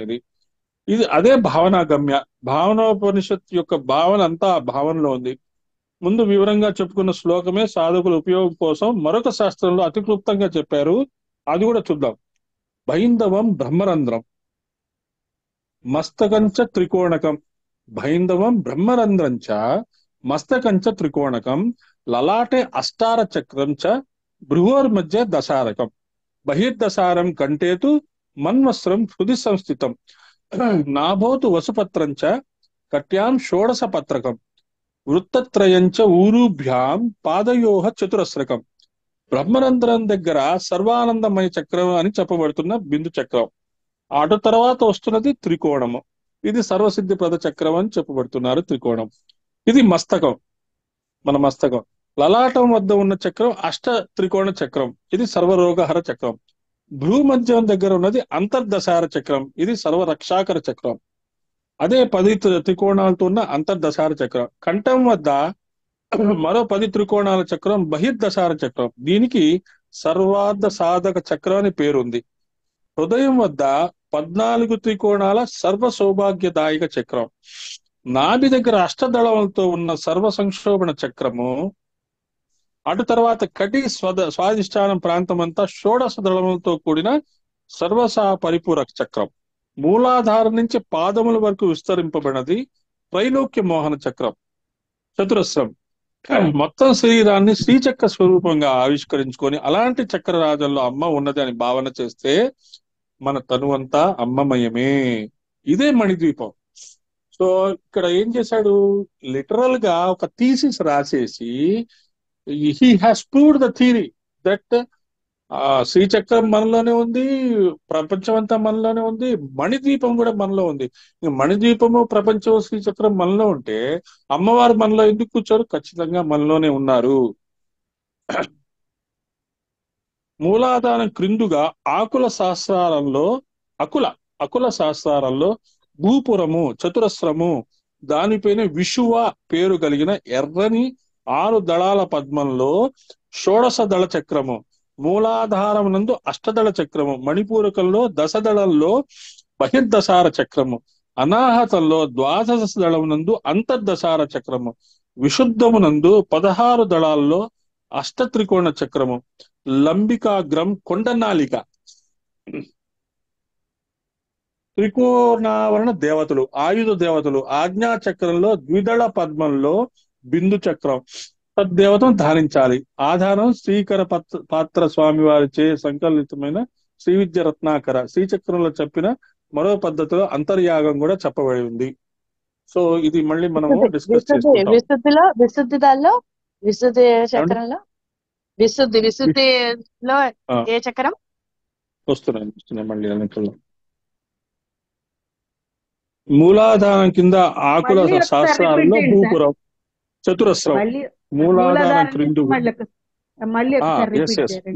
ఇది అదే భావనాగమ్య. భావనోపనిషత్తు యొక్క భావన అంతా ఆ భావనలో ఉంది. ముందు వివరంగా చెప్పుకున్న శ్లోకమే సాధకుల ఉపయోగం కోసం మరొక శాస్త్రంలో అతి క్లుప్తంగా చెప్పారు. అది కూడా చూద్దాం. బైందవం బ్రహ్మరంధ్రం, మస్తకంచ త్రికోణకం. బైందవం బ్రహ్మరంధ్రంచ మస్తకంచ త్రికోణకం, లలాటే అష్టార చక్రం చ భ్రువోర్మధ్య దశారకం, బహిర్దశారం కంటేతు మన్వస్త్రం హృది సంస్థితం, నాభోతు వసుపత్రంచ కట్యాం షోడశ పత్రకం, వృత్తత్రయంచ ఊరుభ్యాం పాదయోహ చతురస్రకం. బ్రహ్మరంధ్రం దగ్గర సర్వానందమయ చక్రం అని చెప్పబడుతున్న బిందు చక్రం. అటు తర్వాత వస్తున్నది త్రికోణము. ఇది సర్వసిద్ధిప్రద చక్రం అని చెప్పబడుతున్నారు. త్రికోణం ఇది మస్తకం, మన మస్తకం. లలాటం వద్ద ఉన్న చక్రం అష్ట త్రికోణ చక్రం, ఇది సర్వరోగహర చక్రం. భ్రూమధ్యం దగ్గర ఉన్నది అంతర్దశార చక్రం, ఇది సర్వరక్షాకర చక్రం. అదే 10 త్రికోణాలతో ఉన్న అంతర్దశార చక్రం. కంఠం వద్ద మరో 10 త్రికోణాల చక్రం బహిర్దశార చక్రం, దీనికి సర్వార్థ సాధక చక్రం అని పేరుంది. హృదయం వద్ద 14 త్రికోణాల సర్వ సౌభాగ్యదాయక చక్రం. నాభి దగ్గర అష్టదళములతో ఉన్న సర్వ సంక్షోభణ చక్రము. అటు తర్వాత కటి స్వాధిష్టానం ప్రాంతం అంతా షోడశ దళములతో కూడిన సర్వసా పరిపూరక చక్రం. మూలాధారం నుంచి పాదముల వరకు విస్తరింపబడినది త్రైలోక్య మోహన చక్రం. చతురస్రం. మొత్తం శరీరాన్ని శ్రీచక్ర స్వరూపంగా ఆవిష్కరించుకొని అలాంటి చక్రరాజంలో అమ్మ ఉన్నది అని భావన చేస్తే మన తనువంతా అమ్మమయమే. ఇదే మణిద్వీపం. సో ఇక్కడ ఏం చేశాడు, లిటరల్ గా ఒక థీసిస్ రాసేసి he has proved the theory that శ్రీచక్రం మనలోనే ఉంది, ప్రపంచం అంతా మనలోనే ఉంది, మణిద్వీపం కూడా మనలో ఉంది. మణిద్వీపము, ప్రపంచం, శ్రీచక్రం మనలో ఉంటే అమ్మవారు మనలో ఎందుకు కూర్చోరు? ఖచ్చితంగా మనలోనే ఉన్నారు. మూలాధారం క్రిందుగా అకుల సహస్రారంలో భూపురము చతురస్రము, దానిపైన విషువ పేరు కలిగిన ఎర్రని 6 దళాల పద్మంలో షోడశ దళ చక్రము, మూలాధారం నందు అష్టదళ చక్రము, మణిపూరకంలో దశదళంలో బహిర్దశార చక్రము, అనాహతంలో ద్వాదశ దళమునందు అంతర్దశార చక్రము, విశుద్ధమునందు 16 దళాల్లో అష్టత్రికోణ చక్రము, లంబికాగ్రం కొండనాలిక, త్రికోణావరణ దేవతలు, ఆయుధ దేవతలు, ఆజ్ఞాచక్రంలో ద్విదళ పద్మంలో బిందు చక్రం తద్దేవతను ధారించాలి. ఆధారం శ్రీకర పాత్ర స్వామి వారిచే సంకలితమైన శ్రీ విద్య రత్నాకర. శ్రీచక్రంలో చెప్పిన మరో పద్ధతిలో అంతర్యాగం కూడా చెప్పబడి ఉంది. సో ఇది మళ్ళీ మనము డిస్కస్ చేసుకుంటాం. విశుద్ధి చక్రంలో విశుద్ధిలో ఏ చక్రం వస్తున్నాయి మళ్ళీ అన్నింటిలో. మూలాధారం కింద ఆకుల శాస్త్రాలలో భూపురం చతురస్రం, మూలాధారం క్రిందుగా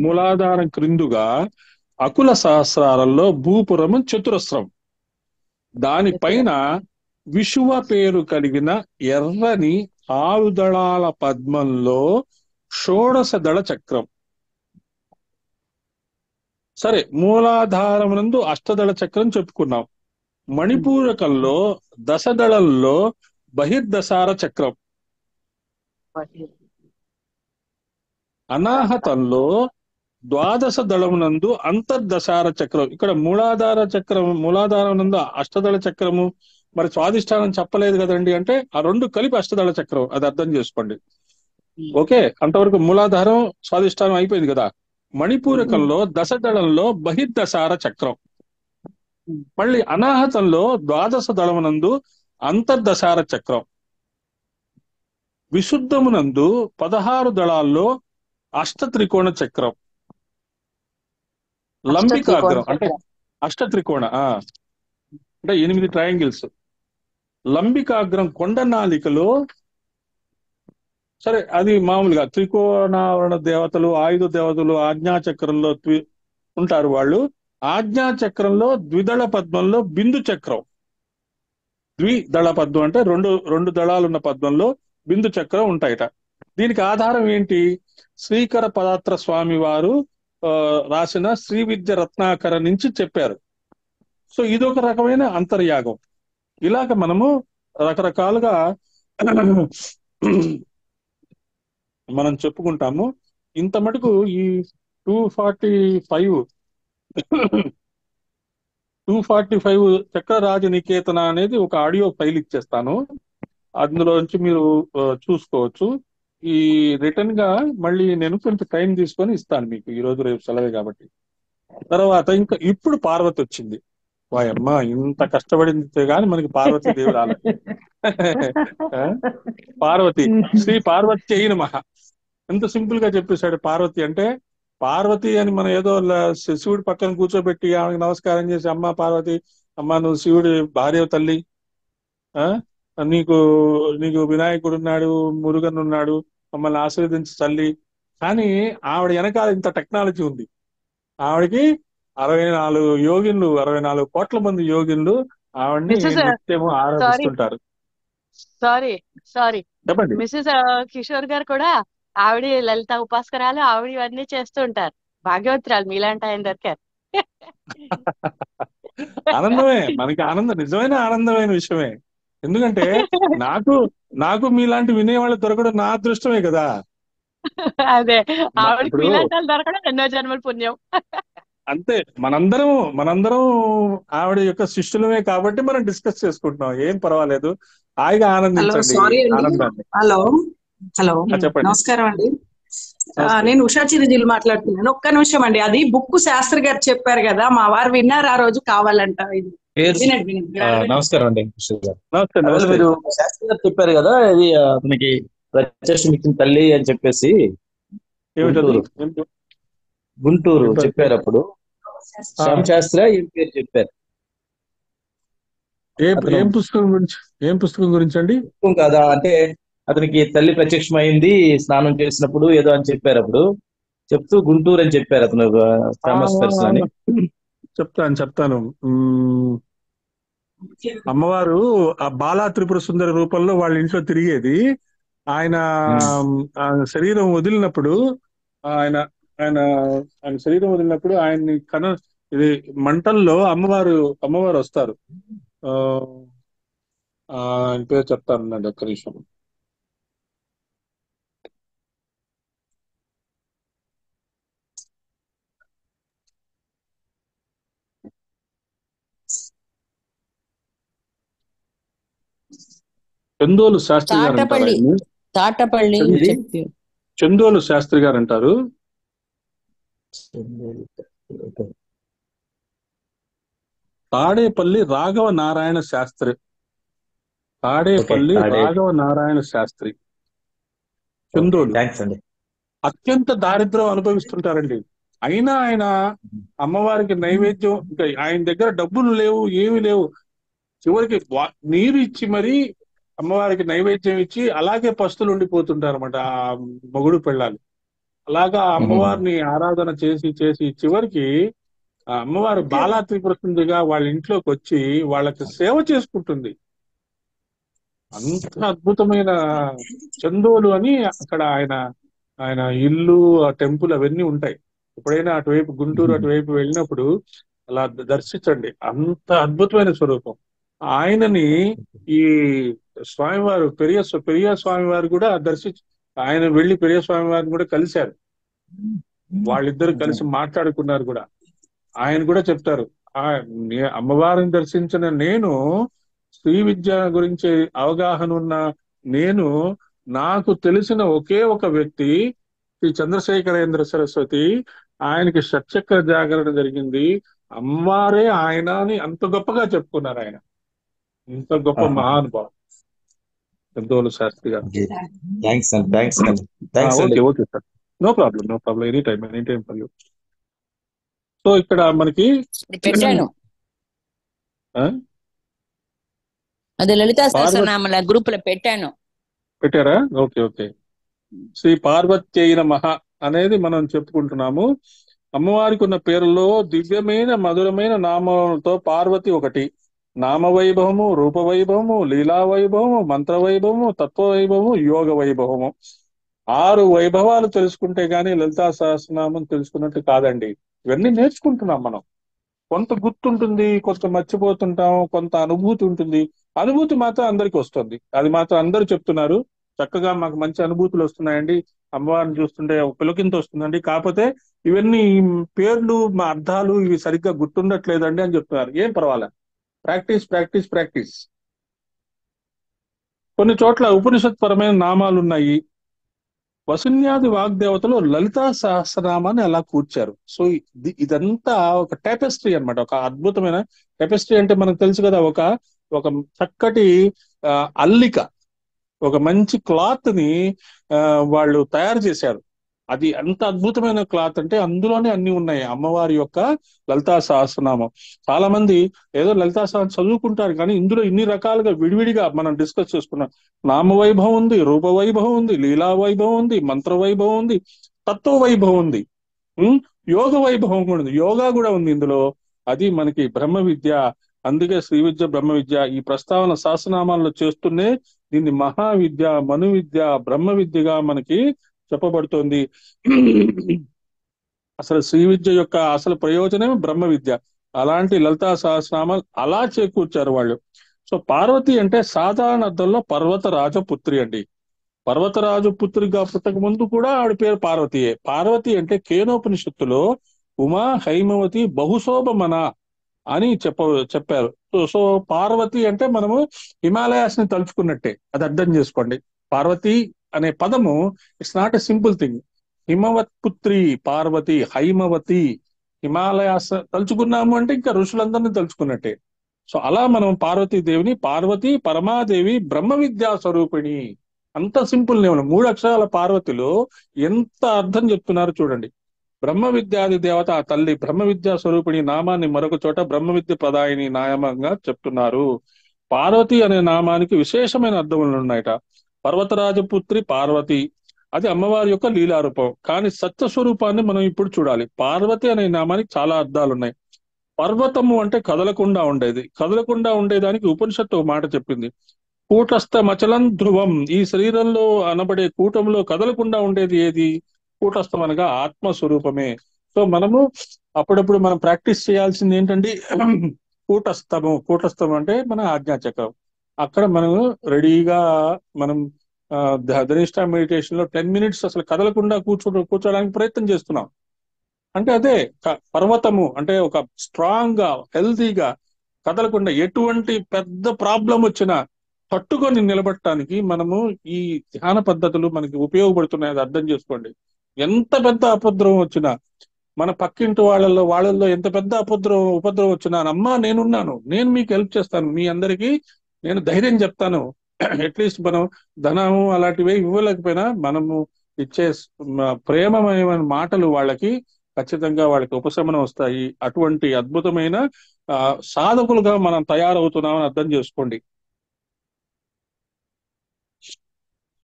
మూలాధారం క్రిందుగా అకుల సహస్రాలలో భూపురము చతురస్రం, దానిపైన విషువ పేరు కలిగిన ఎర్రని 6 దళాల పద్మంలో షోడశ దళ చక్రం. సరే, మూలాధారమునందు అష్టదళ చక్రం చెప్పుకున్నాం. మణిపూరకంలో దశదళంలో బహిర్దశార చక్రం, అనాహతంలో ద్వాదశ దళమునందు అంతర్దశార చక్రం. ఇక్కడ మూలాధారం నందు అష్టదళ చక్రము, మరి స్వాధిష్టానం చెప్పలేదు కదండి అంటే ఆ 2 కలిపి అష్టదళ చక్రం, అది అర్థం చేసుకోండి. ఓకే, అంతవరకు మూలాధారం స్వాధిష్టానం అయిపోయింది కదా. మణిపూరకంలో దశదళంలో బహిర్దశార చక్రం, మళ్ళీ అనాహతంలో ద్వాదశ దళమునందు అంతర్దశార చక్రం, విశుద్ధమునందు 16 దళాల్లో అష్టత్రికోణ చక్రం, లంబికాగ్రం అంటే అష్టత్రికోణ అంటే 8 ట్రయాంగిల్స్, లంబికాగ్రం కొండనాలికలో, సరే అది మామూలుగా త్రికోణావరణ దేవతలు, ఆయుధ దేవతలు ఆజ్ఞాచక్రంలో ఉంటారు వాళ్ళు. ఆజ్ఞాచక్రంలో ద్విదళ పద్మంలో బిందు చక్రం, ద్విదళ పద్మం అంటే రెండు దళాలున్న పద్మంలో బిందు చక్రం ఉంటాయట. దీనికి ఆధారం ఏంటి? శ్రీకర పదాత్ర స్వామి వారు రాసిన శ్రీ విద్య రత్నాకర నుంచి చెప్పారు. సో ఇదొక రకమైన అంతర్యాగం. ఇలాగ మనము రకరకాలుగా మనం చెప్పుకుంటాము. ఇంత మటుకు ఈ 245 చక్రరాజ నికేతన అనేది ఒక ఆడియో ఫైల్ ఇచ్చేస్తాను, అందులో నుంచి మీరు చూసుకోవచ్చు. ఈ రిటర్న్ గా మళ్ళీ నేను కొంచెం టైం తీసుకొని ఇస్తాను మీకు, ఈ రోజు రేపు సెలవే కాబట్టి. తర్వాత ఇంకా ఇప్పుడు పార్వతి వచ్చింది. వాయమ్మ, ఇంత కష్టపడింది కానీ మనకి పార్వతీ దేవి రాలేదు. పార్వతి, శ్రీ పార్వతి నమః, ఎంత సింపుల్ గా చెప్పేశాడు. పార్వతి అంటే పార్వతి అని మనం ఏదో శివుడి పక్కన కూర్చోబెట్టి ఆమెకు నమస్కారం చేసి, అమ్మ పార్వతి, అమ్మ నువ్వు శివుడి భార్య తల్లి, నీకు వినాయకుడు ఉన్నాడు, మురుగన్ ఉన్నాడు, మమ్మల్ని ఆశీర్వదించి తల్లి. కానీ ఆవిడ వెనకాల ఇంత టెక్నాలజీ ఉంది. ఆవిడకి 64 కోట్ల మంది యోగిన్లు ఆవిడ్ని నిత్యము ఆరాధిస్తుంటారు. సారీ చెప్పండి. మిస్సెస్ కిషోర్ గారు కూడా ఆవిడ లలిత ఉపాసకరాలు, ఆవిడ ఇవన్నీ చేస్తూ ఉంటారు. భాగ్యవతురాలు మీలాంటి ఆయన దొరికారు. ఆనందమే, మనకి ఆనందం, నిజమైన ఆనందమైన విషయమే. ఎందుకంటే నాకు మీలాంటి వినేవాళ్ళు దొరకడం నా అదృష్టమే కదా. అదే, ఆవిడకి మీలాంటి వాళ్ళు దొరకడం ఎన్నో జన్మల పుణ్యం. అంతే, మనందరం ఆవిడ యొక్క శిష్యులమే కాబట్టి మనం డిస్కస్ చేసుకుంటున్నాం. ఏం పర్వాలేదు, హాయిగా ఆనందించండి ఆనందాన్ని. హలో, చెప్పండి. నమస్కారం అండి. నేను ఉషా చిరుజిల్లు మాట్లాడుతున్నాను. ఒక్క నిమిషం అండి. అది బుక్ శాస్త్రి గారు చెప్పారు కదా, మా వారు విన్నారు ఆ రోజు, కావాలంట ఇది పేరు వినండి వినండి నమస్కారం అండి కృష్ణ గారు. నమస్తే అదే నమస్తే. మీరు శాస్త్రి గారు చెప్పారు కదా, ఇది అతనికి ప్రత్యక్షం ఇచ్చిన తల్లి అని చెప్పేసి ఏమిటది? గుంటూరు గుంటూరు చెప్పారు. అప్పుడు శ్యామ్ శాస్త్రి ఏం పేరు చెప్పారు. అతను ఏం పుస్తకం గురించి అండి? కదా అంటే అతనికి తల్లి ప్రత్యక్షం అయింది స్నానం చేసినప్పుడు ఏదో అని చెప్పారు. అప్పుడు చెప్తూ గుంటూరు అని చెప్పారు. అతను ఫేమస్ పర్సన్ అని. చెప్తాను. అమ్మవారు ఆ బాలా త్రిపుర సుందరి రూపంలో వాళ్ళ ఇంట్లో తిరిగేది. ఆయన శరీరం వదిలినప్పుడు ఆయన ఆయన ఆయన శరీరం వదిలినప్పుడు ఆయన్ని ఇది మంటల్లో అమ్మవారు వస్తారు. ఆయన పేరు చెప్తానండి, ఒక్క నిమిషం. చందోలు శాస్త్రి గారు అంటారు. చందోలు శాస్త్రి గారు అంటారు. తాడేపల్లి రాఘవ నారాయణ శాస్త్రి. రాఘవ నారాయణ శాస్త్రి చందోలు. అత్యంత దారిద్ర్యం అనుభవిస్తుంటారండి. అయినా ఆయన అమ్మవారికి నైవేద్యం, ఇంకా ఆయన దగ్గర డబ్బులు లేవు, ఏమీ లేవు. చివరికి నీరు ఇచ్చి మరీ అమ్మవారికి నైవేద్యం ఇచ్చి అలాగే పస్తులు ఉండిపోతుంటారు అన్నమాట ఆ మొగుడు పెళ్ళాలు. అలాగా అమ్మవారిని ఆరాధన చేసి చేసి చివరికి ఆ అమ్మవారు బాలా త్రిపుర సుందరిగా వాళ్ళ ఇంట్లోకి వచ్చి వాళ్ళకి సేవ చేసుకుంటుంది. అంత అద్భుతమైన చందోలు అని అక్కడ ఆయన ఇల్లు, ఆ టెంపుల్ అవన్నీ ఉంటాయి. ఎప్పుడైనా అటువైపు గుంటూరు అటువైపు వెళ్ళినప్పుడు అలా దర్శించండి. అంత అద్భుతమైన స్వరూపం. ఆయనని ఈ స్వామివారు పెరియ స్వామివారు కూడా ఆయన వెళ్ళి పెరియ స్వామివారిని కూడా కలిశారు. వాళ్ళిద్దరు కలిసి మాట్లాడుకున్నారు కూడా. ఆయన కూడా చెప్తారు, అమ్మవారిని దర్శించిన నేను, శ్రీ విద్య గురించి అవగాహన ఉన్న నేను, నాకు తెలిసిన ఒకే ఒక వ్యక్తి శ్రీ చంద్రశేఖరేంద్ర సరస్వతి. ఆయనకి షట్చక్ర జాగరణ జరిగింది, అమ్మవారే ఆయన అని అంత గొప్పగా చెప్పుకున్నారు. ఆయన ఇంత గొప్ప మహానుభావం చందోలు శాస్త్రి గారు. Okay sir, no problem, any time for you. So ఇక్కడ మనకి పెట్టాను, అది లలితా సహస్రనామాల గ్రూప్ లో పెట్టారా? ఓకే. శ్రీ పార్వత్యై నమః అనేది మనం చెప్పుకుంటున్నాము. అమ్మవారికి ఉన్న పేరులో దివ్యమైన మధురమైన నామాలతో పార్వతి ఒకటి. నామవైభవము, రూపవైభవము, లీలా వైభవము, మంత్ర వైభవము, తత్వ వైభవము, యోగ వైభవము. 6 వైభవాలు తెలుసుకుంటే గానీ లలితా సహస్రనామం తెలుసుకున్నట్టు కాదండి. ఇవన్నీ నేర్చుకుంటున్నాం మనం. కొంత గుర్తుంటుంది, కొంత మర్చిపోతుంటాం, కొంత అనుభూతి ఉంటుంది. అనుభూతి మాత్రం అందరికి వస్తుంది, అది మాత్రం అందరూ చెప్తున్నారు. చక్కగా మాకు మంచి అనుభూతులు వస్తున్నాయండి, అమ్మవారిని చూస్తుంటే పులకింత వస్తుందండి. కాకపోతే ఇవన్నీ పేర్లు, మా అర్థాలు ఇవి సరిగ్గా గుర్తుండట్లేదండి అని చెప్తున్నారు. ఏం పర్వాలేదు, ప్రాక్టీస్. కొన్ని చోట్ల ఉపనిషత్ పరమైన నామాలు ఉన్నాయి. వసున్యాది వాగ్దేవతలు లలితా సహస్రనామాన్ని అలా కూర్చారు. సో ఇదంతా ఒక టెపెస్ట్రీ అన్నమాట, ఒక అద్భుతమైన టెపెస్ట్రీ. అంటే మనకు తెలుసు కదా, ఒక చక్కటి అల్లిక, ఒక మంచి క్లాత్ ని వాళ్ళు తయారు చేశారు. అది అంత అద్భుతమైన క్లాత్ అంటే అందులోనే అన్ని ఉన్నాయి. అమ్మవారి యొక్క లలితా సహస్రనామం. చాలా మంది ఏదో లలితా సహస్రం చదువుకుంటారు, కానీ ఇందులో ఇన్ని రకాలుగా విడివిడిగా మనం డిస్కస్ చేసుకున్నాం. నామవైభవం ఉంది, రూప వైభవం ఉంది, లీలా వైభవం ఉంది, మంత్ర వైభవం ఉంది, తత్వ వైభవం ఉంది, యోగ వైభవం కూడా ఉంది, యోగా కూడా ఉంది ఇందులో. అది మనకి బ్రహ్మ విద్య. అందుకే శ్రీ విద్య, బ్రహ్మ విద్య ఈ ప్రస్తావన సహస్రనామాల్లో చేస్తూనే దీన్ని మహావిద్య, మను విద్య, బ్రహ్మ విద్యగా మనకి చెప్పబడుతోంది. అసలు శ్రీ విద్య యొక్క అసలు ప్రయోజనం బ్రహ్మ విద్య. అలాంటి లలితా సహస్రనామాలు అలా చేకూర్చారు వాళ్ళు. సో పార్వతి అంటే సాధారణ అర్థంలో పర్వతరాజ పుత్రి అండి. పర్వతరాజు పుత్రిగా పుట్టక ముందు కూడా ఆవిడ పేరు పార్వతియే. పార్వతి అంటే కేనోపనిషత్తులో ఉమా హైమవతి బహుశోభమన అని చెప్పారు. సో పార్వతి అంటే మనము హిమాలయాస్ ని తలుచుకున్నట్టే, అది అర్థం చేసుకోండి. పార్వతి అనే పదము it's not a simple thing. Himavat పుత్రి పార్వతి, హైమవతి, హిమాలయాస్ తలుచుకున్నాము అంటే ఇంకా ఋషులందరినీ తలుచుకున్నట్టే. సో అలా మనం పార్వతీదేవిని పార్వతి పరమాదేవి బ్రహ్మ విద్యా స్వరూపిణి, అంత సింపుల్ నేమ్. 3 అక్షరాల పార్వతిలో ఎంత అర్థం చెప్తున్నారు చూడండి. బ్రహ్మ విద్యాది దేవత ఆ తల్లి బ్రహ్మ విద్యా స్వరూపిణి నామాన్ని మరొక చోట బ్రహ్మ విద్య ప్రదాయిని నామంగా చెప్తున్నారు. పార్వతి అనే నామానికి విశేషమైన అర్థములు ఉన్నాయట. పర్వతరాజపుత్రి పార్వతి, అది అమ్మవారి యొక్క లీలారూపం. కానీ సత్య స్వరూపాన్ని మనం ఇప్పుడు చూడాలి. పార్వతి అనే నామానికి చాలా అర్థాలు ఉన్నాయి. పర్వతము అంటే కదలకుండా ఉండేది. కదలకుండా ఉండేదానికి ఉపనిషత్తు ఒక మాట చెప్పింది, కూటస్థమచలం ధ్రువం. ఈ శరీరంలో అనబడే కూటంలో కదలకుండా ఉండేది ఏది? కూటస్థం అనగా ఆత్మస్వరూపమే. సో మనము అప్పుడప్పుడు మనం ప్రాక్టీస్ చేయాల్సింది ఏంటండి, కూటస్థం అంటే మన ఆజ్ఞాచక్రం. అక్కడ మనము రెడీగా మనం ధనిష్ట మెడిటేషన్ లో 10 minutes అసలు కదలకుండా కూర్చోడానికి ప్రయత్నం చేస్తున్నాం. అంటే అదే పర్వతము అంటే ఒక స్ట్రాంగ్ గా హెల్తీగా కదలకుండా ఎటువంటి పెద్ద ప్రాబ్లం వచ్చినా తట్టుకొని నిలబడటానికి మనము ఈ ధ్యాన పద్ధతులు మనకి ఉపయోగపడుతున్నాయి. అది అర్థం చేసుకోండి. ఎంత పెద్ద ఉపద్రవం వచ్చినా, మన పక్కింటి వాళ్ళల్లో ఎంత పెద్ద ఉపద్రవం వచ్చినా, అమ్మా నేనున్నాను, నేను మీకు హెల్ప్ చేస్తాను, మీ అందరికీ నేను ధైర్యం చెప్తాను. అట్లీస్ట్ మనం ధనము అలాంటివి ఇవ్వలేకపోయినా మనము ఇచ్చే ప్రేమమైన మాటలు వాళ్ళకి ఖచ్చితంగా వాళ్ళకి ఉపశమనం వస్తాయి. అటువంటి అద్భుతమైన సాధకులుగా మనం తయారవుతున్నామని అర్థం చేసుకోండి.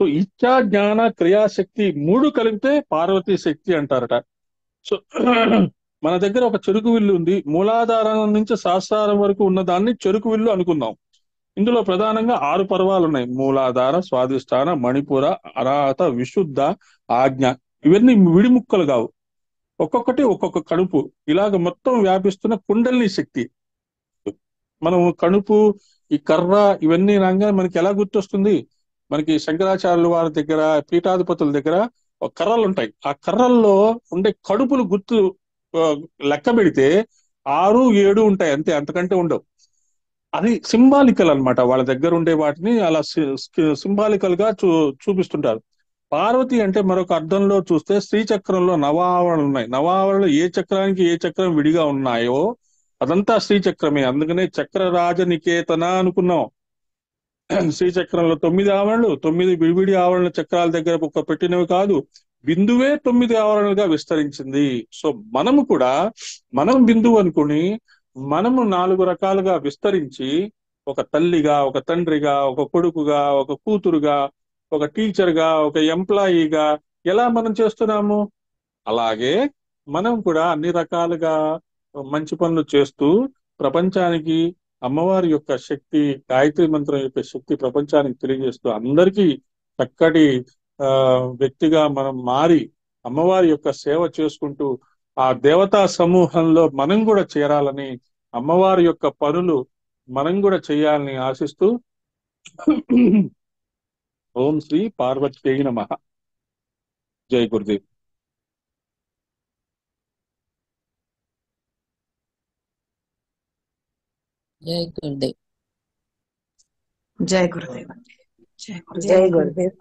సో ఇచ్చా జ్ఞాన క్రియాశక్తి 3 కలిపితే పార్వతీ శక్తి అంటారట. సో మన దగ్గర ఒక చెరుకు విల్లు ఉంది. మూలాధారం నుంచి సహస్రారం వరకు ఉన్న దాన్ని చెరుకు విల్లు అనుకుందాం. ఇందులో ప్రధానంగా 6 పర్వాలు ఉన్నాయి. మూలాధార, స్వాధిష్టాన, మణిపుర, అనాహత, విశుద్ధ, ఆజ్ఞ. ఇవన్నీ విడిముక్కలు కావు, ఒక్కొక్కటి ఒక్కొక్క కడుపు. ఇలాగ మొత్తం వ్యాపిస్తున్న కుండలిని శక్తి. మనం కడుపు, ఈ కర్ర ఇవన్నీ రాగానే మనకి ఎలా గుర్తొస్తుంది? మనకి శంకరాచార్యుల వారి దగ్గర, పీఠాధిపతుల దగ్గర కర్రలు ఉంటాయి. ఆ కర్రల్లో ఉండే కడుపులు గుర్తు లెక్క పెడితే 6, 7 ఉంటాయి అంతే, అంతకంటే ఉండవు. అది సింబాలికల్ అన్నమాట. వాళ్ళ దగ్గర ఉండే వాటిని అలా సింబాలికల్ గా చూపిస్తుంటారు. పార్వతి అంటే మరొక అర్థంలో చూస్తే శ్రీచక్రంలో నవావరణలు ఉన్నాయి. నవావరణలు ఏ చక్రానికి ఏ చక్రం విడిగా ఉన్నాయో అదంతా శ్రీచక్రమే. అందుకనే చక్రరాజ నికేతన అనుకున్నాం. శ్రీచక్రంలో 9 ఆవరణలు, 9 విడివిడి ఆవరణ చక్రాల దగ్గర ఒక పెట్టినవి కాదు, బిందువే 9 ఆవరణలుగా విస్తరించింది. సో మనము కూడా మనం బిందువు అనుకుని మనము 4 రకాలుగా విస్తరించి, ఒక తల్లిగా, ఒక తండ్రిగా, ఒక కొడుకుగా, ఒక కూతురుగా, ఒక టీచర్గా, ఒక ఎంప్లాయీగా ఎలా మనం చేస్తున్నాము, అలాగే మనం కూడా అన్ని రకాలుగా మంచి పనులు చేస్తూ ప్రపంచానికి అమ్మవారి యొక్క శక్తి, గాయత్రి మంత్రం యొక్క శక్తి ప్రపంచానికి తెలియజేస్తూ అందరికీ చక్కటి వ్యక్తిగా మనం మారి అమ్మవారి యొక్క సేవ చేసుకుంటూ ఆ దేవతా సమూహంలో మనం కూడా చేరాలని, అమ్మవారి యొక్క పనులు మనం కూడా చేయాలని ఆశిస్తూ ఓం శ్రీ పార్వతీ నమః. జై గురుదేవ్. జై గురుదేవ్. జై గురుదేవ్. జై గురుదేవ్.